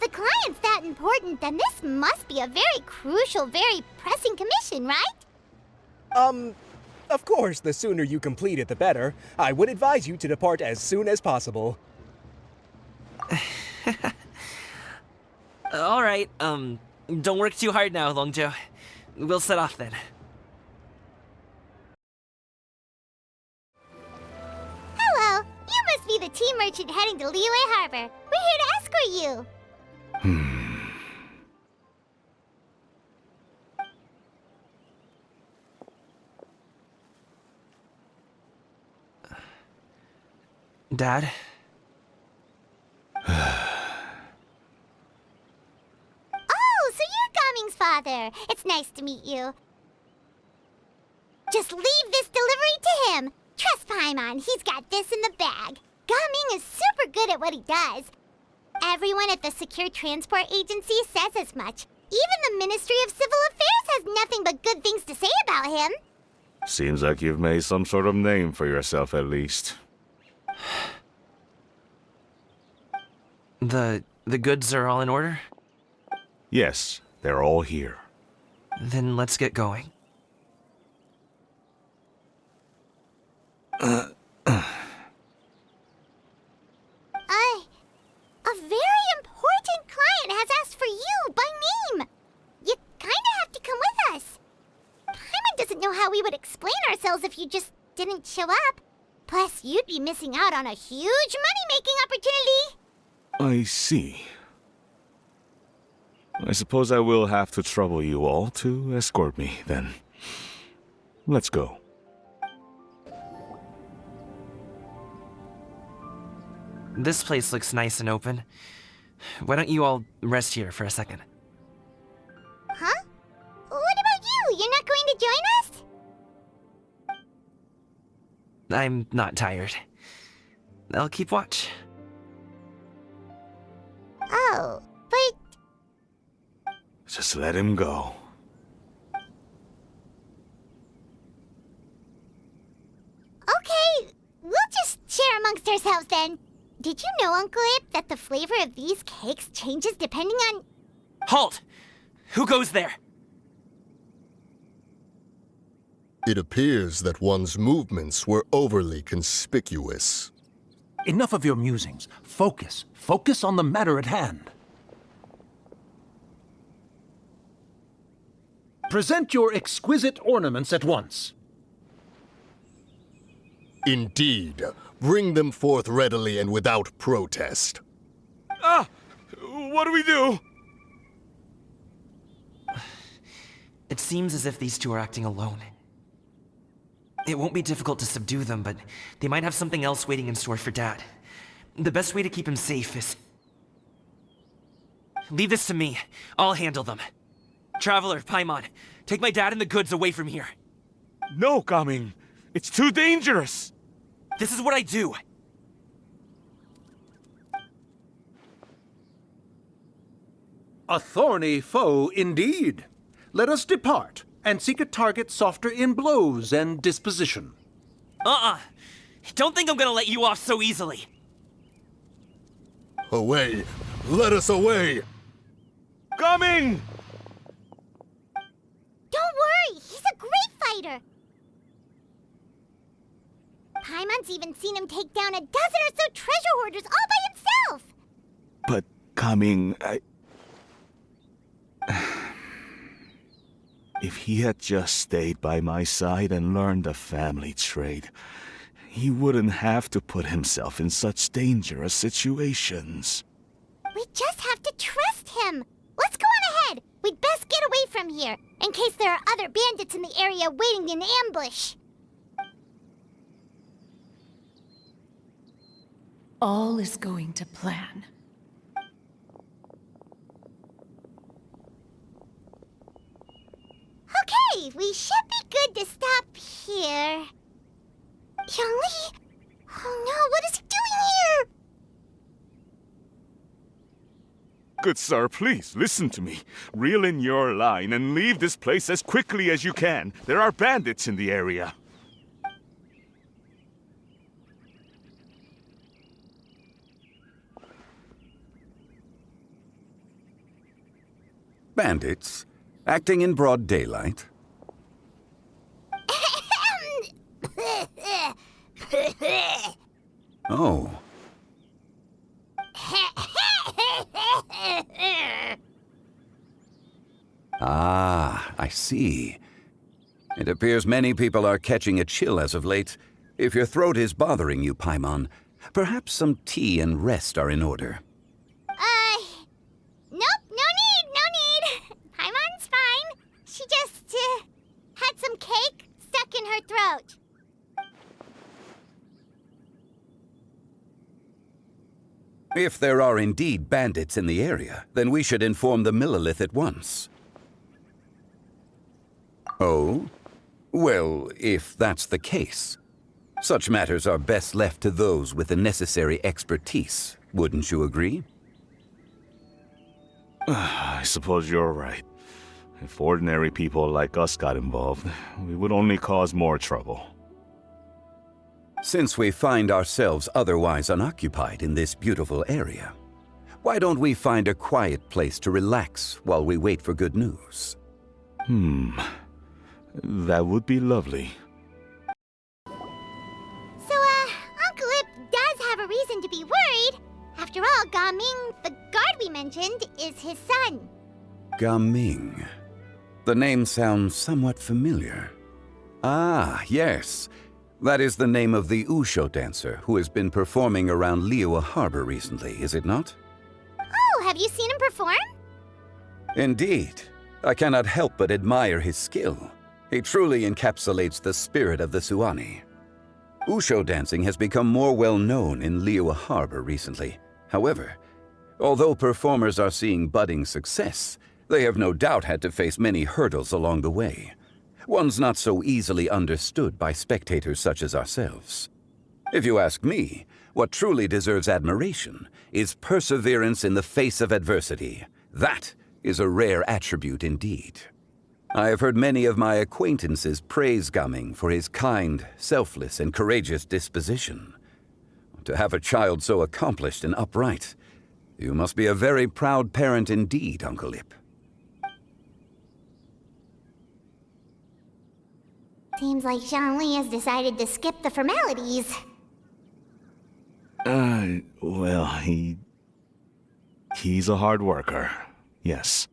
[SPEAKER 1] the client's that important, then this must be a very crucial, very pressing commission, right?
[SPEAKER 6] Of course, the sooner you complete it, the better. I would advise you to depart as soon as possible.
[SPEAKER 7] All right, don't work too hard now, Longjo. We'll set off then.
[SPEAKER 1] Hello, you must be the tea merchant heading to Liyue Harbor. We're here to escort you.
[SPEAKER 7] Dad?
[SPEAKER 1] Oh, so you're Father. It's nice to meet you. Just leave this delivery to him. Trust Paimon, he's got this in the bag. Gaming is super good at what he does. Everyone at the Secure Transport Agency says as much. Even the Ministry of Civil Affairs has nothing but good things to say about him.
[SPEAKER 15] Seems like you've made some sort of name for yourself at least.
[SPEAKER 7] The goods are all in order?
[SPEAKER 15] Yes, they're all here.
[SPEAKER 7] Then let's get going.
[SPEAKER 1] A very important client has asked for you by name. You kinda have to come with us. Paimon doesn't know how we would explain ourselves if you just didn't show up. Plus, you'd be missing out on a huge money-making opportunity.
[SPEAKER 15] I see. I suppose I will have to trouble you all to escort me, then. Let's go.
[SPEAKER 7] This place looks nice and open. Why don't you all rest here for a second?
[SPEAKER 1] Huh? What about you? You're not going to join us?
[SPEAKER 7] I'm not tired. I'll keep watch.
[SPEAKER 1] Oh, but...
[SPEAKER 15] Just let him go.
[SPEAKER 1] Okay, we'll just share amongst ourselves then. Did you know, Uncle Ape, that the flavor of these cakes changes depending on...
[SPEAKER 7] Halt! Who goes there?
[SPEAKER 5] It appears that one's movements were overly conspicuous.
[SPEAKER 4] Enough of your musings. Focus. Focus on the matter at hand. Present your exquisite ornaments at once.
[SPEAKER 5] Indeed. Bring them forth readily and without protest.
[SPEAKER 15] Ah! What do we do?
[SPEAKER 7] It seems as if these two are acting alone. It won't be difficult to subdue them, but they might have something else waiting in store for Dad. The best way to keep him safe is... Leave this to me. I'll handle them. Traveler, Paimon, take my dad and the goods away from here.
[SPEAKER 15] No, Gaming. It's too dangerous.
[SPEAKER 7] This is what I do.
[SPEAKER 4] A thorny foe indeed. Let us depart and seek a target softer in blows and disposition.
[SPEAKER 7] Don't think I'm gonna let you off so easily.
[SPEAKER 5] Away! Let us away!
[SPEAKER 15] Coming!
[SPEAKER 1] Don't worry, he's a great fighter. Paimon's even seen him take down a dozen or so treasure hoarders all by himself.
[SPEAKER 15] But, Coming, If he had just stayed by my side and learned the family trade, he wouldn't have to put himself in such dangerous situations.
[SPEAKER 1] We just have to trust him. Let's go on ahead. We'd best get away from here, in case there are other bandits in the area waiting in ambush.
[SPEAKER 10] All is going to plan.
[SPEAKER 1] Okay, we should be good to stop here. Yangli? Oh no, what is he doing here?
[SPEAKER 15] Good sir, please, listen to me. Reel in your line and leave this place as quickly as you can. There are bandits in the area.
[SPEAKER 16] Bandits? Acting in broad daylight? Oh. Ah, I see. It appears many people are catching a chill as of late. If your throat is bothering you, Paimon, perhaps some tea and rest are in order.
[SPEAKER 1] Nope, no need. Paimon's fine. She just, had some cake stuck in her throat.
[SPEAKER 16] If there are indeed bandits in the area, then we should inform the Millilith at once. Oh? Well, if that's the case, such matters are best left to those with the necessary expertise, wouldn't you agree?
[SPEAKER 15] I suppose you're right. If ordinary people like us got involved, we would only cause more trouble.
[SPEAKER 16] Since we find ourselves otherwise unoccupied in this beautiful area, why don't we find a quiet place to relax while we wait for good news?
[SPEAKER 15] That would be lovely.
[SPEAKER 1] So, Uncle Ip does have a reason to be worried. After all, Gaming, the guard we mentioned, is his son.
[SPEAKER 16] Gaming. The name sounds somewhat familiar. Ah, yes. That is the name of the Wushu dancer who has been performing around Liyue Harbor recently, is it not?
[SPEAKER 1] Oh, have you seen him perform?
[SPEAKER 16] Indeed. I cannot help but admire his skill. He truly encapsulates the spirit of the Suani. Wushu dancing has become more well known in Liyue Harbor recently. However, although performers are seeing budding success, they have no doubt had to face many hurdles along the way. One's not so easily understood by spectators such as ourselves. If you ask me, what truly deserves admiration is perseverance in the face of adversity. That is a rare attribute indeed. I have heard many of my acquaintances praise Gaming for his kind, selfless, and courageous disposition. To have a child so accomplished and upright, you must be a very proud parent indeed, Uncle Ip.
[SPEAKER 1] Seems like Zhongli has decided to skip the formalities.
[SPEAKER 15] Well, he's a hard worker. Yes.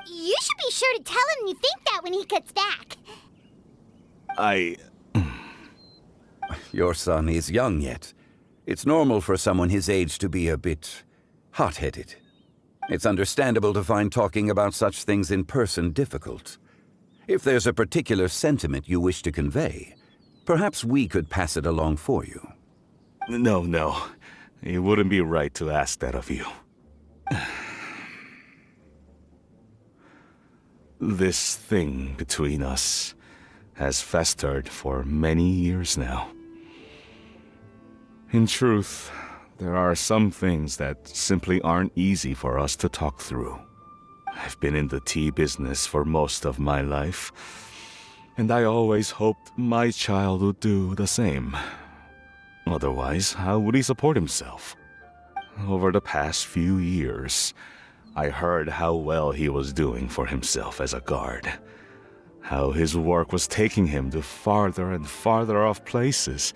[SPEAKER 1] You should be sure to tell him you think that when he gets back.
[SPEAKER 16] Your son is young yet. It's normal for someone his age to be a bit hot-headed. It's understandable to find talking about such things in person difficult. If there's a particular sentiment you wish to convey, perhaps we could pass it along for you.
[SPEAKER 15] No. It wouldn't be right to ask that of you. This thing between us has festered for many years now. In truth, there are some things that simply aren't easy for us to talk through. I've been in the tea business for most of my life, and I always hoped my child would do the same. Otherwise, how would he support himself? Over the past few years, I heard how well he was doing for himself as a guard. How his work was taking him to farther and farther off places.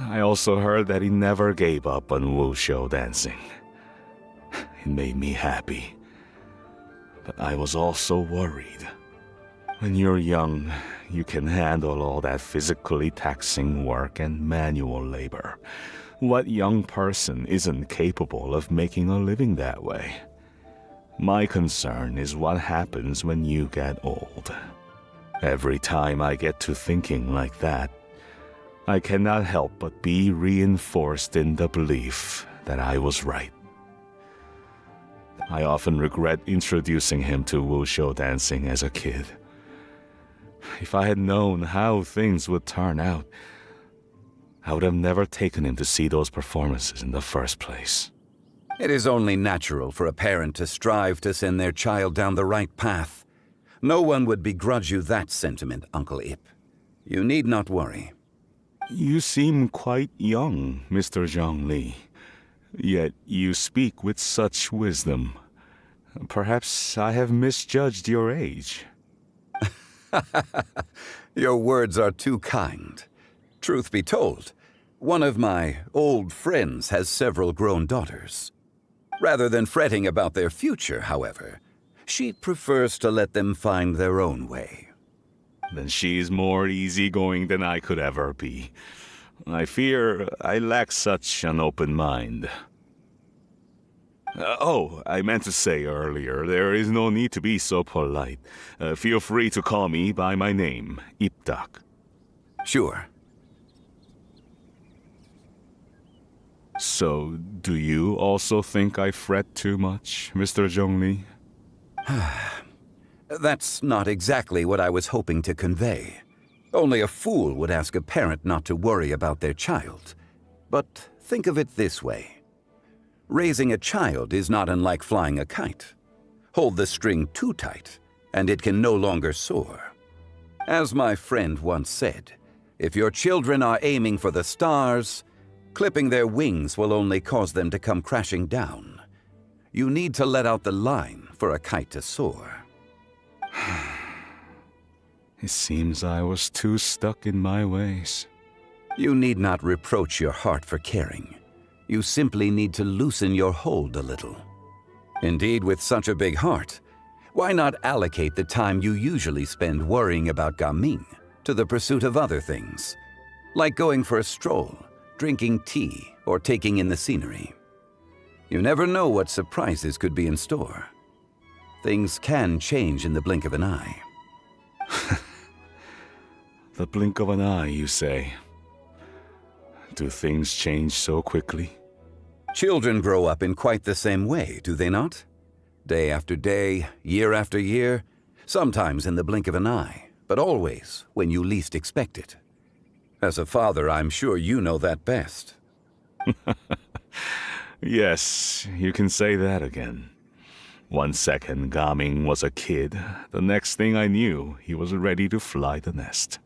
[SPEAKER 15] I also heard that he never gave up on Wushu dancing. It made me happy. But I was also worried. When you're young, you can handle all that physically taxing work and manual labor. What young person isn't capable of making a living that way? My concern is what happens when you get old. Every time I get to thinking like that, I cannot help but be reinforced in the belief that I was right. I often regret introducing him to Wushu dancing as a kid. If I had known how things would turn out, I would have never taken him to see those performances in the first place.
[SPEAKER 16] It is only natural for a parent to strive to send their child down the right path. No one would begrudge you that sentiment, Uncle Ip. You need not worry.
[SPEAKER 15] You seem quite young, Mr. Zhongli. Yet you speak with such wisdom. Perhaps I have misjudged your age.
[SPEAKER 16] Your words are too kind. Truth be told, one of my old friends has several grown daughters. Rather than fretting about their future, however, she prefers to let them find their own way.
[SPEAKER 15] Then she's more easygoing than I could ever be. I fear I lack such an open mind. I meant to say earlier, there is no need to be so polite. Feel free to call me by my name, Ipdak.
[SPEAKER 16] Sure.
[SPEAKER 15] So, do you also think I fret too much, Mr. Zhongli?
[SPEAKER 16] That's not exactly what I was hoping to convey. Only a fool would ask a parent not to worry about their child. But think of it this way. Raising a child is not unlike flying a kite. Hold the string too tight, and it can no longer soar. As my friend once said, if your children are aiming for the stars, clipping their wings will only cause them to come crashing down. You need to let out the line for a kite to soar.
[SPEAKER 15] It seems I was too stuck in my ways.
[SPEAKER 16] You need not reproach your heart for caring. You simply need to loosen your hold a little. Indeed, with such a big heart, why not allocate the time you usually spend worrying about Gaming to the pursuit of other things, like going for a stroll, drinking tea, or taking in the scenery? You never know what surprises could be in store. Things can change in the blink of an eye.
[SPEAKER 15] The blink of an eye, you say? Do things change so quickly?
[SPEAKER 16] Children grow up in quite the same way, do they not? Day after day, year after year, sometimes in the blink of an eye, but always when you least expect it. As a father, I'm sure you know that best.
[SPEAKER 15] Yes, you can say that again. 1 second, Gaming was a kid. The next thing I knew, he was ready to fly the nest.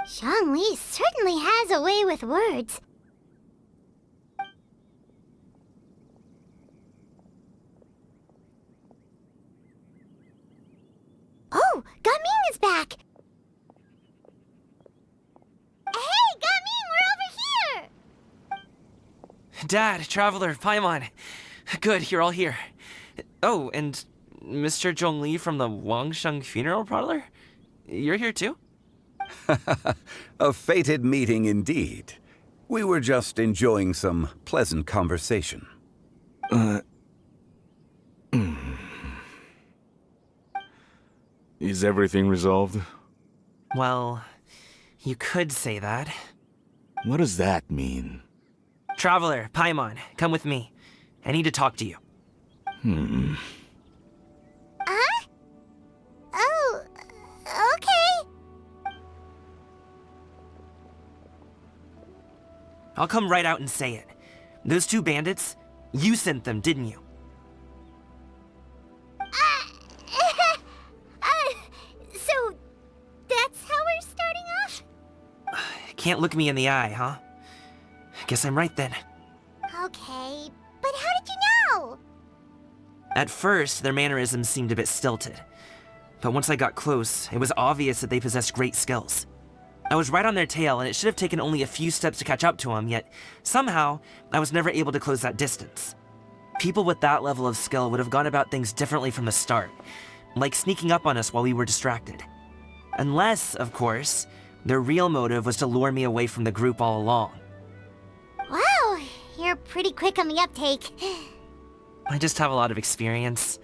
[SPEAKER 1] Zhongli certainly has a way with words. Oh, Gaming is back! Hey, Gaming, we're over here!
[SPEAKER 7] Dad, Traveler, Paimon. Good, you're all here. Oh, and Mr. Zhongli from the Wangsheng Funeral Parlor? You're here too?
[SPEAKER 16] A fated meeting indeed. We were just enjoying some pleasant conversation.
[SPEAKER 15] Is everything resolved?
[SPEAKER 7] Well, you could say that.
[SPEAKER 15] What does that mean?
[SPEAKER 7] Traveler, Paimon, come with me. I need to talk to you.
[SPEAKER 1] Huh? Oh, okay.
[SPEAKER 7] I'll come right out and say it. Those two bandits, you sent them, didn't you?
[SPEAKER 1] So that's how we're starting off?
[SPEAKER 7] Can't look me in the eye, huh? Guess I'm right then.
[SPEAKER 1] Okay, but how did you know?
[SPEAKER 7] At first, their mannerisms seemed a bit stilted. But once I got close, it was obvious that they possessed great skills. I was right on their tail, and it should have taken only a few steps to catch up to them, yet somehow, I was never able to close that distance. People with that level of skill would have gone about things differently from the start, like sneaking up on us while we were distracted. Unless, of course, their real motive was to lure me away from the group all along.
[SPEAKER 1] Wow, you're pretty quick on the uptake.
[SPEAKER 7] I just have a lot of experience.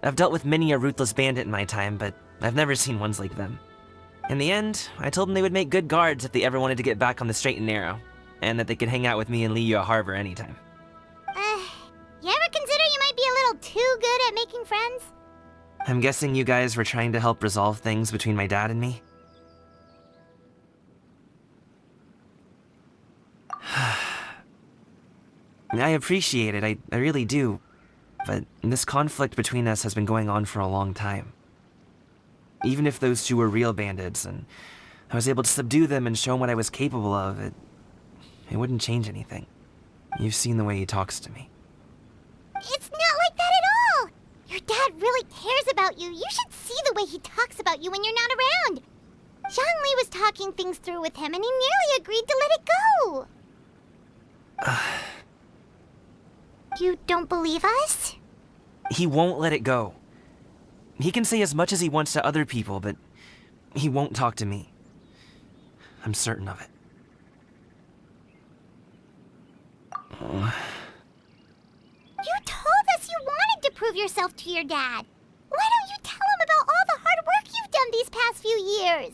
[SPEAKER 7] I've dealt with many a ruthless bandit in my time, but I've never seen ones like them. In the end, I told them they would make good guards if they ever wanted to get back on the straight and narrow, and that they could hang out with me in Liyue Harbor anytime.
[SPEAKER 1] You ever consider you might be a little too good at making friends?
[SPEAKER 7] I'm guessing you guys were trying to help resolve things between my dad and me? I appreciate it, I really do. But this conflict between us has been going on for a long time. Even if those two were real bandits, and I was able to subdue them and show him what I was capable of, it wouldn't change anything. You've seen the way he talks to me.
[SPEAKER 1] It's not like that at all! Your dad really cares about you. You should see the way he talks about you when you're not around. Zhongli was talking things through with him, and he nearly agreed to let it go. You don't believe us?
[SPEAKER 7] He won't let it go. He can say as much as he wants to other people, but he won't talk to me. I'm certain of it.
[SPEAKER 1] You told us you wanted to prove yourself to your dad. Why don't you tell him about all the hard work you've done these past few years?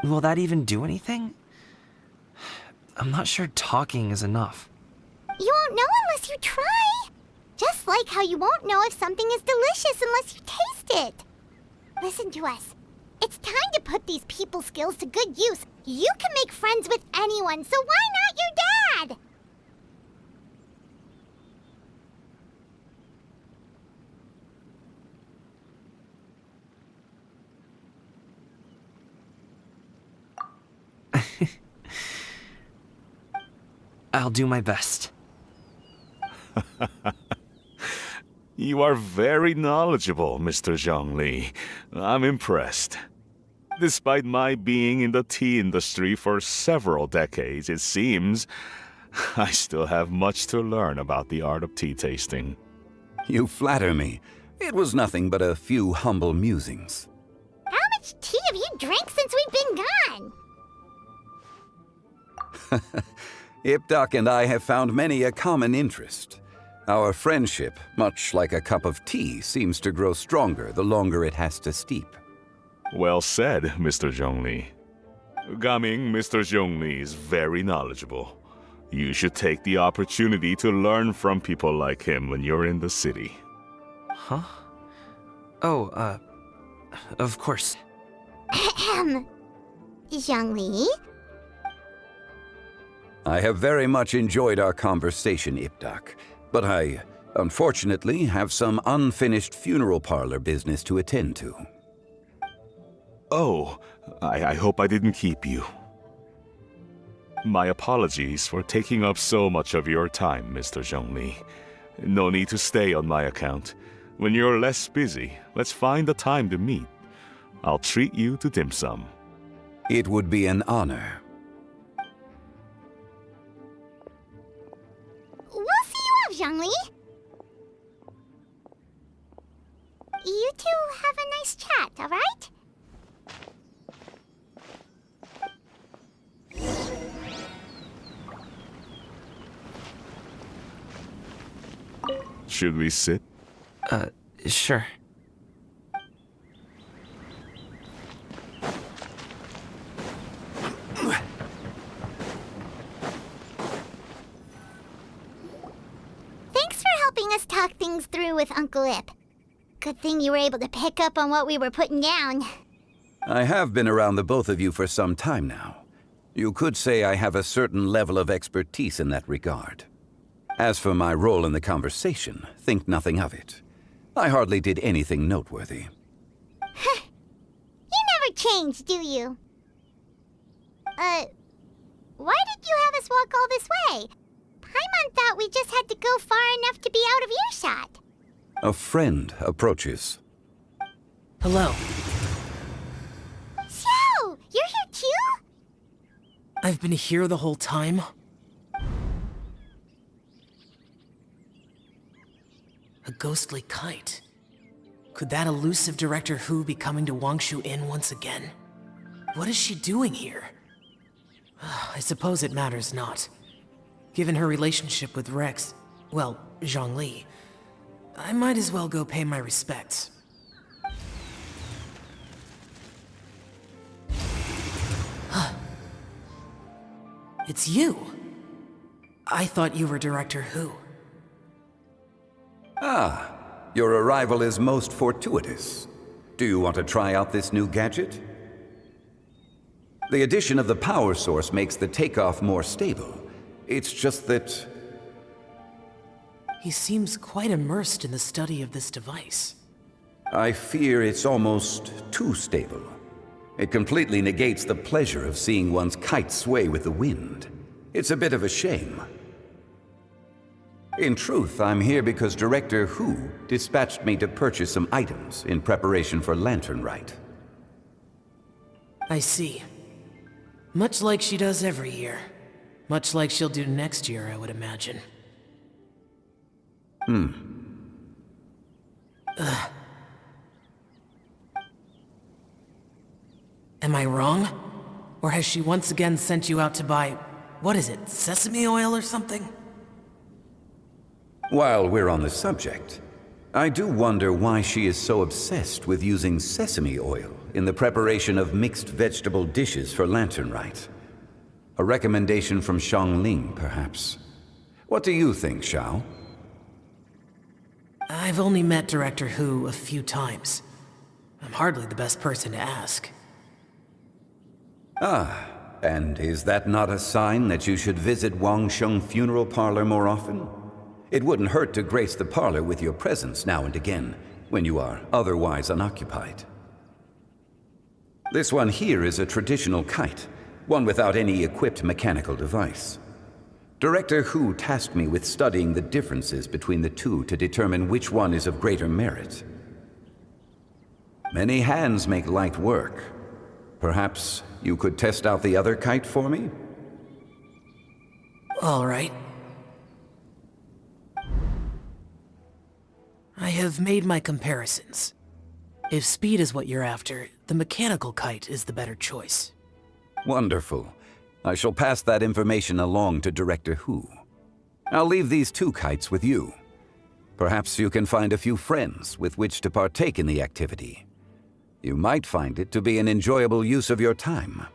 [SPEAKER 7] Will that even do anything? I'm not sure talking is enough.
[SPEAKER 1] You won't know unless you try. Just like how you won't know if something is delicious unless you taste it. Listen to us. It's time to put these people skills to good use. You can make friends with anyone, so why not your dad?
[SPEAKER 7] I'll do my best.
[SPEAKER 15] You are very knowledgeable, Mr. Zhongli. I'm impressed. Despite my being in the tea industry for several decades, it seems I still have much to learn about the art of tea tasting.
[SPEAKER 16] You flatter me. It was nothing but a few humble musings.
[SPEAKER 1] How much tea have you drank since we've been gone?
[SPEAKER 16] Ipdak and I have found many a common interest. Our friendship, much like a cup of tea, seems to grow stronger the longer it has to steep.
[SPEAKER 15] Well said, Mr. Zhongli. Gaming, Mr. Zhongli is very knowledgeable. You should take the opportunity to learn from people like him when you're in the city.
[SPEAKER 7] Huh? Oh, of course.
[SPEAKER 1] Ahem. Zhongli?
[SPEAKER 16] I have very much enjoyed our conversation, Ipdak, but I, unfortunately, have some unfinished funeral parlor business to attend to.
[SPEAKER 15] Oh, I hope I didn't keep you. My apologies for taking up so much of your time, Mr. Zhongli. No need to stay on my account. When you're less busy, let's find a time to meet. I'll treat you to dim sum.
[SPEAKER 16] It would be an honor.
[SPEAKER 1] We'll see you off, Zhongli. You two have a nice chat, all right?
[SPEAKER 15] Should we sit?
[SPEAKER 7] Sure.
[SPEAKER 1] Thanks for helping us talk things through with Uncle Ip. Good thing you were able to pick up on what we were putting down.
[SPEAKER 16] I have been around the both of you for some time now. You could say I have a certain level of expertise in that regard. As for my role in the conversation, think nothing of it. I hardly did anything noteworthy.
[SPEAKER 1] You never change, do you? Why did you have us walk all this way? Paimon thought we just had to go far enough to be out of earshot.
[SPEAKER 16] A friend approaches.
[SPEAKER 7] Hello.
[SPEAKER 1] So, you're here too?
[SPEAKER 7] I've been here the whole time? A ghostly kite. Could that elusive Director Hu be coming to Wangshu Inn once again? What is she doing here? I suppose it matters not. Given her relationship with Rex, well, Zhongli, I might as well go pay my respects. It's you! I thought you were Director Hu.
[SPEAKER 16] Ah, your arrival is most fortuitous. Do you want to try out this new gadget? The addition of the power source makes the takeoff more stable. It's just that...
[SPEAKER 7] He seems quite immersed in the study of this device.
[SPEAKER 16] I fear it's almost too stable. It completely negates the pleasure of seeing one's kite sway with the wind. It's a bit of a shame. In truth, I'm here because Director Hu dispatched me to purchase some items in preparation for Lantern Rite.
[SPEAKER 7] I see. Much like she does every year. Much like she'll do next year, I would imagine. Am I wrong? Or has she once again sent you out to buy, what is it, sesame oil or something?
[SPEAKER 16] While we're on the subject, I do wonder why she is so obsessed with using sesame oil in the preparation of mixed vegetable dishes for Lantern Rite. A recommendation from Xiangling, perhaps. What do you think, Xiao?
[SPEAKER 7] I've only met Director Hu a few times.
[SPEAKER 17] I'm hardly the best person to ask.
[SPEAKER 16] Ah, and is that not a sign that you should visit Wangsheng Funeral Parlor more often? It wouldn't hurt to grace the parlor with your presence now and again, when you are otherwise unoccupied. This one here is a traditional kite, one without any equipped mechanical device. Director Hu tasked me with studying the differences between the two to determine which one is of greater merit. Many hands make light work. Perhaps you could test out the other kite for me?
[SPEAKER 17] All right. I have made my comparisons. If speed is what you're after, the mechanical kite is the better choice.
[SPEAKER 16] Wonderful. I shall pass that information along to Director Hu. I'll leave these two kites with you. Perhaps you can find a few friends with which to partake in the activity. You might find it to be an enjoyable use of your time.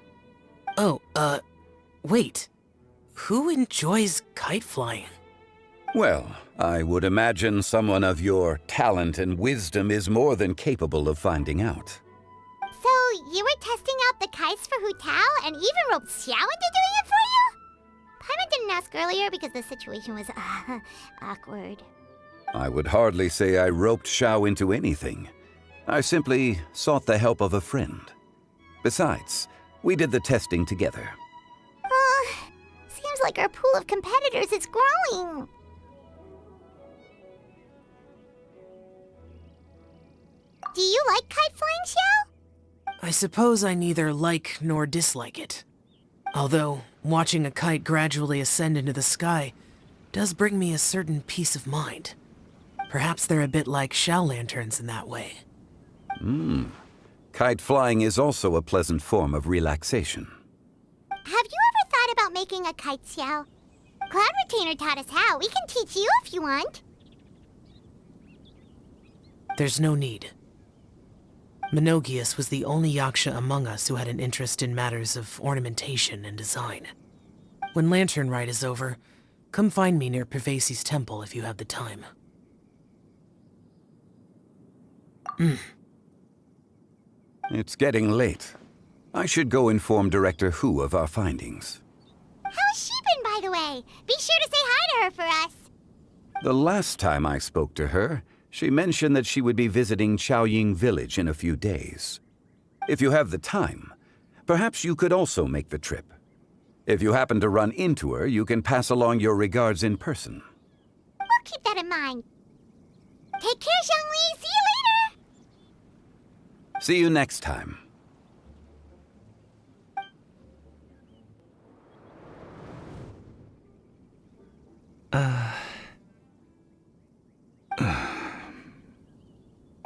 [SPEAKER 17] Oh, wait. Who enjoys kite flying?
[SPEAKER 16] Well, I would imagine someone of your talent and wisdom is more than capable of finding out.
[SPEAKER 1] So, you were testing out the kites for Hu Tao and even roped Xiao into doing it for you? Paimon didn't ask earlier because the situation was, awkward.
[SPEAKER 16] I would hardly say I roped Xiao into anything. I simply sought the help of a friend. Besides, we did the testing together.
[SPEAKER 1] Seems like our pool of competitors is growing. Do you like kite flying, Xiao?
[SPEAKER 17] I suppose I neither like nor dislike it. Although, watching a kite gradually ascend into the sky does bring me a certain peace of mind. Perhaps they're a bit like Xiao lanterns in that way.
[SPEAKER 16] Kite flying is also a pleasant form of relaxation.
[SPEAKER 1] Have you ever thought about making a kite, Xiao? Cloud Retainer taught us how. We can teach you if you want.
[SPEAKER 17] There's no need. Menogias was the only Yaksha among us who had an interest in matters of ornamentation and design. When Lantern Rite is over, come find me near Pervasi's temple if you have the time.
[SPEAKER 16] It's getting late. I should go inform Director Hu of our findings.
[SPEAKER 1] How's she been, by the way? Be sure to say hi to her for us.
[SPEAKER 16] The last time I spoke to her, she mentioned that she would be visiting Chaoying Village in a few days. If you have the time, perhaps you could also make the trip. If you happen to run into her, you can pass along your regards in person.
[SPEAKER 1] We'll keep that in mind. Take care, Zhongli. See you later.
[SPEAKER 16] See you next time.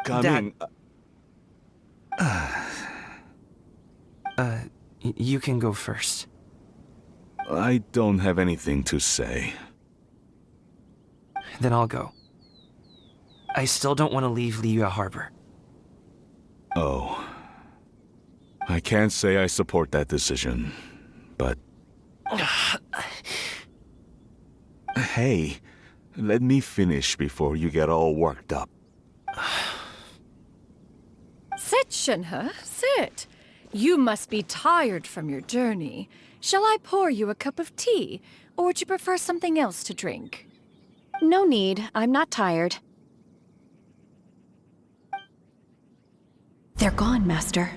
[SPEAKER 11] Coming.
[SPEAKER 7] You can go first.
[SPEAKER 15] I don't have anything to say.
[SPEAKER 7] Then I'll go. I still don't want to leave Liyue Harbor.
[SPEAKER 15] Oh. I can't say I support that decision, but... Hey, let me finish before you get all worked up.
[SPEAKER 14] Sit, Shenhe, sit. You must be tired from your journey. Shall I pour you a cup of tea, or would you prefer something else to drink?
[SPEAKER 13] No need. I'm not tired. They're gone, Master.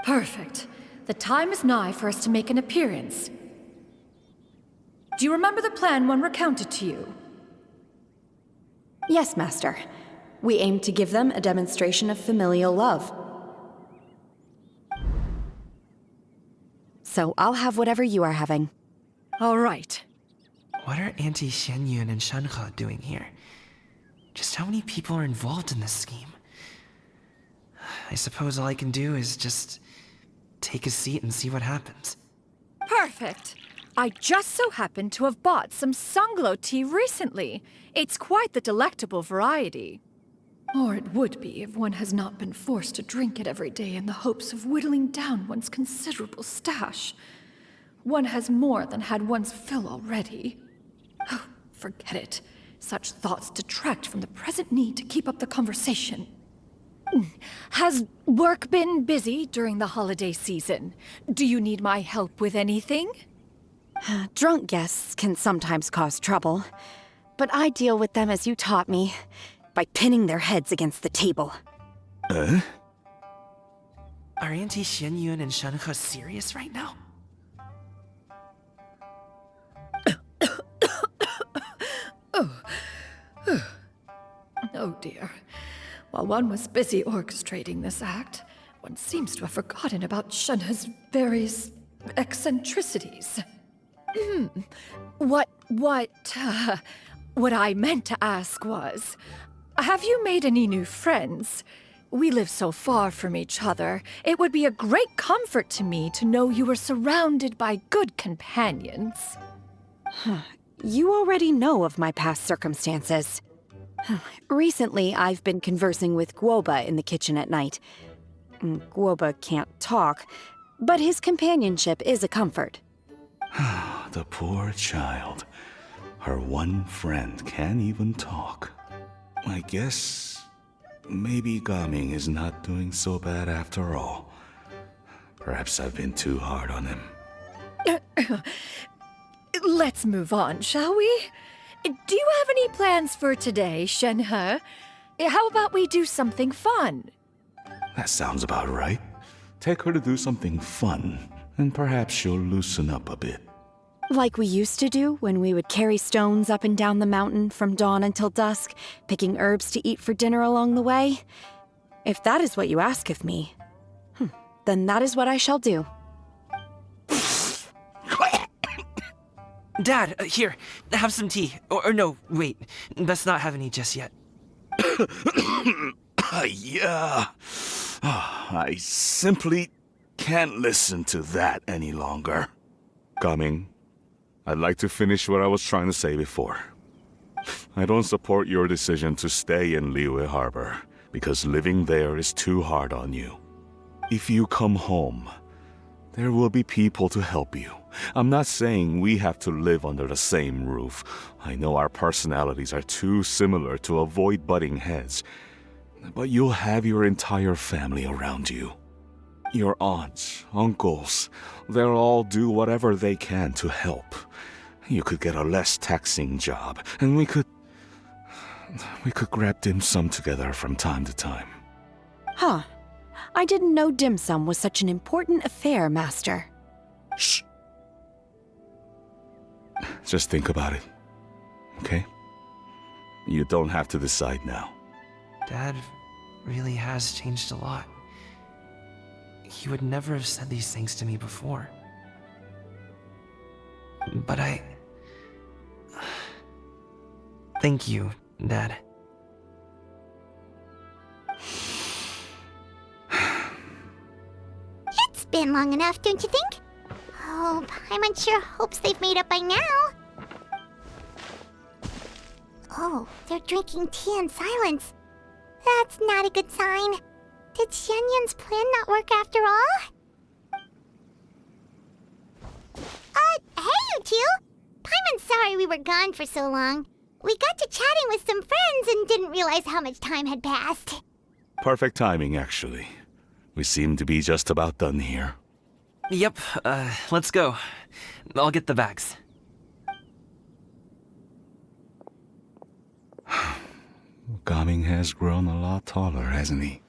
[SPEAKER 14] Perfect. The time is nigh for us to make an appearance. Do you remember the plan one recounted to you?
[SPEAKER 13] Yes, Master. We aim to give them a demonstration of familial love. So I'll have whatever you are having.
[SPEAKER 14] All right.
[SPEAKER 7] What are Auntie Xianyun and Shenhe doing here? Just how many people are involved in this scheme? I suppose all I can do is just take a seat and see what happens.
[SPEAKER 14] Perfect. I just so happen to have bought some Sunglow tea recently. It's quite the delectable variety. Or it would be if one has not been forced to drink it every day in the hopes of whittling down one's considerable stash. One has more than had one's fill already. Oh, forget it. Such thoughts detract from the present need to keep up the conversation. Has work been busy during the holiday season? Do you need my help with anything?
[SPEAKER 13] Drunk guests can sometimes cause trouble, but I deal with them as you taught me, by pinning their heads against the table.
[SPEAKER 7] Are Auntie Xianyun and Shenhe serious right now?
[SPEAKER 14] Oh dear. While one was busy orchestrating this act, one seems to have forgotten about Shenhe's various eccentricities. What I meant to ask was, have you made any new friends? We live so far from each other. It would be a great comfort to me to know you were surrounded by good companions.
[SPEAKER 13] You already know of my past circumstances. Recently, I've been conversing with Guoba in the kitchen at night. Guoba can't talk, but his companionship is a comfort.
[SPEAKER 15] The poor child. Her one friend can't even talk. I guess maybe Gaming is not doing so bad after all. Perhaps I've been too hard on him.
[SPEAKER 14] Let's move on, shall we? Do you have any plans for today, Shenhe? How about we do something fun?
[SPEAKER 15] That sounds about right. Take her to do something fun, and perhaps she'll loosen up a bit.
[SPEAKER 13] Like we used to do when we would carry stones up and down the mountain from dawn until dusk, picking herbs to eat for dinner along the way? If that is what you ask of me, then that is what I shall do.
[SPEAKER 7] Dad, here, have some tea. Or no, wait, best not have any just yet.
[SPEAKER 15] Yeah. I simply can't listen to that any longer. Coming. I'd like to finish what I was trying to say before. I don't support your decision to stay in Liyue Harbor, because living there is too hard on you. If you come home, there will be people to help you. I'm not saying we have to live under the same roof. I know our personalities are too similar to avoid butting heads. But you'll have your entire family around you. Your aunts, uncles, they'll all do whatever they can to help. You could get a less taxing job, and we could grab dim sum together from time to time.
[SPEAKER 13] Huh. I didn't know dim sum was such an important affair, Master.
[SPEAKER 15] Shh. Just think about it, okay? You don't have to decide now.
[SPEAKER 7] Dad really has changed a lot. He would never have said these things to me before. But thank you, Dad.
[SPEAKER 1] It's been long enough, don't you think? Oh, Paimon sure hopes they've made up by now. Oh, they're drinking tea in silence. That's not a good sign. Did Xianyun's plan not work after all? Hey you two! Paimon's sorry we were gone for so long. We got to chatting with some friends and didn't realize how much time had passed.
[SPEAKER 15] Perfect timing, actually. We seem to be just about done here.
[SPEAKER 7] Yep, let's go. I'll get the bags.
[SPEAKER 15] Gaming has grown a lot taller, hasn't he?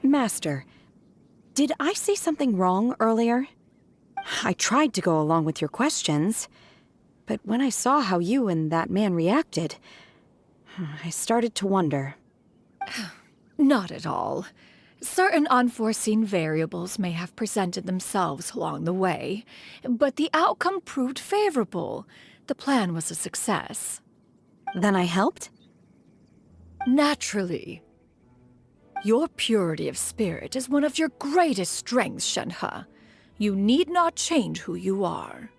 [SPEAKER 13] Master, did I say something wrong earlier? I tried to go along with your questions, but when I saw how you and that man reacted, I started to wonder.
[SPEAKER 14] Not at all. Certain unforeseen variables may have presented themselves along the way, but the outcome proved favorable. The plan was a success.
[SPEAKER 13] Then I helped?
[SPEAKER 14] Naturally. Your purity of spirit is one of your greatest strengths, Shenhe. You need not change who you are.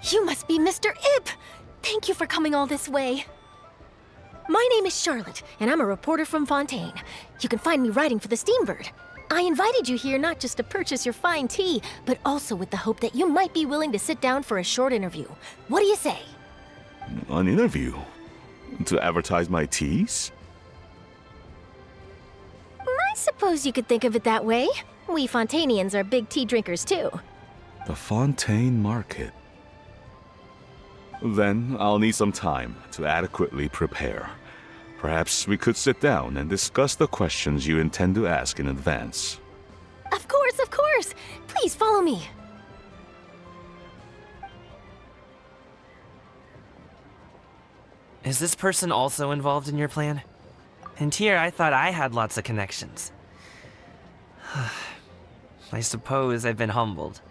[SPEAKER 3] You must be Mr. Ip! Thank you for coming all this way. My name is Charlotte, and I'm a reporter from Fontaine. You can find me writing for the Steambird. I invited you here not just to purchase your fine tea, but also with the hope that you might be willing to sit down for a short interview. What do you say?
[SPEAKER 15] An interview? To advertise my teas?
[SPEAKER 3] I suppose you could think of it that way. We Fontanians are big tea drinkers too.
[SPEAKER 15] The Fontaine Market. Then I'll need some time to adequately prepare. Perhaps we could sit down and discuss the questions you intend to ask in advance.
[SPEAKER 3] Of course, of course! Please follow me.
[SPEAKER 7] Is this person also involved in your plan? And here I thought I had lots of connections. I suppose I've been humbled.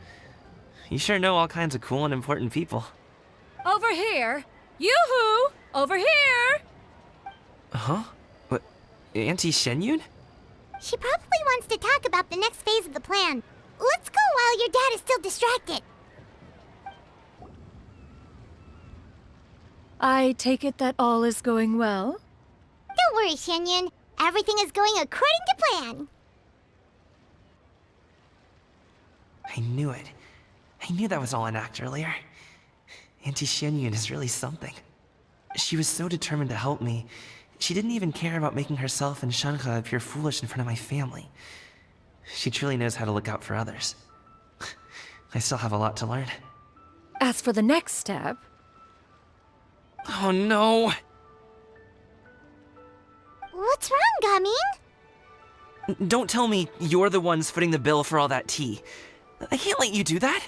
[SPEAKER 7] You sure know all kinds of cool and important people.
[SPEAKER 14] Over here! Yoo-hoo! Over here!
[SPEAKER 7] Huh? What? Auntie Shenyun?
[SPEAKER 1] She probably wants to talk about the next phase of the plan. Let's go while your dad is still distracted.
[SPEAKER 14] I take it that all is going well?
[SPEAKER 1] Don't worry, Shenyun. Everything is going according to plan.
[SPEAKER 7] I knew it. I knew that was all an act earlier. Auntie Shenyun is really something. She was so determined to help me. She didn't even care about making herself and Shanka appear foolish in front of my family. She truly knows how to look out for others. I still have a lot to learn.
[SPEAKER 14] As for the next step...
[SPEAKER 7] Oh no!
[SPEAKER 1] What's wrong, Gaming?
[SPEAKER 7] Don't tell me you're the ones footing the bill for all that tea. I can't let you do that.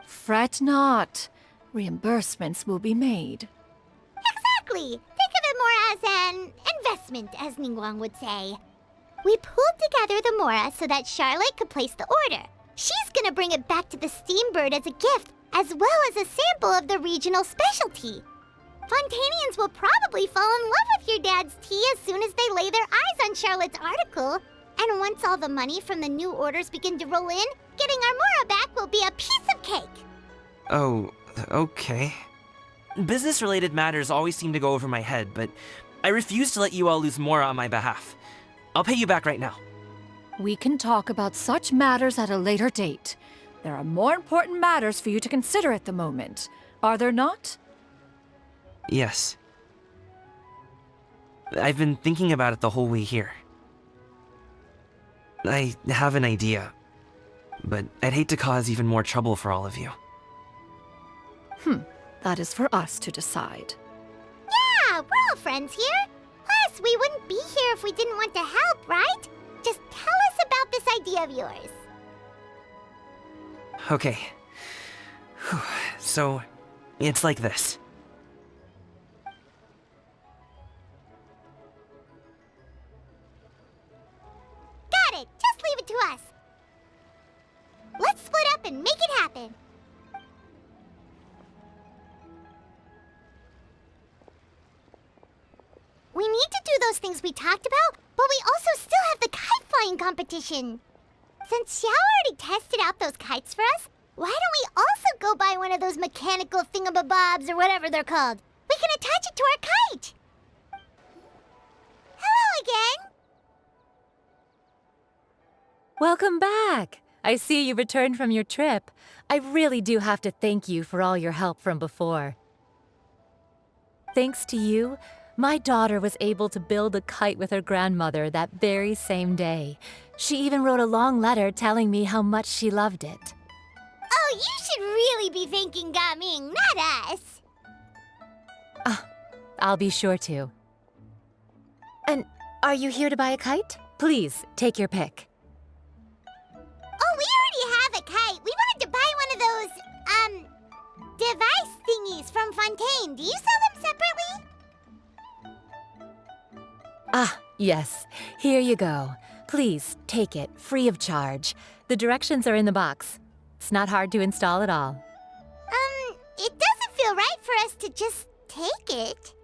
[SPEAKER 14] Fret not. Reimbursements will be made.
[SPEAKER 1] Exactly. Think of it more as an investment, as Ningguang would say. We pulled together the Mora so that Charlotte could place the order. She's gonna bring it back to the Steambird as a gift, as well as a sample of the regional specialty. Fontanians will probably fall in love with your dad's tea as soon as they lay their eyes on Charlotte's article. And once all the money from the new orders begin to roll in, getting our Mora back will be a piece of cake.
[SPEAKER 7] Oh, okay. Business-related matters always seem to go over my head, but I refuse to let you all lose Mora on my behalf. I'll pay you back right now.
[SPEAKER 14] We can talk about such matters at a later date. There are more important matters for you to consider at the moment, are there not?
[SPEAKER 7] Yes. I've been thinking about it the whole way here. I have an idea, but I'd hate to cause even more trouble for all of you.
[SPEAKER 14] That is for us to decide.
[SPEAKER 1] Yeah, we're all friends here. Plus, we wouldn't be here if we didn't want to help, right? Just tell us about this idea of yours.
[SPEAKER 7] Okay. So, it's like this.
[SPEAKER 1] Got it. Just leave it to us. Let's split up and make it happen. We need to do those things we talked about, but we also still have the kite flying competition. Since Xiao already tested out those kites for us, why don't we also go buy one of those mechanical thingamabobs or whatever they're called? We can attach it to our kite. Hello again.
[SPEAKER 18] Welcome back. I see you returned from your trip. I really do have to thank you for all your help from before. Thanks to you, my daughter was able to build a kite with her grandmother that very same day. She even wrote a long letter telling me how much she loved it.
[SPEAKER 1] Oh, you should really be thanking Gaming, not us.
[SPEAKER 18] I'll be sure to. And are you here to buy a kite? Please, take your pick.
[SPEAKER 1] Oh, we already have a kite. We wanted to buy one of those, device thingies from Fontaine. Do you sell them separately?
[SPEAKER 18] Yes. Here you go. Please, take it, free of charge. The directions are in the box. It's not hard to install at all.
[SPEAKER 1] It doesn't feel right for us to just take it.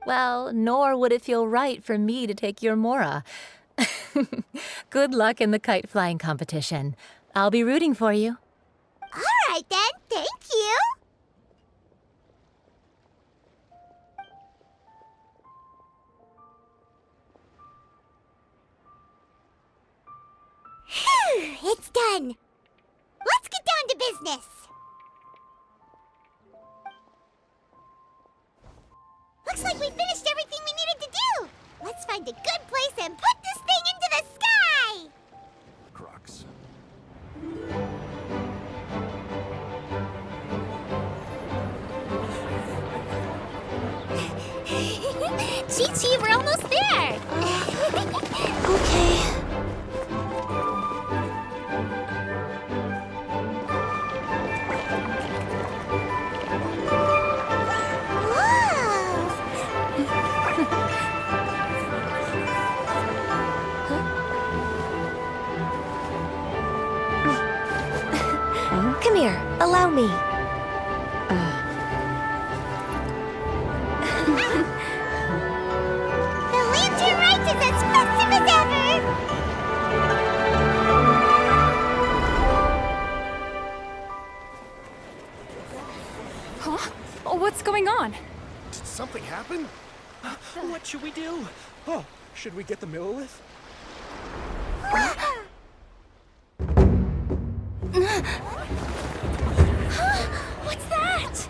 [SPEAKER 18] Well, nor would it feel right for me to take your Mora. Good luck in the kite flying competition. I'll be rooting for you.
[SPEAKER 1] All right then, thank you. it's done. Let's get down to business. Looks like we finished everything we needed to do. Let's find a good place and put this thing into the sky.
[SPEAKER 15] Crux.
[SPEAKER 1] Chi-Chi, we're almost there.
[SPEAKER 3] Okay. Come here, allow me.
[SPEAKER 1] The Lantern Rite is as festive as ever!
[SPEAKER 14] Huh? Oh, what's going on?
[SPEAKER 6] Did something happen?
[SPEAKER 11] What should we do?
[SPEAKER 6] Oh, should we get the Millilith?
[SPEAKER 3] What's that?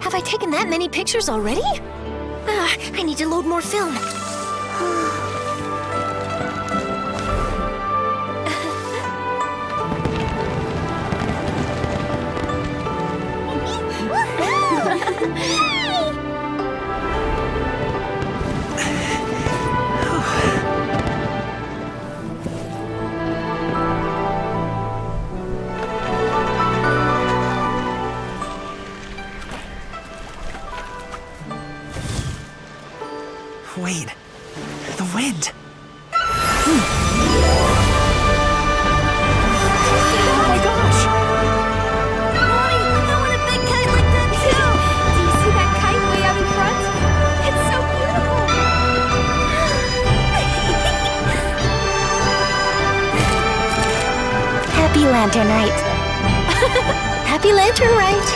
[SPEAKER 3] Have I taken that many pictures already? I need to load more film.
[SPEAKER 17] Wait, the wind.
[SPEAKER 14] Oh my gosh! Mommy, I want a big kite like that too! Do you see that kite way out in front? It's so beautiful!
[SPEAKER 3] Happy Lantern Rite. Happy Lantern Rite.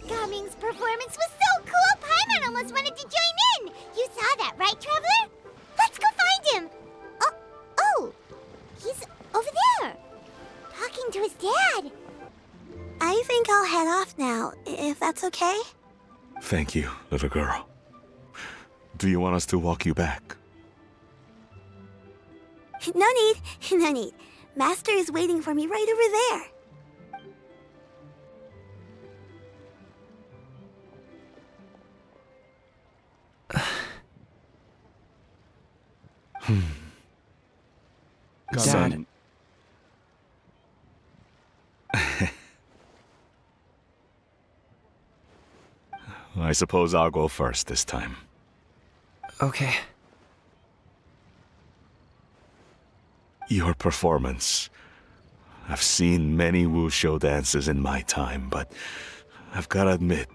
[SPEAKER 1] Gaming's performance was so cool, Paimon almost wanted to join in! You saw that, right, Traveler? Let's go find him! Oh, he's over there, talking to his dad.
[SPEAKER 3] I think I'll head off now, if that's okay.
[SPEAKER 15] Thank you, little girl. Do you want us to walk you back?
[SPEAKER 3] No need, no need. Master is waiting for me right over there.
[SPEAKER 15] Son. I suppose I'll go first this time.
[SPEAKER 7] Okay.
[SPEAKER 15] Your performance. I've seen many wushou dances in my time, but I've gotta admit,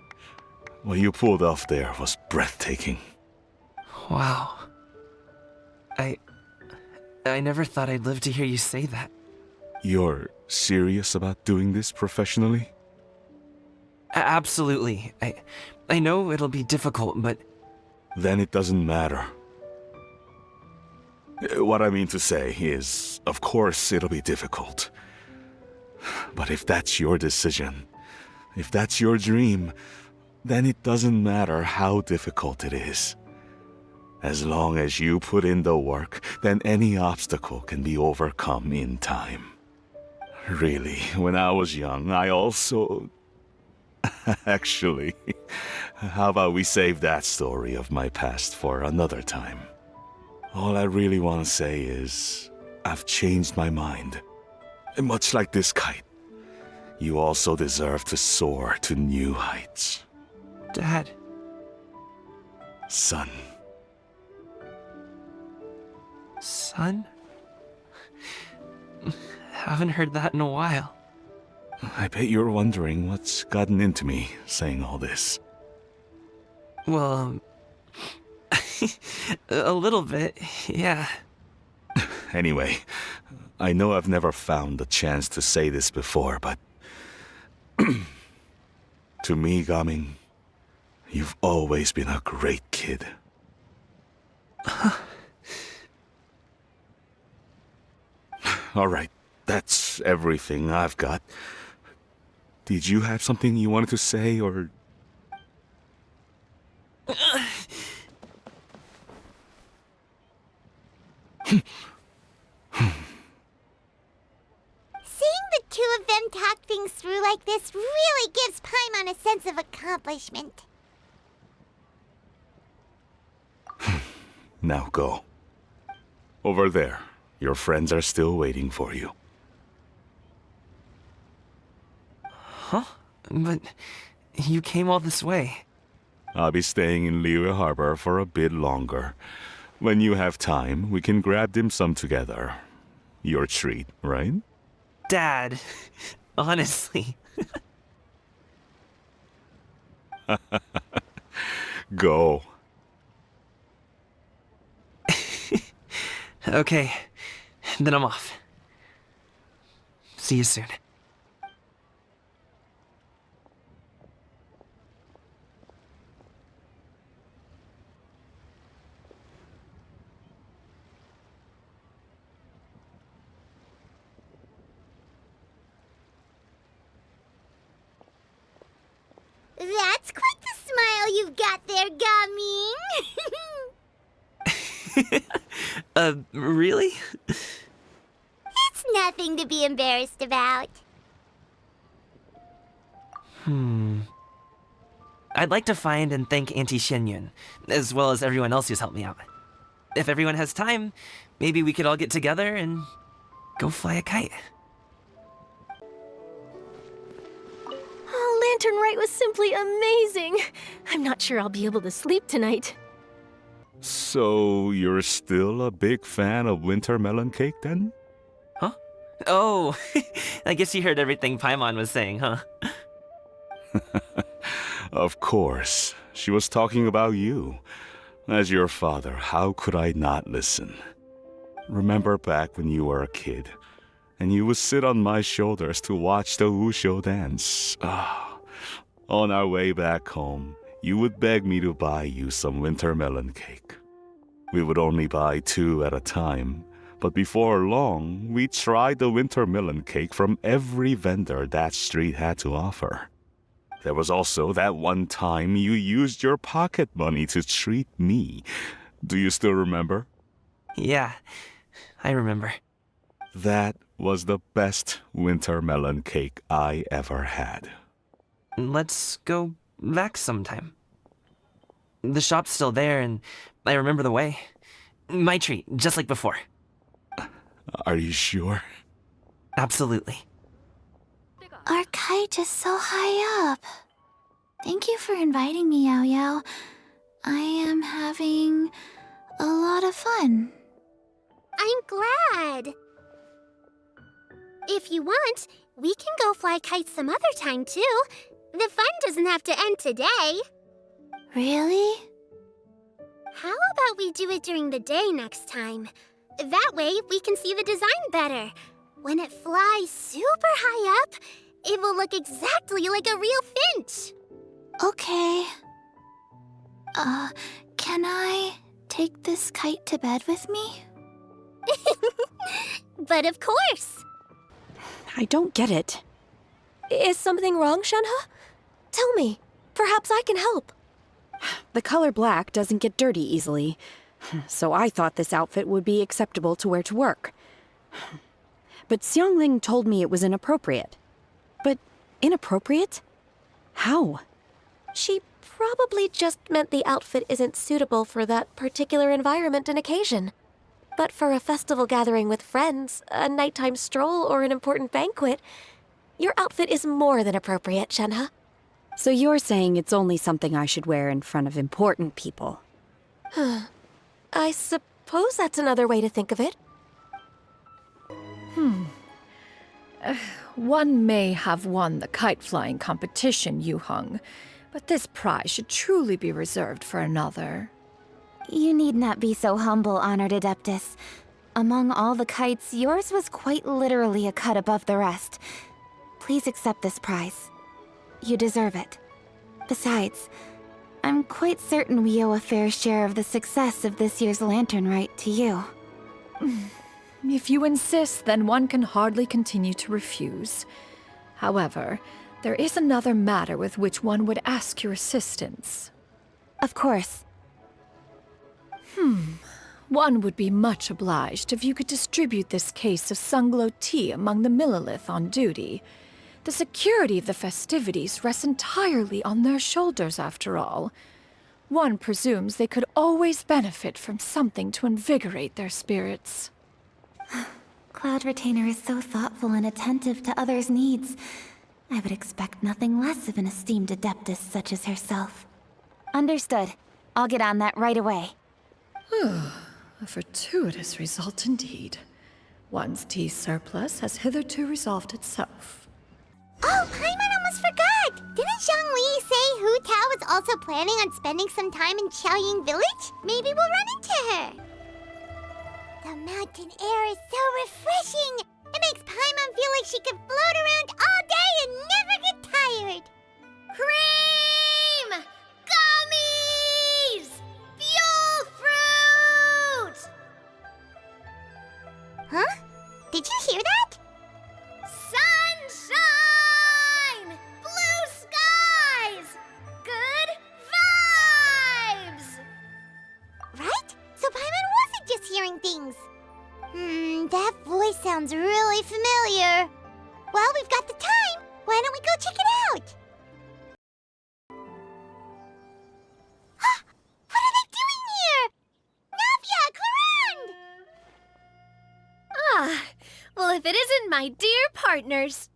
[SPEAKER 15] what you pulled off there was breathtaking.
[SPEAKER 7] Wow. I never thought I'd live to hear you say that.
[SPEAKER 15] You're serious about doing this professionally?
[SPEAKER 7] Absolutely. I know it'll be difficult, but...
[SPEAKER 15] Then it doesn't matter. What I mean to say is, of course it'll be difficult. But if that's your decision, if that's your dream, then it doesn't matter how difficult it is. As long as you put in the work, then any obstacle can be overcome in time. Really, when I was young, I also... Actually, how about we save that story of my past for another time? All I really want to say is, I've changed my mind. And much like this kite, you also deserve to soar to new heights.
[SPEAKER 7] Dad.
[SPEAKER 15] Son.
[SPEAKER 7] Son? Haven't heard that in a while.
[SPEAKER 15] I bet you're wondering what's gotten into me saying all this.
[SPEAKER 7] Well, a little bit, yeah.
[SPEAKER 15] Anyway, I know I've never found the chance to say this before, but... to me, Gaming, you've always been a great kid. Alright, that's everything I've got. Did you have something you wanted to say, or...
[SPEAKER 1] Seeing the two of them talk things through like this really gives Paimon a sense of accomplishment.
[SPEAKER 15] Now go. Over there. Your friends are still waiting for you.
[SPEAKER 7] Huh? But you came all this way.
[SPEAKER 15] I'll be staying in Liyue Harbor for a bit longer. When you have time, we can grab dim sum together. Your treat, right?
[SPEAKER 7] Dad, honestly.
[SPEAKER 15] Go.
[SPEAKER 7] Okay, then I'm off. See you soon.
[SPEAKER 1] That's quite the smile you've got there, Gaming.
[SPEAKER 7] Really?
[SPEAKER 1] It's nothing to be embarrassed about.
[SPEAKER 7] I'd like to find and thank Auntie Xinyun, as well as everyone else who's helped me out. If everyone has time, maybe we could all get together and go fly a kite.
[SPEAKER 3] Oh, Lantern Rite was simply amazing. I'm not sure I'll be able to sleep tonight.
[SPEAKER 15] So, you're still a big fan of winter melon cake, then?
[SPEAKER 7] Huh? Oh, I guess you heard everything Paimon was saying, huh?
[SPEAKER 15] Of course. She was talking about you. As your father, how could I not listen? Remember back when you were a kid, and you would sit on my shoulders to watch the wushou dance. On our way back home, you would beg me to buy you some winter melon cake. We would only buy 2 at a time, but before long, we tried the winter melon cake from every vendor that street had to offer. There was also that one time you used your pocket money to treat me. Do you still remember?
[SPEAKER 7] Yeah, I remember.
[SPEAKER 15] That was the best winter melon cake I ever had.
[SPEAKER 7] Let's go back sometime. The shop's still there, and I remember the way. My treat, just like before.
[SPEAKER 15] Are you sure?
[SPEAKER 7] Absolutely.
[SPEAKER 2] Our kite is so high up. Thank you for inviting me, Yao Yao. I am having a lot of fun.
[SPEAKER 1] I'm glad. If you want, we can go fly kites some other time, too. The fun doesn't have to end today.
[SPEAKER 2] Really?
[SPEAKER 1] How about we do it during the day next time? That way, we can see the design better. When it flies super high up, it will look exactly like a real finch.
[SPEAKER 2] Okay. Can I take this kite to bed with me?
[SPEAKER 1] But of course.
[SPEAKER 13] I don't get it.
[SPEAKER 3] Is something wrong, Shenhe? Tell me. Perhaps I can help.
[SPEAKER 13] The color black doesn't get dirty easily, so I thought this outfit would be acceptable to wear to work. But Xiangling told me it was inappropriate. But inappropriate? How?
[SPEAKER 3] She probably just meant the outfit isn't suitable for that particular environment and occasion. But for a festival gathering with friends, a nighttime stroll, or an important banquet, your outfit is more than appropriate, Shenhe.
[SPEAKER 13] So you're saying it's only something I should wear in front of important people?
[SPEAKER 3] I suppose that's another way to think of it.
[SPEAKER 14] One may have won the kite flying competition, Yu Heng, but this prize should truly be reserved for another.
[SPEAKER 2] You need not be so humble, Honored Adeptus. Among all the kites, yours was quite literally a cut above the rest. Please accept this prize. You deserve it. Besides, I'm quite certain we owe a fair share of the success of this year's Lantern Rite to you.
[SPEAKER 14] If you insist, then one can hardly continue to refuse. However, there is another matter with which one would ask your assistance.
[SPEAKER 2] Of course.
[SPEAKER 14] One would be much obliged if you could distribute this case of Sunglow tea among the Millilith on duty. The security of the festivities rests entirely on their shoulders, after all. One presumes they could always benefit from something to invigorate their spirits.
[SPEAKER 2] Cloud Retainer is so thoughtful and attentive to others' needs. I would expect nothing less of an esteemed adeptus such as herself. Understood. I'll get on that right away.
[SPEAKER 14] A fortuitous result indeed. One's tea surplus has hitherto resolved itself.
[SPEAKER 1] Oh, Paimon almost forgot! Didn't Zhongli say Hu Tao was also planning on spending some time in Xiaoying Village? Maybe we'll run into her. The mountain air is so refreshing! It makes Paimon feel like she could float around all day and never get tired. Cream! Gummies! Fuel fruit! Huh? Did you hear that? Sunshine! Blue skies! Good vibes! Right? So Paimon wasn't just hearing things. That voice sounds really familiar. Well, we've got the time. Why don't we go check it out? What are they doing here? Navia, Clarande! Well, if it isn't my dear partners.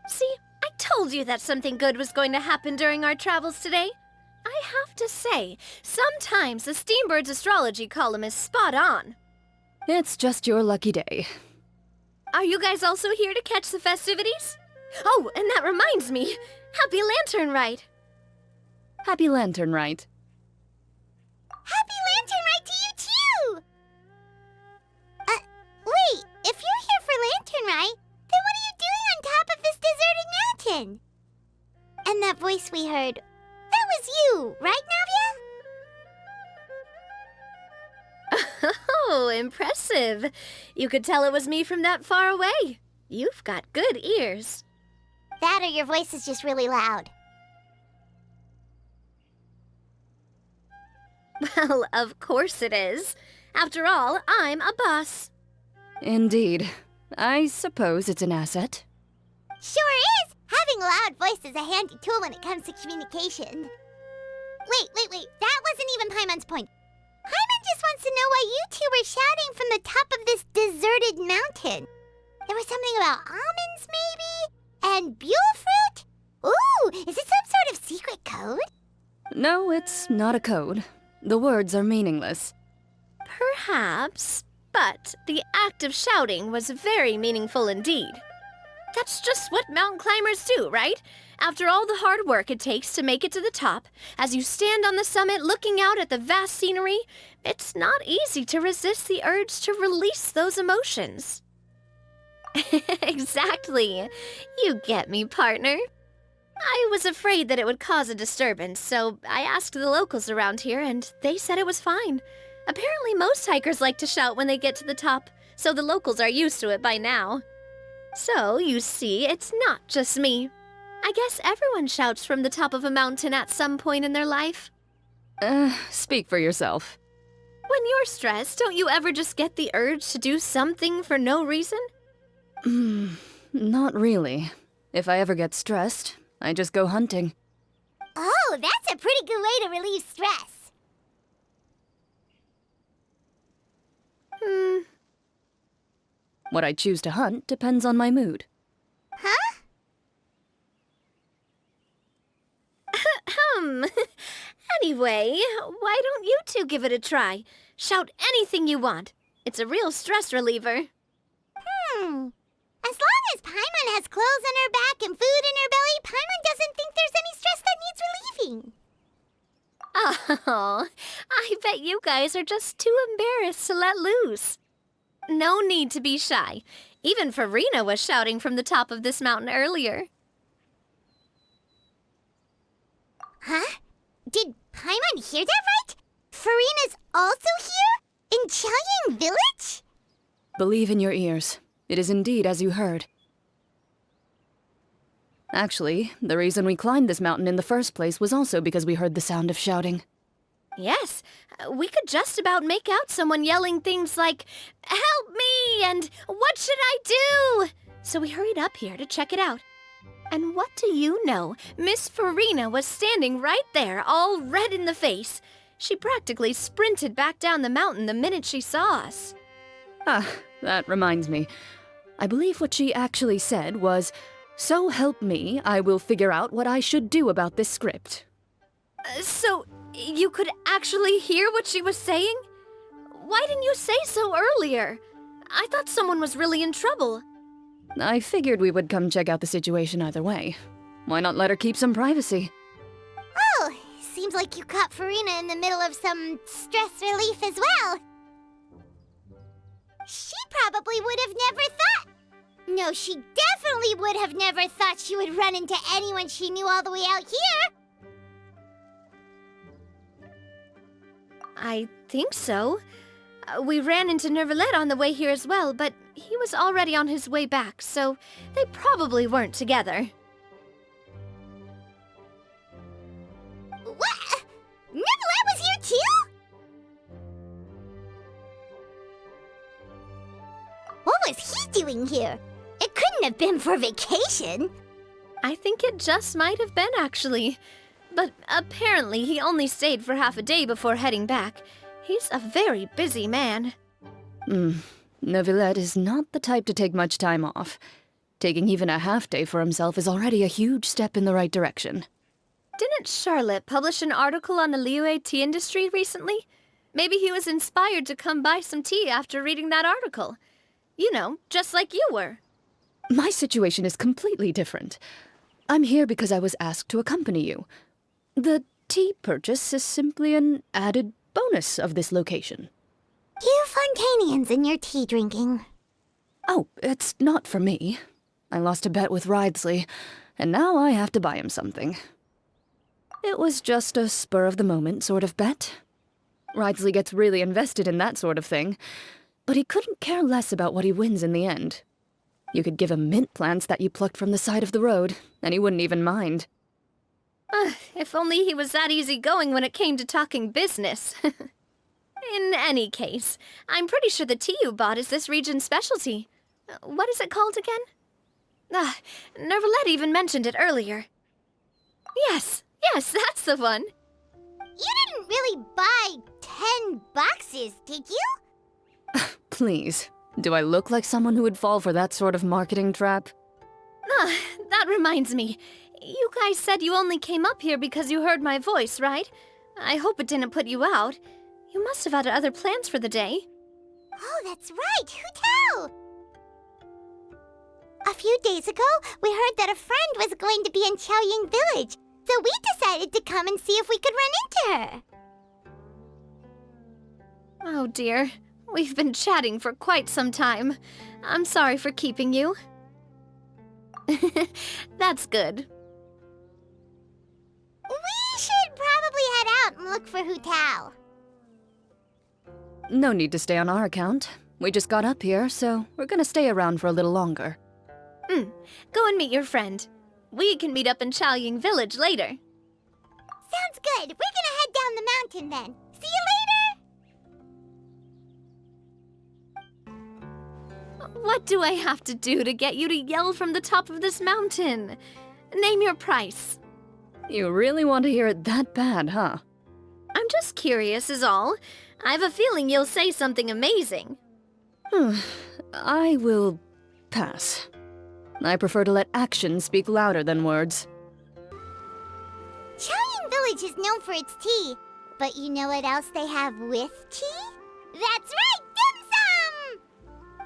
[SPEAKER 1] See, I told you that something good was going to happen during our travels today. I have to say, sometimes the Steambird's astrology column is spot on.
[SPEAKER 14] It's just your lucky day.
[SPEAKER 1] Are you guys also here to catch the festivities? Oh, and that reminds me. Happy Lantern Rite.
[SPEAKER 13] Happy Lantern Rite.
[SPEAKER 1] Happy Lantern Rite to you, too! Wait, if you're here for Lantern Rite, then what are you doing on top of this deserted mountain? And that voice we heard, that was you, right, Navia? Oh, impressive. You could tell it was me from that far away. You've got good ears. That or your voice is just really loud. Well, of course it is. After all, I'm a boss.
[SPEAKER 13] Indeed. I suppose it's an asset.
[SPEAKER 1] Sure is! Having a loud voice is a handy tool when it comes to communication. Wait. That wasn't even Paimon's point. Paimon just wants to know why you two were shouting from the top of this deserted mountain. There was something about almonds, maybe? And buell fruit? Ooh, is it some sort of secret code?
[SPEAKER 13] No, it's not a code. The words are meaningless.
[SPEAKER 3] Perhaps, but the act of shouting was very meaningful indeed. That's just what mountain climbers do, right? After all the hard work it takes to make it to the top, as you stand on the summit looking out at the vast scenery, it's not easy to resist the urge to release those emotions. Exactly. You get me, partner. I was afraid that it would cause a disturbance, so I asked the locals around here, and they said it was fine. Apparently most hikers like to shout when they get to the top, so the locals are used to it by now. So, you see, it's not just me. I guess everyone shouts from the top of a mountain at some point in their life.
[SPEAKER 13] Speak for yourself.
[SPEAKER 3] When you're stressed, don't you ever just get the urge to do something for no reason?
[SPEAKER 13] Not really. If I ever get stressed, I just go hunting.
[SPEAKER 1] Oh, that's a pretty good way to relieve stress.
[SPEAKER 13] What I choose to hunt depends on my mood.
[SPEAKER 1] Huh?
[SPEAKER 3] Anyway, why don't you two give it a try? Shout anything you want. It's a real stress reliever.
[SPEAKER 1] As long as Paimon has clothes on her back and food in her belly, Paimon doesn't think there's any stress that needs relieving.
[SPEAKER 3] Oh, I bet you guys are just too embarrassed to let loose. No need to be shy. Even Farina was shouting from the top of this mountain earlier.
[SPEAKER 1] Huh? Did Paimon hear that right? Farina's also here? In Qiaoying Village?
[SPEAKER 13] Believe in your ears. It is indeed as you heard. Actually, the reason we climbed this mountain in the first place was also because we heard the sound of shouting.
[SPEAKER 3] Yes, we could just about make out someone yelling things like, "Help me!" and "What should I do?" So we hurried up here to check it out. And what do you know? Miss Farina was standing right there, all red in the face. She practically sprinted back down the mountain the minute she saw us.
[SPEAKER 13] Ah, that reminds me. I believe what she actually said was, "So help me, I will figure out what I should do about this script."
[SPEAKER 3] So, you could actually hear what she was saying? Why didn't you say so earlier? I thought someone was really in trouble.
[SPEAKER 13] I figured we would come check out the situation either way. Why not let her keep some privacy?
[SPEAKER 1] Oh, seems like you caught Farina in the middle of some stress relief as well. She probably would have never thought... No, she definitely would have never thought she would run into anyone she knew all the way out here.
[SPEAKER 3] I think so. We ran into Nervalet on the way here as well, but he was already on his way back, so they probably weren't together.
[SPEAKER 1] What? Nervalet was here too? What was he doing here? It couldn't have been for vacation.
[SPEAKER 3] I think it just might have been, actually. But apparently he only stayed for half a day before heading back. He's a very busy man.
[SPEAKER 13] Neuvillette is not the type to take much time off. Taking even a half day for himself is already a huge step in the right direction.
[SPEAKER 3] Didn't Charlotte publish an article on the Liyue tea industry recently? Maybe he was inspired to come buy some tea after reading that article. You know, just like you were.
[SPEAKER 13] My situation is completely different. I'm here because I was asked to accompany you. The tea purchase is simply an added bonus of this location.
[SPEAKER 1] You Fontanians and your tea drinking.
[SPEAKER 13] Oh, it's not for me. I lost a bet with Ridesley, and now I have to buy him something. It was just a spur-of-the-moment sort of bet. Ridesley gets really invested in that sort of thing, but he couldn't care less about what he wins in the end. You could give him mint plants that you plucked from the side of the road, and he wouldn't even mind.
[SPEAKER 3] If only he was that easygoing when it came to talking business. In any case, I'm pretty sure the tea you bought is this region's specialty. What is it called again? Nervalet even mentioned it earlier. Yes, that's the one.
[SPEAKER 1] you didn't really buy 10 boxes, did you?
[SPEAKER 19] Please, do I look like someone who would fall for that sort of marketing trap?
[SPEAKER 3] That reminds me. You guys said you only came up here because you heard my voice, right? I hope it didn't put you out. You must have had other plans for the day.
[SPEAKER 1] Oh, that's right. Hu Tao! A few days ago, we heard that a friend was going to be in Qiaoying Village, so we decided to come and see if we could run into her.
[SPEAKER 3] Oh dear. We've been chatting for quite some time. I'm sorry for keeping you. That's good.
[SPEAKER 1] We should probably head out and look for Hu Tao.
[SPEAKER 19] No need to stay on our account. We just got up here, so we're gonna stay around for a little longer.
[SPEAKER 3] Go and meet your friend. We can meet up in Qiaoying Village later.
[SPEAKER 1] Sounds good. We're gonna head down the mountain then. See you later!
[SPEAKER 3] What do I have to do to get you to yell from the top of this mountain? Name your price.
[SPEAKER 19] You really want to hear it that bad, huh?
[SPEAKER 3] I'm just curious is all. I have a feeling you'll say something amazing.
[SPEAKER 19] I will pass. I prefer to let actions speak louder than words.
[SPEAKER 1] Qiaoying Village is known for its tea, but you know what else they have with tea? That's right, dim sum!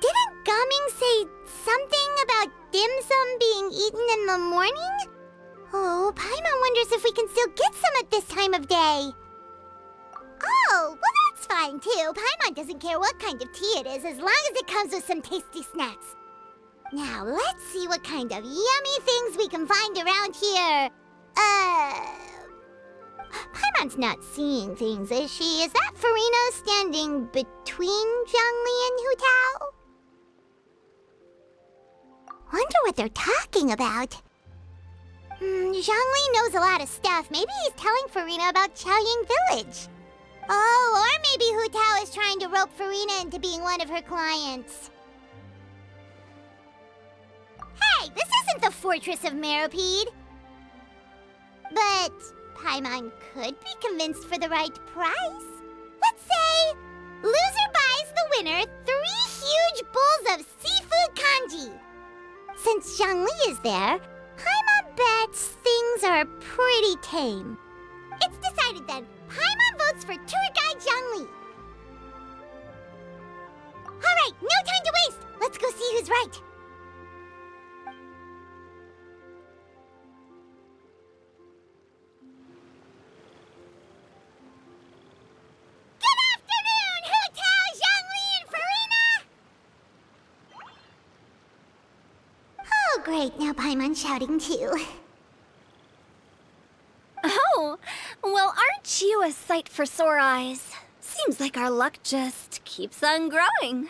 [SPEAKER 1] Didn't Gaming say something about dim sum being eaten in the morning? Oh, Paimon wonders if we can still get some at this time of day. Oh, well that's fine too. Paimon doesn't care what kind of tea it is as long as it comes with some tasty snacks. Now, let's see what kind of yummy things we can find around here. Paimon's not seeing things, is she? Is that Farina standing between Zhongli and Hu Tao? Wonder what they're talking about. Zhongli knows a lot of stuff. Maybe he's telling Farina about Qiaoying Village. Oh, or maybe Hu Tao is trying to rope Farina into being one of her clients. Hey, this isn't the Fortress of Meropide. But Paimon could be convinced for the right price. Let's say loser buys the winner 3 huge bowls of seafood kanji. Since Zhongli is there, Paimon bets things are pretty tame. It's decided then. Paimon votes for tour guide Zhongli. Alright, no time to waste. Let's go see who's right. Good afternoon, Hu Tao, Zhongli, and Farina! Oh, great. Now Paimon's shouting too.
[SPEAKER 3] Oh, well, aren't you a sight for sore eyes? Seems like our luck just keeps on growing.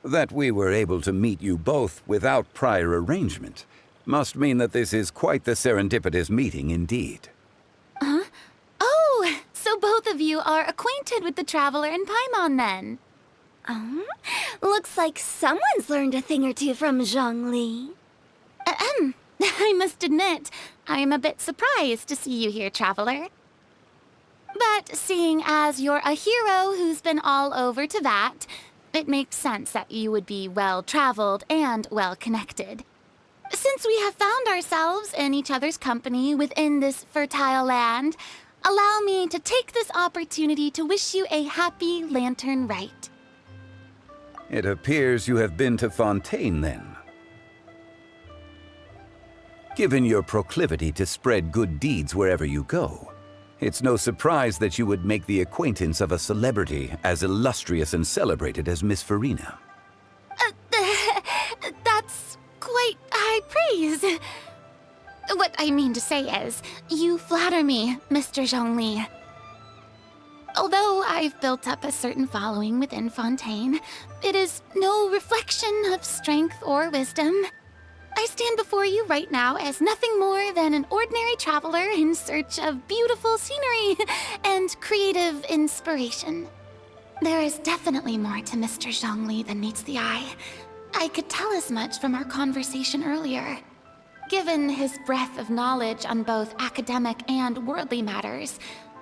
[SPEAKER 16] That we were able to meet you both without prior arrangement must mean that this is quite the serendipitous meeting indeed.
[SPEAKER 2] Huh? Oh, so both of you are acquainted with the Traveler and Paimon then?
[SPEAKER 3] Looks like someone's learned a thing or two from Zhongli.
[SPEAKER 2] I must admit, I am a bit surprised to see you here, Traveler. But seeing as you're a hero who's been all over Teyvat, it makes sense that you would be well-traveled and well-connected. Since we have found ourselves in each other's company within this fertile land, allow me to take this opportunity to wish you a happy Lantern Rite.
[SPEAKER 16] It appears you have been to Fontaine then. Given your proclivity to spread good deeds wherever you go, it's no surprise that you would make the acquaintance of a celebrity as illustrious and celebrated as Miss Farina.
[SPEAKER 2] That's quite high praise. What I mean to say is, you flatter me, Mr. Zhongli. Although I've built up a certain following within Fontaine, it is no reflection of strength or wisdom. I stand before you right now as nothing more than an ordinary traveler in search of beautiful scenery and creative inspiration. There is definitely more to Mr. Zhongli than meets the eye. I could tell as much from our conversation earlier. given his breadth of knowledge on both academic and worldly matters,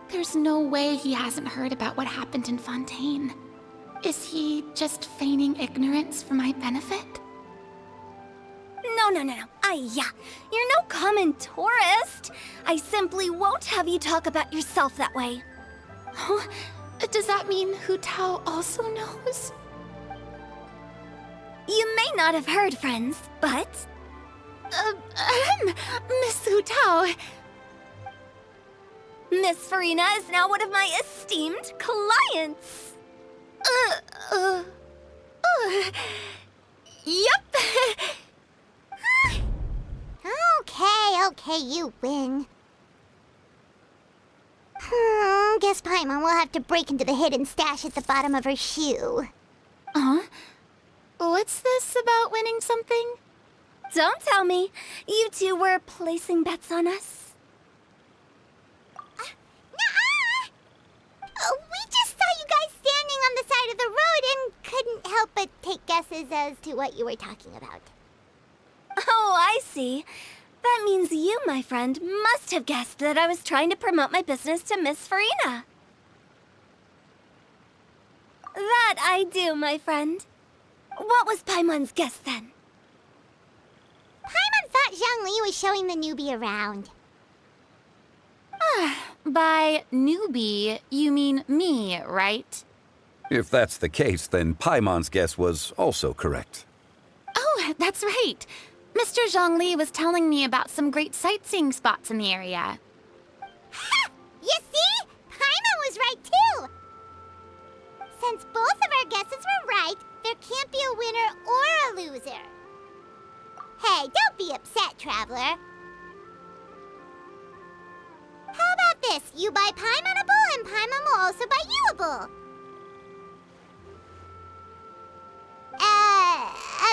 [SPEAKER 2] there's no way he hasn't heard about what happened in Fontaine. Is he just feigning ignorance for my benefit?
[SPEAKER 1] No. You're no common tourist. I simply won't have you talk about yourself that way.
[SPEAKER 2] Oh, does that mean Hu Tao also knows?
[SPEAKER 1] You may not have heard, friends, but...
[SPEAKER 2] Miss Hu Tao.
[SPEAKER 1] Miss Farina is now one of my esteemed clients. Yup. Okay, you win. Guess Paimon will have to break into the hidden stash at the bottom of her shoe.
[SPEAKER 2] What's this about winning something?
[SPEAKER 1] Don't tell me. You two were placing bets on us. Nuh-uh! We just saw you guys standing on the side of the road and couldn't help but take guesses as to what you were talking about. Oh, I see. That means you, my friend, must have guessed that I was trying to promote my business to Miss Farina. That I do, my friend. What was Paimon's guess then? Paimon thought Zhongli was showing the newbie around.
[SPEAKER 2] By newbie, you mean me, right?
[SPEAKER 16] If that's the case, then Paimon's guess was also correct.
[SPEAKER 2] Oh, that's right. Mr. Zhongli was telling me about some great sightseeing spots in the area.
[SPEAKER 1] Ha! You see? Paimon was right too! Since both of our guesses were right, there can't be a winner or a loser. Hey, don't be upset, traveler. How about this? You buy Paimon a bowl, and Paimon will also buy you a bowl.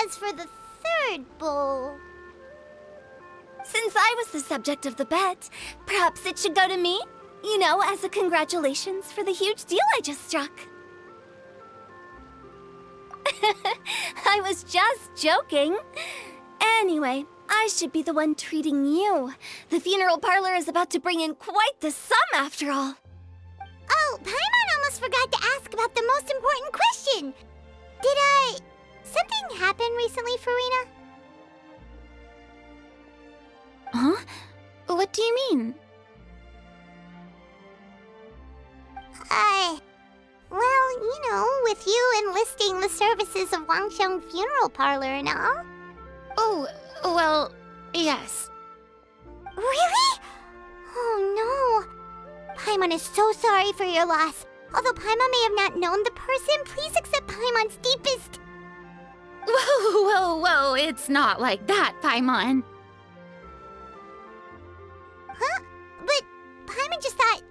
[SPEAKER 1] As for the third bowl... Since I was the subject of the bet, perhaps it should go to me? You know, as a congratulations for the huge deal I just struck. I was just joking. Anyway, I should be the one treating you. The funeral parlor is about to bring in quite the sum after all. Oh, Paimon almost forgot to ask about the most important question. Something happen recently, Farina?
[SPEAKER 2] Huh? What do you mean?
[SPEAKER 1] Well, you know, with you enlisting the services of Wangsheng Funeral Parlor and all.
[SPEAKER 2] Oh, well, yes.
[SPEAKER 1] Really? Oh no. Paimon is so sorry for your loss. Although Paimon may have not known the person, please accept Paimon's deepest...
[SPEAKER 2] Whoa, it's not like that, Paimon.
[SPEAKER 1] Huh? But Paimon just thought,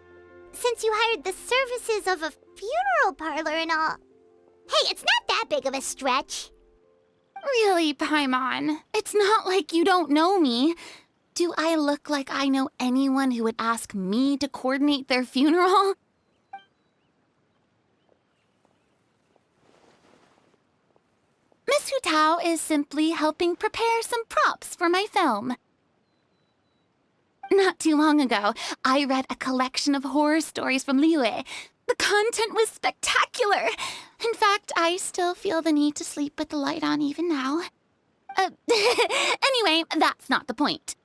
[SPEAKER 1] since you hired the services of a funeral parlor and all... Hey, it's not that big of a stretch.
[SPEAKER 2] Really, Paimon? It's not like you don't know me. Do I look like I know anyone who would ask me to coordinate their funeral? Miss Hu Tao is simply helping prepare some props for my film. Not too long ago, I read a collection of horror stories from Liyue. The content was spectacular. In fact, I still feel the need to sleep with the light on even now. Anyway, that's not the point.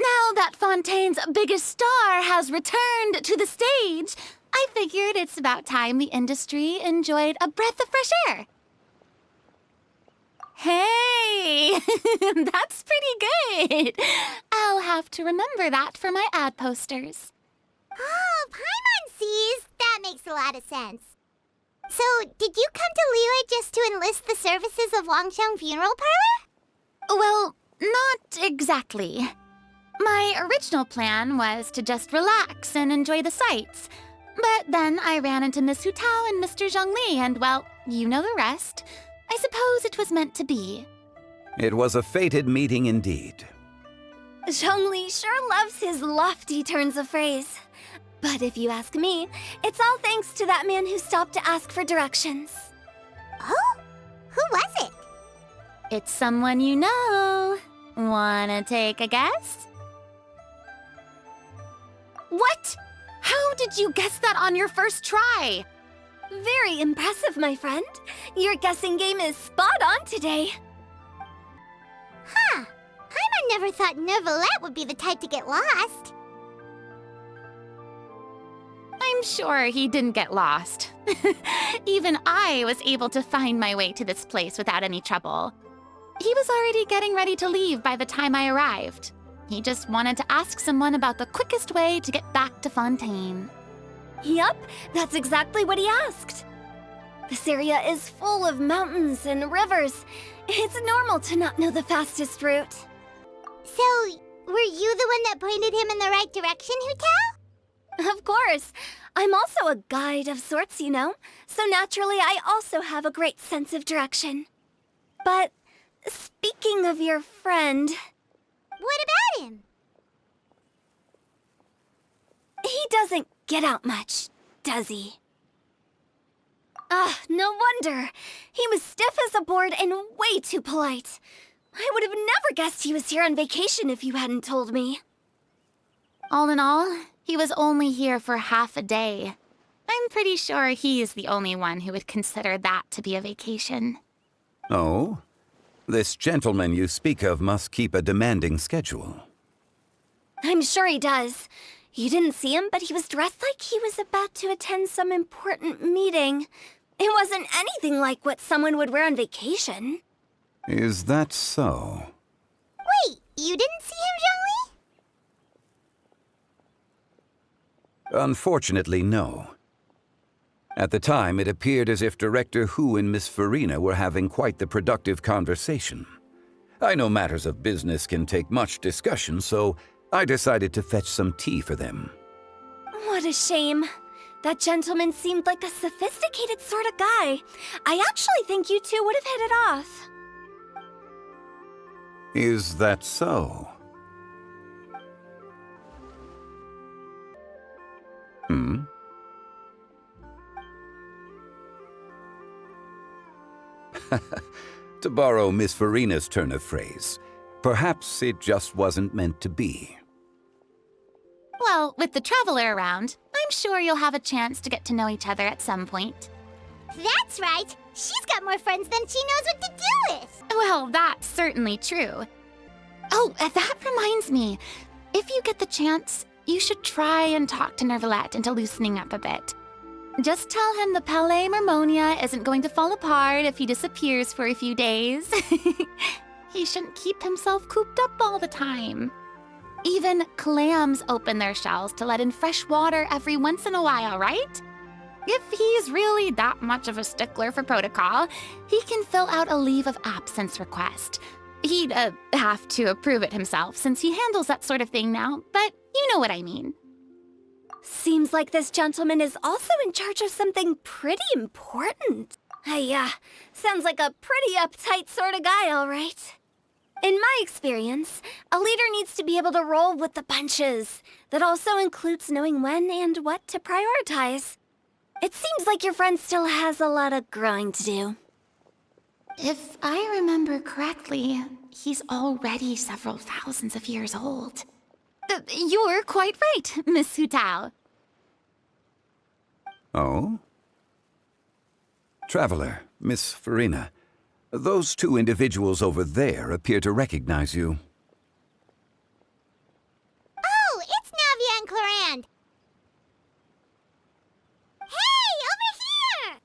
[SPEAKER 2] Now that Fontaine's biggest star has returned to the stage, I figured it's about time the industry enjoyed a breath of fresh air. Hey, that's pretty good. I'll have to remember that for my ad posters.
[SPEAKER 1] Oh, Paimon sees. That makes a lot of sense. So, did you come to Liyue just to enlist the services of Wangsheng Funeral Parlor?
[SPEAKER 2] Well, not exactly. My original plan was to just relax and enjoy the sights. But then I ran into Miss Hu Tao and Mr. Zhongli, and well, you know the rest. I suppose it was meant to be.
[SPEAKER 16] It was a fated meeting indeed.
[SPEAKER 1] Zhongli sure loves his lofty turns of phrase. But if you ask me, it's all thanks to that man who stopped to ask for directions. Oh? Who was it?
[SPEAKER 2] It's someone you know. Wanna take a guess?
[SPEAKER 3] What?
[SPEAKER 2] How did you guess that on your first try?
[SPEAKER 3] Very impressive, my friend. Your guessing game is spot on today.
[SPEAKER 1] Huh. Paimon never thought Neuvillette would be the type to get lost.
[SPEAKER 2] I'm sure he didn't get lost. Even I was able to find my way to this place without any trouble. He was already getting ready to leave by the time I arrived. He just wanted to ask someone about the quickest way to get back to Fontaine.
[SPEAKER 3] Yup, that's exactly what he asked. This area is full of mountains and rivers. It's normal to not know the fastest route.
[SPEAKER 1] So, were you the one that pointed him in the right direction, Hu-Tao?
[SPEAKER 3] Of course. I'm also a guide of sorts, you know. So naturally, I also have a great sense of direction. But speaking of your friend...
[SPEAKER 1] What about him?
[SPEAKER 3] He doesn't get out much, does he? Ah, no wonder. He was stiff as a board and way too polite. I would have never guessed he was here on vacation if you hadn't told me.
[SPEAKER 2] All in all, he was only here for half a day. I'm pretty sure he is the only one who would consider that to be a vacation.
[SPEAKER 16] Oh? This gentleman you speak of must keep a demanding schedule.
[SPEAKER 3] I'm sure he does. You didn't see him, but he was dressed like he was about to attend some important meeting. It wasn't anything like what someone would wear on vacation.
[SPEAKER 16] Is that so?
[SPEAKER 1] Wait, you didn't see him, Zhongli?
[SPEAKER 16] Unfortunately, no. At the time, it appeared as if Director Hu and Miss Farina were having quite the productive conversation. I know matters of business can take much discussion, so I decided to fetch some tea for them.
[SPEAKER 3] What a shame. That gentleman seemed like a sophisticated sort of guy. I actually think you two would have hit it off.
[SPEAKER 16] Is that so? Hmm? To borrow Miss Farina's turn of phrase, perhaps it just wasn't meant to be.
[SPEAKER 2] Well, with the Traveler around, I'm sure you'll have a chance to get to know each other at some point.
[SPEAKER 1] That's right. She's got more friends than she knows what to do with.
[SPEAKER 2] Well, that's certainly true. Oh, that reminds me. If you get the chance, you should try and talk to Neuvillette into loosening up a bit. Just tell him the Palais Mermonia isn't going to fall apart if he disappears for a few days. He shouldn't keep himself cooped up all the time. Even clams open their shells to let in fresh water every once in a while, right? If he's really that much of a stickler for protocol, he can fill out a leave of absence request. He'd have to approve it himself since he handles that sort of thing now, but you know what I mean.
[SPEAKER 3] Seems like this gentleman is also in charge of something pretty important. Sounds like a pretty uptight sort of guy, all right. In my experience, a leader needs to be able to roll with the punches. That also includes knowing when and what to prioritize. It seems like your friend still has a lot of growing to do.
[SPEAKER 2] If I remember correctly, he's already several thousands of years old. You're quite right, Miss Hu-Tao.
[SPEAKER 16] Oh? Traveler, Miss Farina, those two individuals over there appear to recognize you.
[SPEAKER 1] Oh, it's Navia and Clarand. Hey, over here!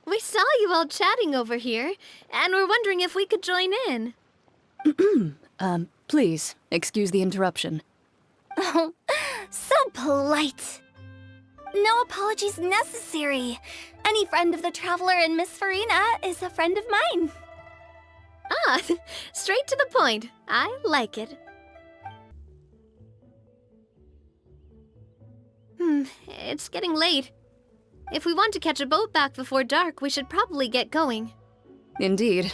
[SPEAKER 3] We saw you all chatting over here, and we're wondering if we could join in.
[SPEAKER 19] Please, excuse the interruption.
[SPEAKER 3] Oh, so polite. No apologies necessary. Any friend of the Traveler and Miss Farina is a friend of mine. Ah, straight to the point. I like it. It's getting late. If we want to catch a boat back before dark, we should probably get going.
[SPEAKER 19] Indeed.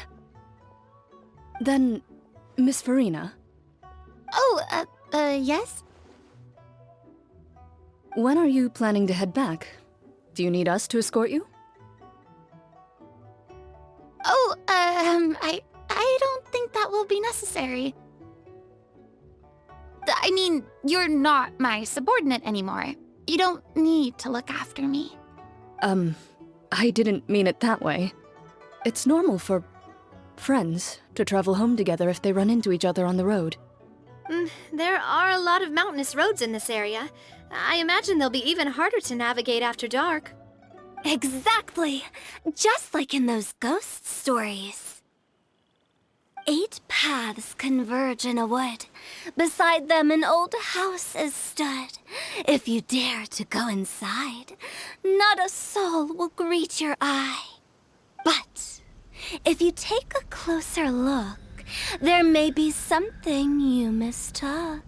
[SPEAKER 19] Then, Miss Farina?
[SPEAKER 2] Oh, yes?
[SPEAKER 19] When are you planning to head back? Do you need us to escort you?
[SPEAKER 2] necessary. I mean, you're not my subordinate anymore. You don't need to look after me.
[SPEAKER 19] I didn't mean it that way. It's normal for friends to travel home together if they run into each other on the road.
[SPEAKER 3] There are a lot of mountainous roads in this area. I imagine they'll be even harder to navigate after dark.
[SPEAKER 1] Exactly! Just like in those ghost stories. 8 paths converge in a wood. Beside them an old house is stood. If you dare to go inside, not a soul will greet your eye. But if you take a closer look, there may be something you mistook.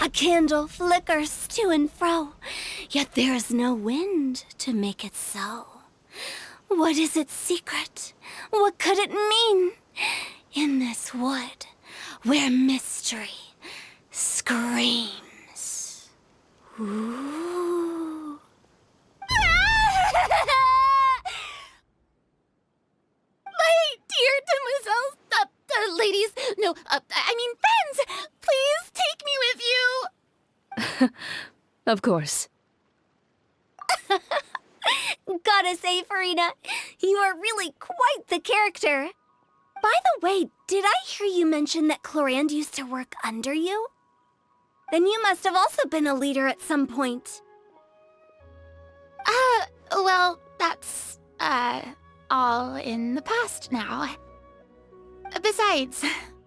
[SPEAKER 1] A candle flickers to and fro, yet there is no wind to make it so. What is its secret? What could it mean? In this wood, where mystery screams. Ooh.
[SPEAKER 2] My dear demoiselles, ladies, no, I mean friends, please take me with you.
[SPEAKER 19] Of course.
[SPEAKER 1] Gotta say, Farina, you are really quite the character. By the way, did I hear you mention that Clorand used to work under you? Then you must have also been a leader at some point.
[SPEAKER 2] Well, that's, all in the past now. Besides,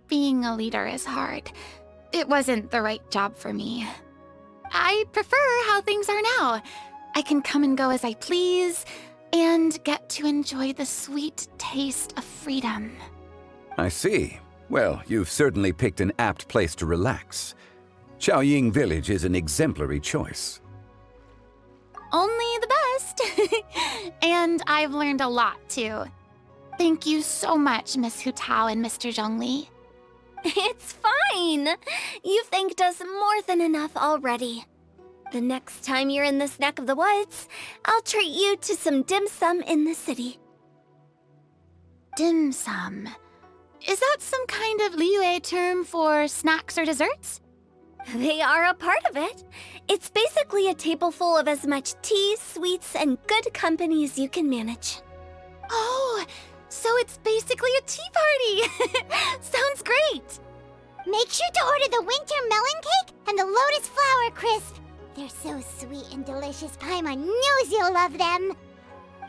[SPEAKER 2] being a leader is hard. It wasn't the right job for me. I prefer how things are now. I can come and go as I please, and get to enjoy the sweet taste of freedom.
[SPEAKER 16] I see. Well, you've certainly picked an apt place to relax. Xiaoying Village is an exemplary choice.
[SPEAKER 2] Only the best. And I've learned a lot, too. Thank you so much, Miss Hu Tao and Mr. Zhongli.
[SPEAKER 1] It's fine. You've thanked us more than enough already. The next time you're in this neck of the woods, I'll treat you to some dim sum in the city.
[SPEAKER 2] Dim sum? Is that some kind of Liyue term for snacks or desserts?
[SPEAKER 1] They are a part of it. It's basically a table full of as much tea, sweets, and good company as you can manage.
[SPEAKER 2] Oh, so it's basically a tea party! Sounds great!
[SPEAKER 1] Make sure to order the winter melon cake and the lotus flower crisp. They're so sweet and delicious, Paimon knows you'll love them.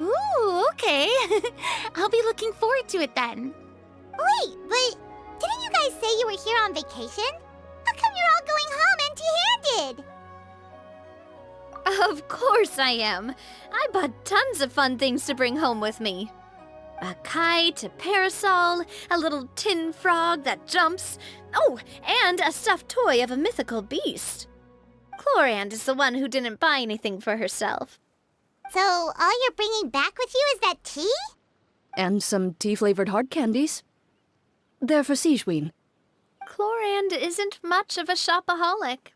[SPEAKER 2] Ooh, okay. I'll be looking forward to it then.
[SPEAKER 1] Wait, but didn't you guys say you were here on vacation? How come you're all going home empty-handed?
[SPEAKER 3] Of course I am. I bought tons of fun things to bring home with me. A kite, a parasol, a little tin frog that jumps. Oh, and a stuffed toy of a mythical beast. Clorand is the one who didn't buy anything for herself.
[SPEAKER 1] So all you're bringing back with you is that tea?
[SPEAKER 19] And some tea-flavored hard candies. They're for Sigewin.
[SPEAKER 3] Clorand isn't much of a shopaholic.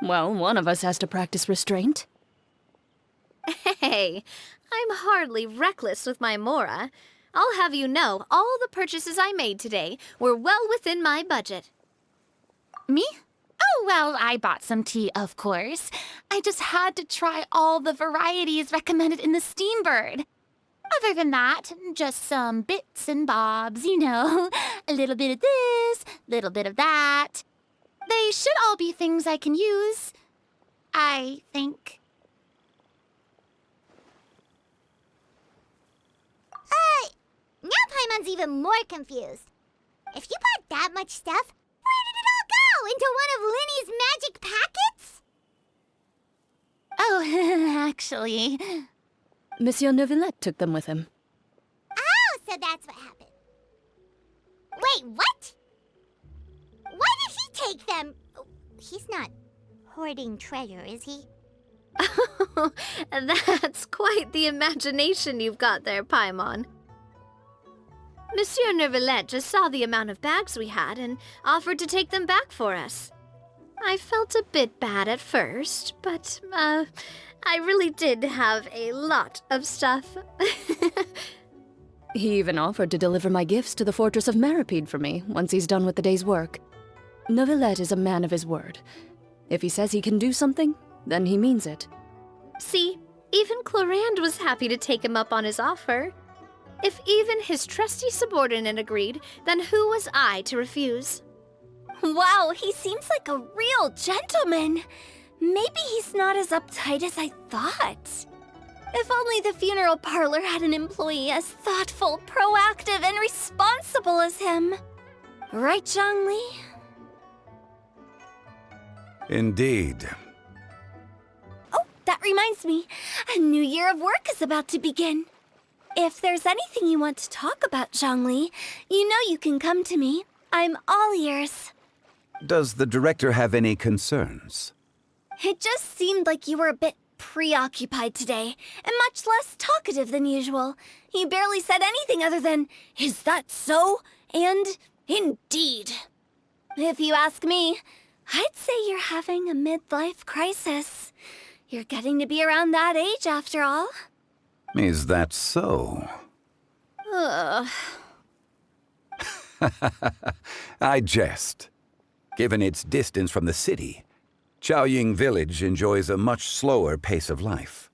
[SPEAKER 19] Well, one of us has to practice restraint.
[SPEAKER 3] Hey, I'm hardly reckless with my Mora. I'll have you know, all the purchases I made today were well within my budget.
[SPEAKER 2] Me? Oh, well, I bought some tea, of course. I just had to try all the varieties recommended in the Steambird. Other than that, just some bits and bobs, you know. A little bit of this, little bit of that. They should all be things I can use, I think.
[SPEAKER 1] Now Paimon's even more confused. If you bought that much stuff, where did it all go? Into one of Linny's magic packets?
[SPEAKER 2] Oh, actually...
[SPEAKER 19] Monsieur Neuvillette took them with him.
[SPEAKER 1] Oh, so that's what happened. Wait, what? Why did he take them? He's not hoarding treasure, is he?
[SPEAKER 3] That's quite the imagination you've got there, Paimon. Monsieur Neuvillette just saw the amount of bags we had and offered to take them back for us. I felt a bit bad at first, but, I really did have a lot of stuff.
[SPEAKER 19] He even offered to deliver my gifts to the Fortress of Meripede for me once he's done with the day's work. Neuvillette is a man of his word. If he says he can do something, then he means it.
[SPEAKER 3] See, even Clorand was happy to take him up on his offer. If even his trusty subordinate agreed, then who was I to refuse?
[SPEAKER 1] Wow, he seems like a real gentleman. Maybe he's not as uptight as I thought. If only the funeral parlor had an employee as thoughtful, proactive, and responsible as him. Right, Zhongli?
[SPEAKER 16] Indeed.
[SPEAKER 1] Oh, that reminds me. A new year of work is about to begin. If there's anything you want to talk about, Zhongli, you know you can come to me. I'm all ears.
[SPEAKER 16] Does the director have any concerns?
[SPEAKER 1] It just seemed like you were a bit preoccupied today, and much less talkative than usual. You barely said anything other than, "Is that so?" and "Indeed." If you ask me, I'd say you're having a midlife crisis. You're getting to be around that age after all.
[SPEAKER 16] Is that so?
[SPEAKER 1] Ugh.
[SPEAKER 16] I jest. Given its distance from the city, Chaoying Village enjoys a much slower pace of life.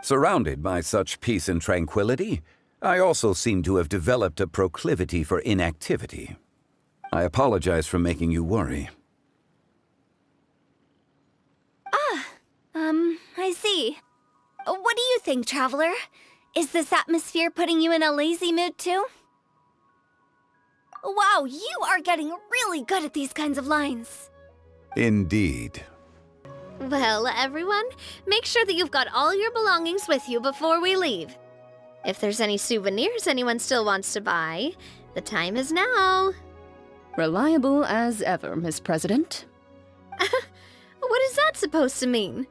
[SPEAKER 16] Surrounded by such peace and tranquility, I also seem to have developed a proclivity for inactivity. I apologize for making you worry.
[SPEAKER 1] I see. What do you think, Traveler? Is this atmosphere putting you in a lazy mood too? Wow, you are getting really good at these kinds of lines.
[SPEAKER 16] Indeed.
[SPEAKER 3] Well, everyone, make sure that you've got all your belongings with you before we leave. If there's any souvenirs anyone still wants to buy, the time is now.
[SPEAKER 19] Reliable as ever, Miss President.
[SPEAKER 3] What is that supposed to mean?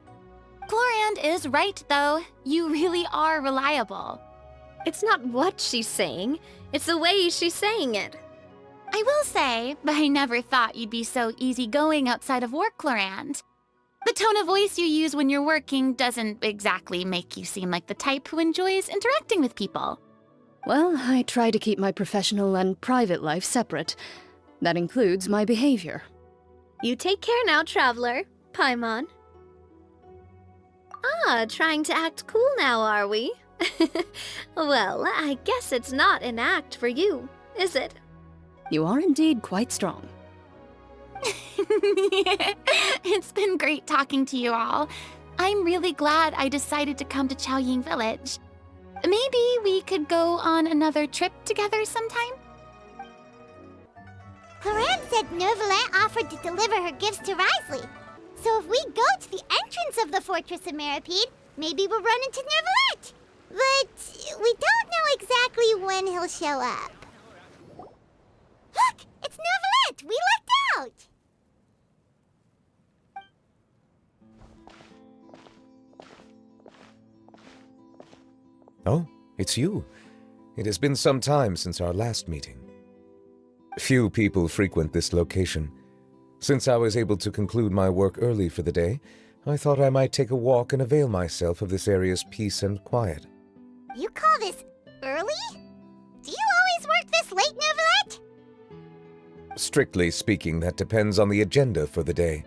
[SPEAKER 2] Clorand is right, though. You really are reliable.
[SPEAKER 3] It's not what she's saying, it's the way she's saying it.
[SPEAKER 2] I will say, but I never thought you'd be so easygoing outside of work, Clorand. The tone of voice you use when you're working doesn't exactly make you seem like the type who enjoys interacting with people.
[SPEAKER 19] Well, I try to keep my professional and private life separate. That includes my behavior.
[SPEAKER 3] You take care now, Traveler. Paimon. Trying to act cool now, are we? Well, I guess it's not an act for you, is it?
[SPEAKER 19] You are indeed quite strong.
[SPEAKER 2] It's been great talking to you all. I'm really glad I decided to come to Chaoying Village. Maybe we could go on another trip together sometime?
[SPEAKER 1] Clorand said Neuvillette offered to deliver her gifts to Risley. So if we go to the entrance of the Fortress of Meripede, maybe we'll run into Neuvillette. But we don't know exactly when he'll show up. Look! It's Neuvillette! We lucked out!
[SPEAKER 6] Oh, it's you. It has been some time since our last meeting. Few people frequent this location. Since I was able to conclude my work early for the day, I thought I might take a walk and avail myself of this area's peace and quiet.
[SPEAKER 1] You call this early? Do you always work this late, Neuvillette?
[SPEAKER 6] Strictly speaking, that depends on the agenda for the day.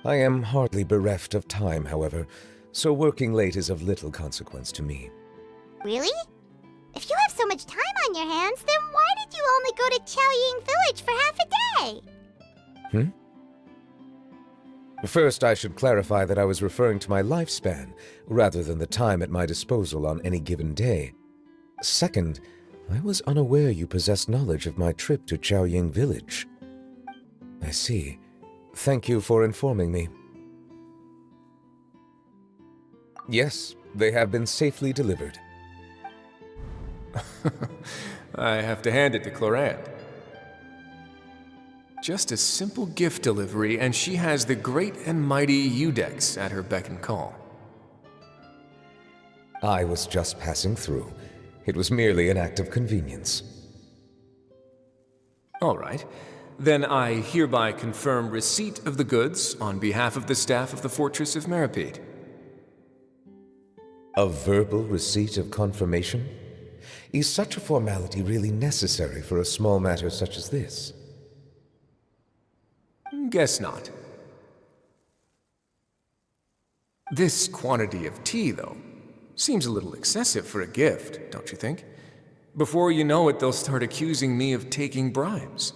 [SPEAKER 6] I am hardly bereft of time, however, so working late is of little consequence to me.
[SPEAKER 1] Really? If you have so much time on your hands, then why did you only go to Chaoying Village for half a day?
[SPEAKER 6] First, I should clarify that I was referring to my lifespan, rather than the time at my disposal on any given day. Second, I was unaware you possessed knowledge of my trip to Chaoying Village. I see. Thank you for informing me. Yes, they have been safely delivered.
[SPEAKER 20] I have to hand it to Clorand. Just a simple gift delivery, and she has the great and mighty Udex at her beck and call.
[SPEAKER 6] I was just passing through. It was merely an act of convenience.
[SPEAKER 20] All right. Then I hereby confirm receipt of the goods on behalf of the staff of the Fortress of Meripede.
[SPEAKER 6] A verbal receipt of confirmation?
[SPEAKER 2] Is such a formality really necessary for a small matter such as this?
[SPEAKER 20] Guess not. This quantity of tea, though, seems a little excessive for a gift, don't you think? Before you know it, they'll start accusing me of taking bribes.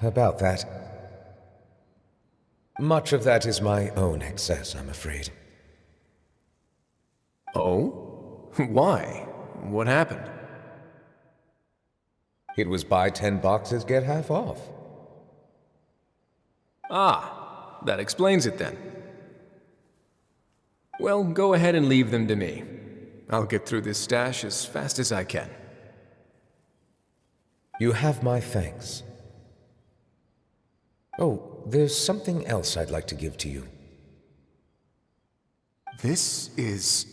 [SPEAKER 2] About that. Much of that is my own excess, I'm afraid.
[SPEAKER 20] Oh? Why? What happened?
[SPEAKER 2] It was buy 10 boxes, get half off.
[SPEAKER 20] Ah, that explains it then. Well, go ahead and leave them to me. I'll get through this stash as fast as I can.
[SPEAKER 2] You have my thanks. Oh, there's something else I'd like to give to you.
[SPEAKER 20] This is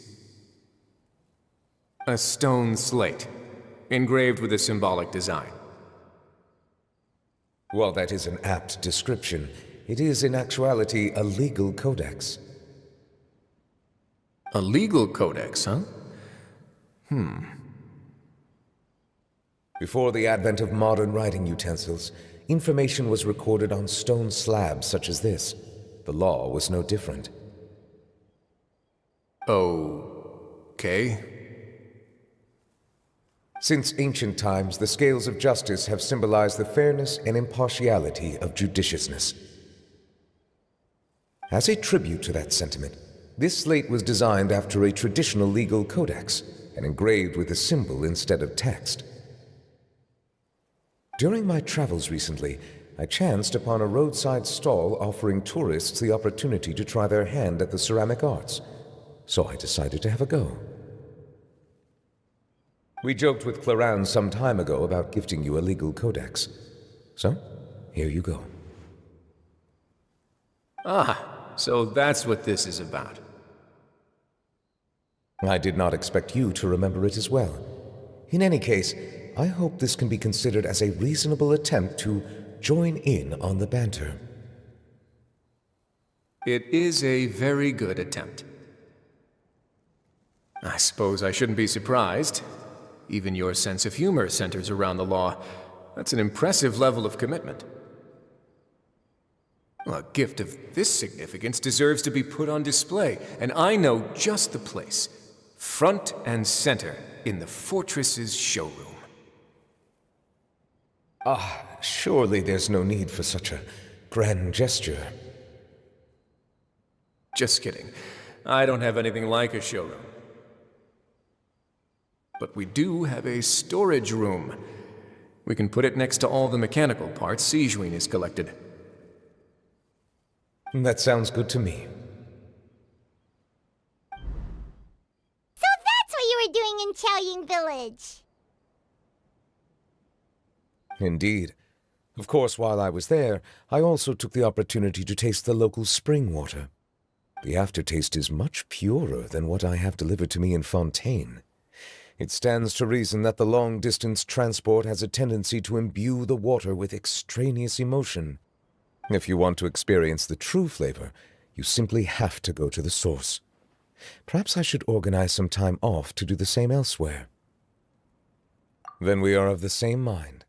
[SPEAKER 20] a stone slate, engraved with a symbolic design.
[SPEAKER 2] While that is an apt description, it is in actuality a legal codex.
[SPEAKER 20] A legal codex, huh?
[SPEAKER 2] Before the advent of modern writing utensils, information was recorded on stone slabs such as this. The law was no different.
[SPEAKER 20] Okay.
[SPEAKER 2] Since ancient times, the scales of justice have symbolized the fairness and impartiality of judiciousness. As a tribute to that sentiment, this slate was designed after a traditional legal codex and engraved with a symbol instead of text. During my travels recently, I chanced upon a roadside stall offering tourists the opportunity to try their hand at the ceramic arts, so I decided to have a go. We joked with Clarence some time ago about gifting you a legal codex. So, here you go.
[SPEAKER 20] Ah, so that's what this is about.
[SPEAKER 2] I did not expect you to remember it as well. In any case, I hope this can be considered as a reasonable attempt to join in on the banter.
[SPEAKER 20] It is a very good attempt. I suppose I shouldn't be surprised. Even your sense of humor centers around the law. That's an impressive level of commitment. Well, a gift of this significance deserves to be put on display, and I know just the place. Front and center in the fortress's showroom.
[SPEAKER 2] Surely there's no need for such a grand gesture.
[SPEAKER 20] Just kidding. I don't have anything like a showroom. But we do have a storage room. We can put it next to all the mechanical parts Sijuin has collected.
[SPEAKER 2] That sounds good to me.
[SPEAKER 1] So that's what you were doing in Chaoying Village.
[SPEAKER 2] Indeed. Of course, while I was there, I also took the opportunity to taste the local spring water. The aftertaste is much purer than what I have delivered to me in Fontaine. It stands to reason that the long-distance transport has a tendency to imbue the water with extraneous emotion. If you want to experience the true flavor, you simply have to go to the source. Perhaps I should organize some time off to do the same elsewhere. Then we are of the same mind.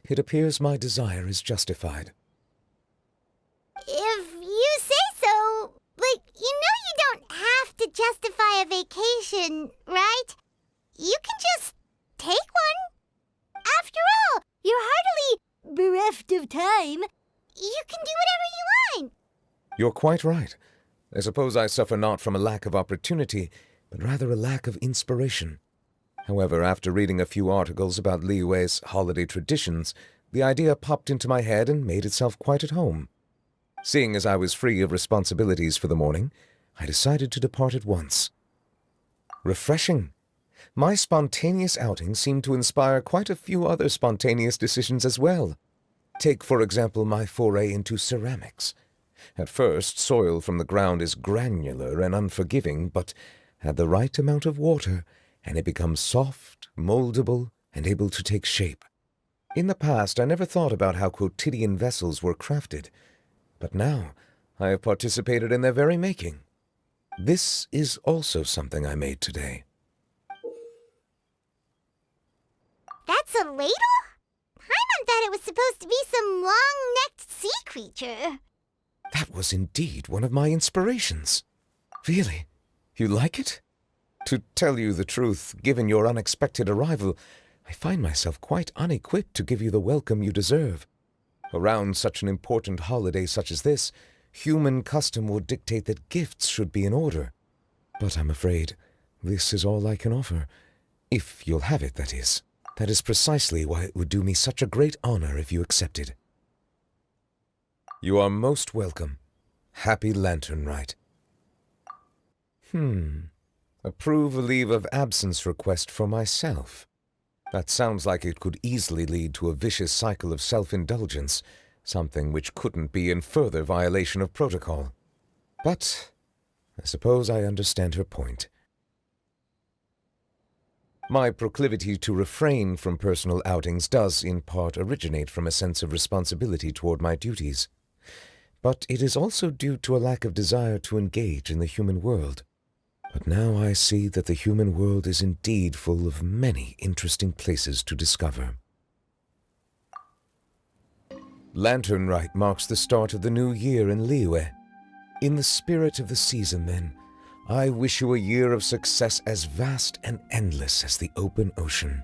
[SPEAKER 2] It appears my desire is justified.
[SPEAKER 1] If you say so, you don't have to justify a vacation, right? You can just take one. After all, you're hardly bereft of time. You can do whatever you want.
[SPEAKER 2] You're quite right. I suppose I suffer not from a lack of opportunity, but rather a lack of inspiration. However, after reading a few articles about Liyue's holiday traditions, the idea popped into my head and made itself quite at home. Seeing as I was free of responsibilities for the morning, I decided to depart at once. Refreshing. My spontaneous outing seemed to inspire quite a few other spontaneous decisions as well. Take, for example, my foray into ceramics. At first, soil from the ground is granular and unforgiving, but add the right amount of water, and it becomes soft, moldable, and able to take shape. In the past, I never thought about how quotidian vessels were crafted, but now I have participated in their very making. This is also something I made today.
[SPEAKER 1] That's a ladle? Paimon thought it was supposed to be some long-necked sea creature.
[SPEAKER 20] That was indeed one of my inspirations. Really? You like it? To tell you the truth, given your unexpected arrival, I find myself quite unequipped to give you the welcome you deserve. Around such an important holiday such as this, human custom would dictate that gifts should be in order. But I'm afraid this is all I can offer. If you'll have it, that is. That is precisely why it would do me such a great honor if you accepted. You are most welcome. Happy Lantern Rite. Approve a leave of absence request for myself. That sounds like it could easily lead to a vicious cycle of self-indulgence, something which couldn't be in further violation of protocol. But I suppose I understand her point. My proclivity to refrain from personal outings does, in part, originate from a sense of responsibility toward my duties. But it is also due to a lack of desire to engage in the human world. But now I see that the human world is indeed full of many interesting places to discover. Lantern Rite marks the start of the new year in Liyue. In the spirit of the season, then, I wish you a year of success as vast and endless as the open ocean.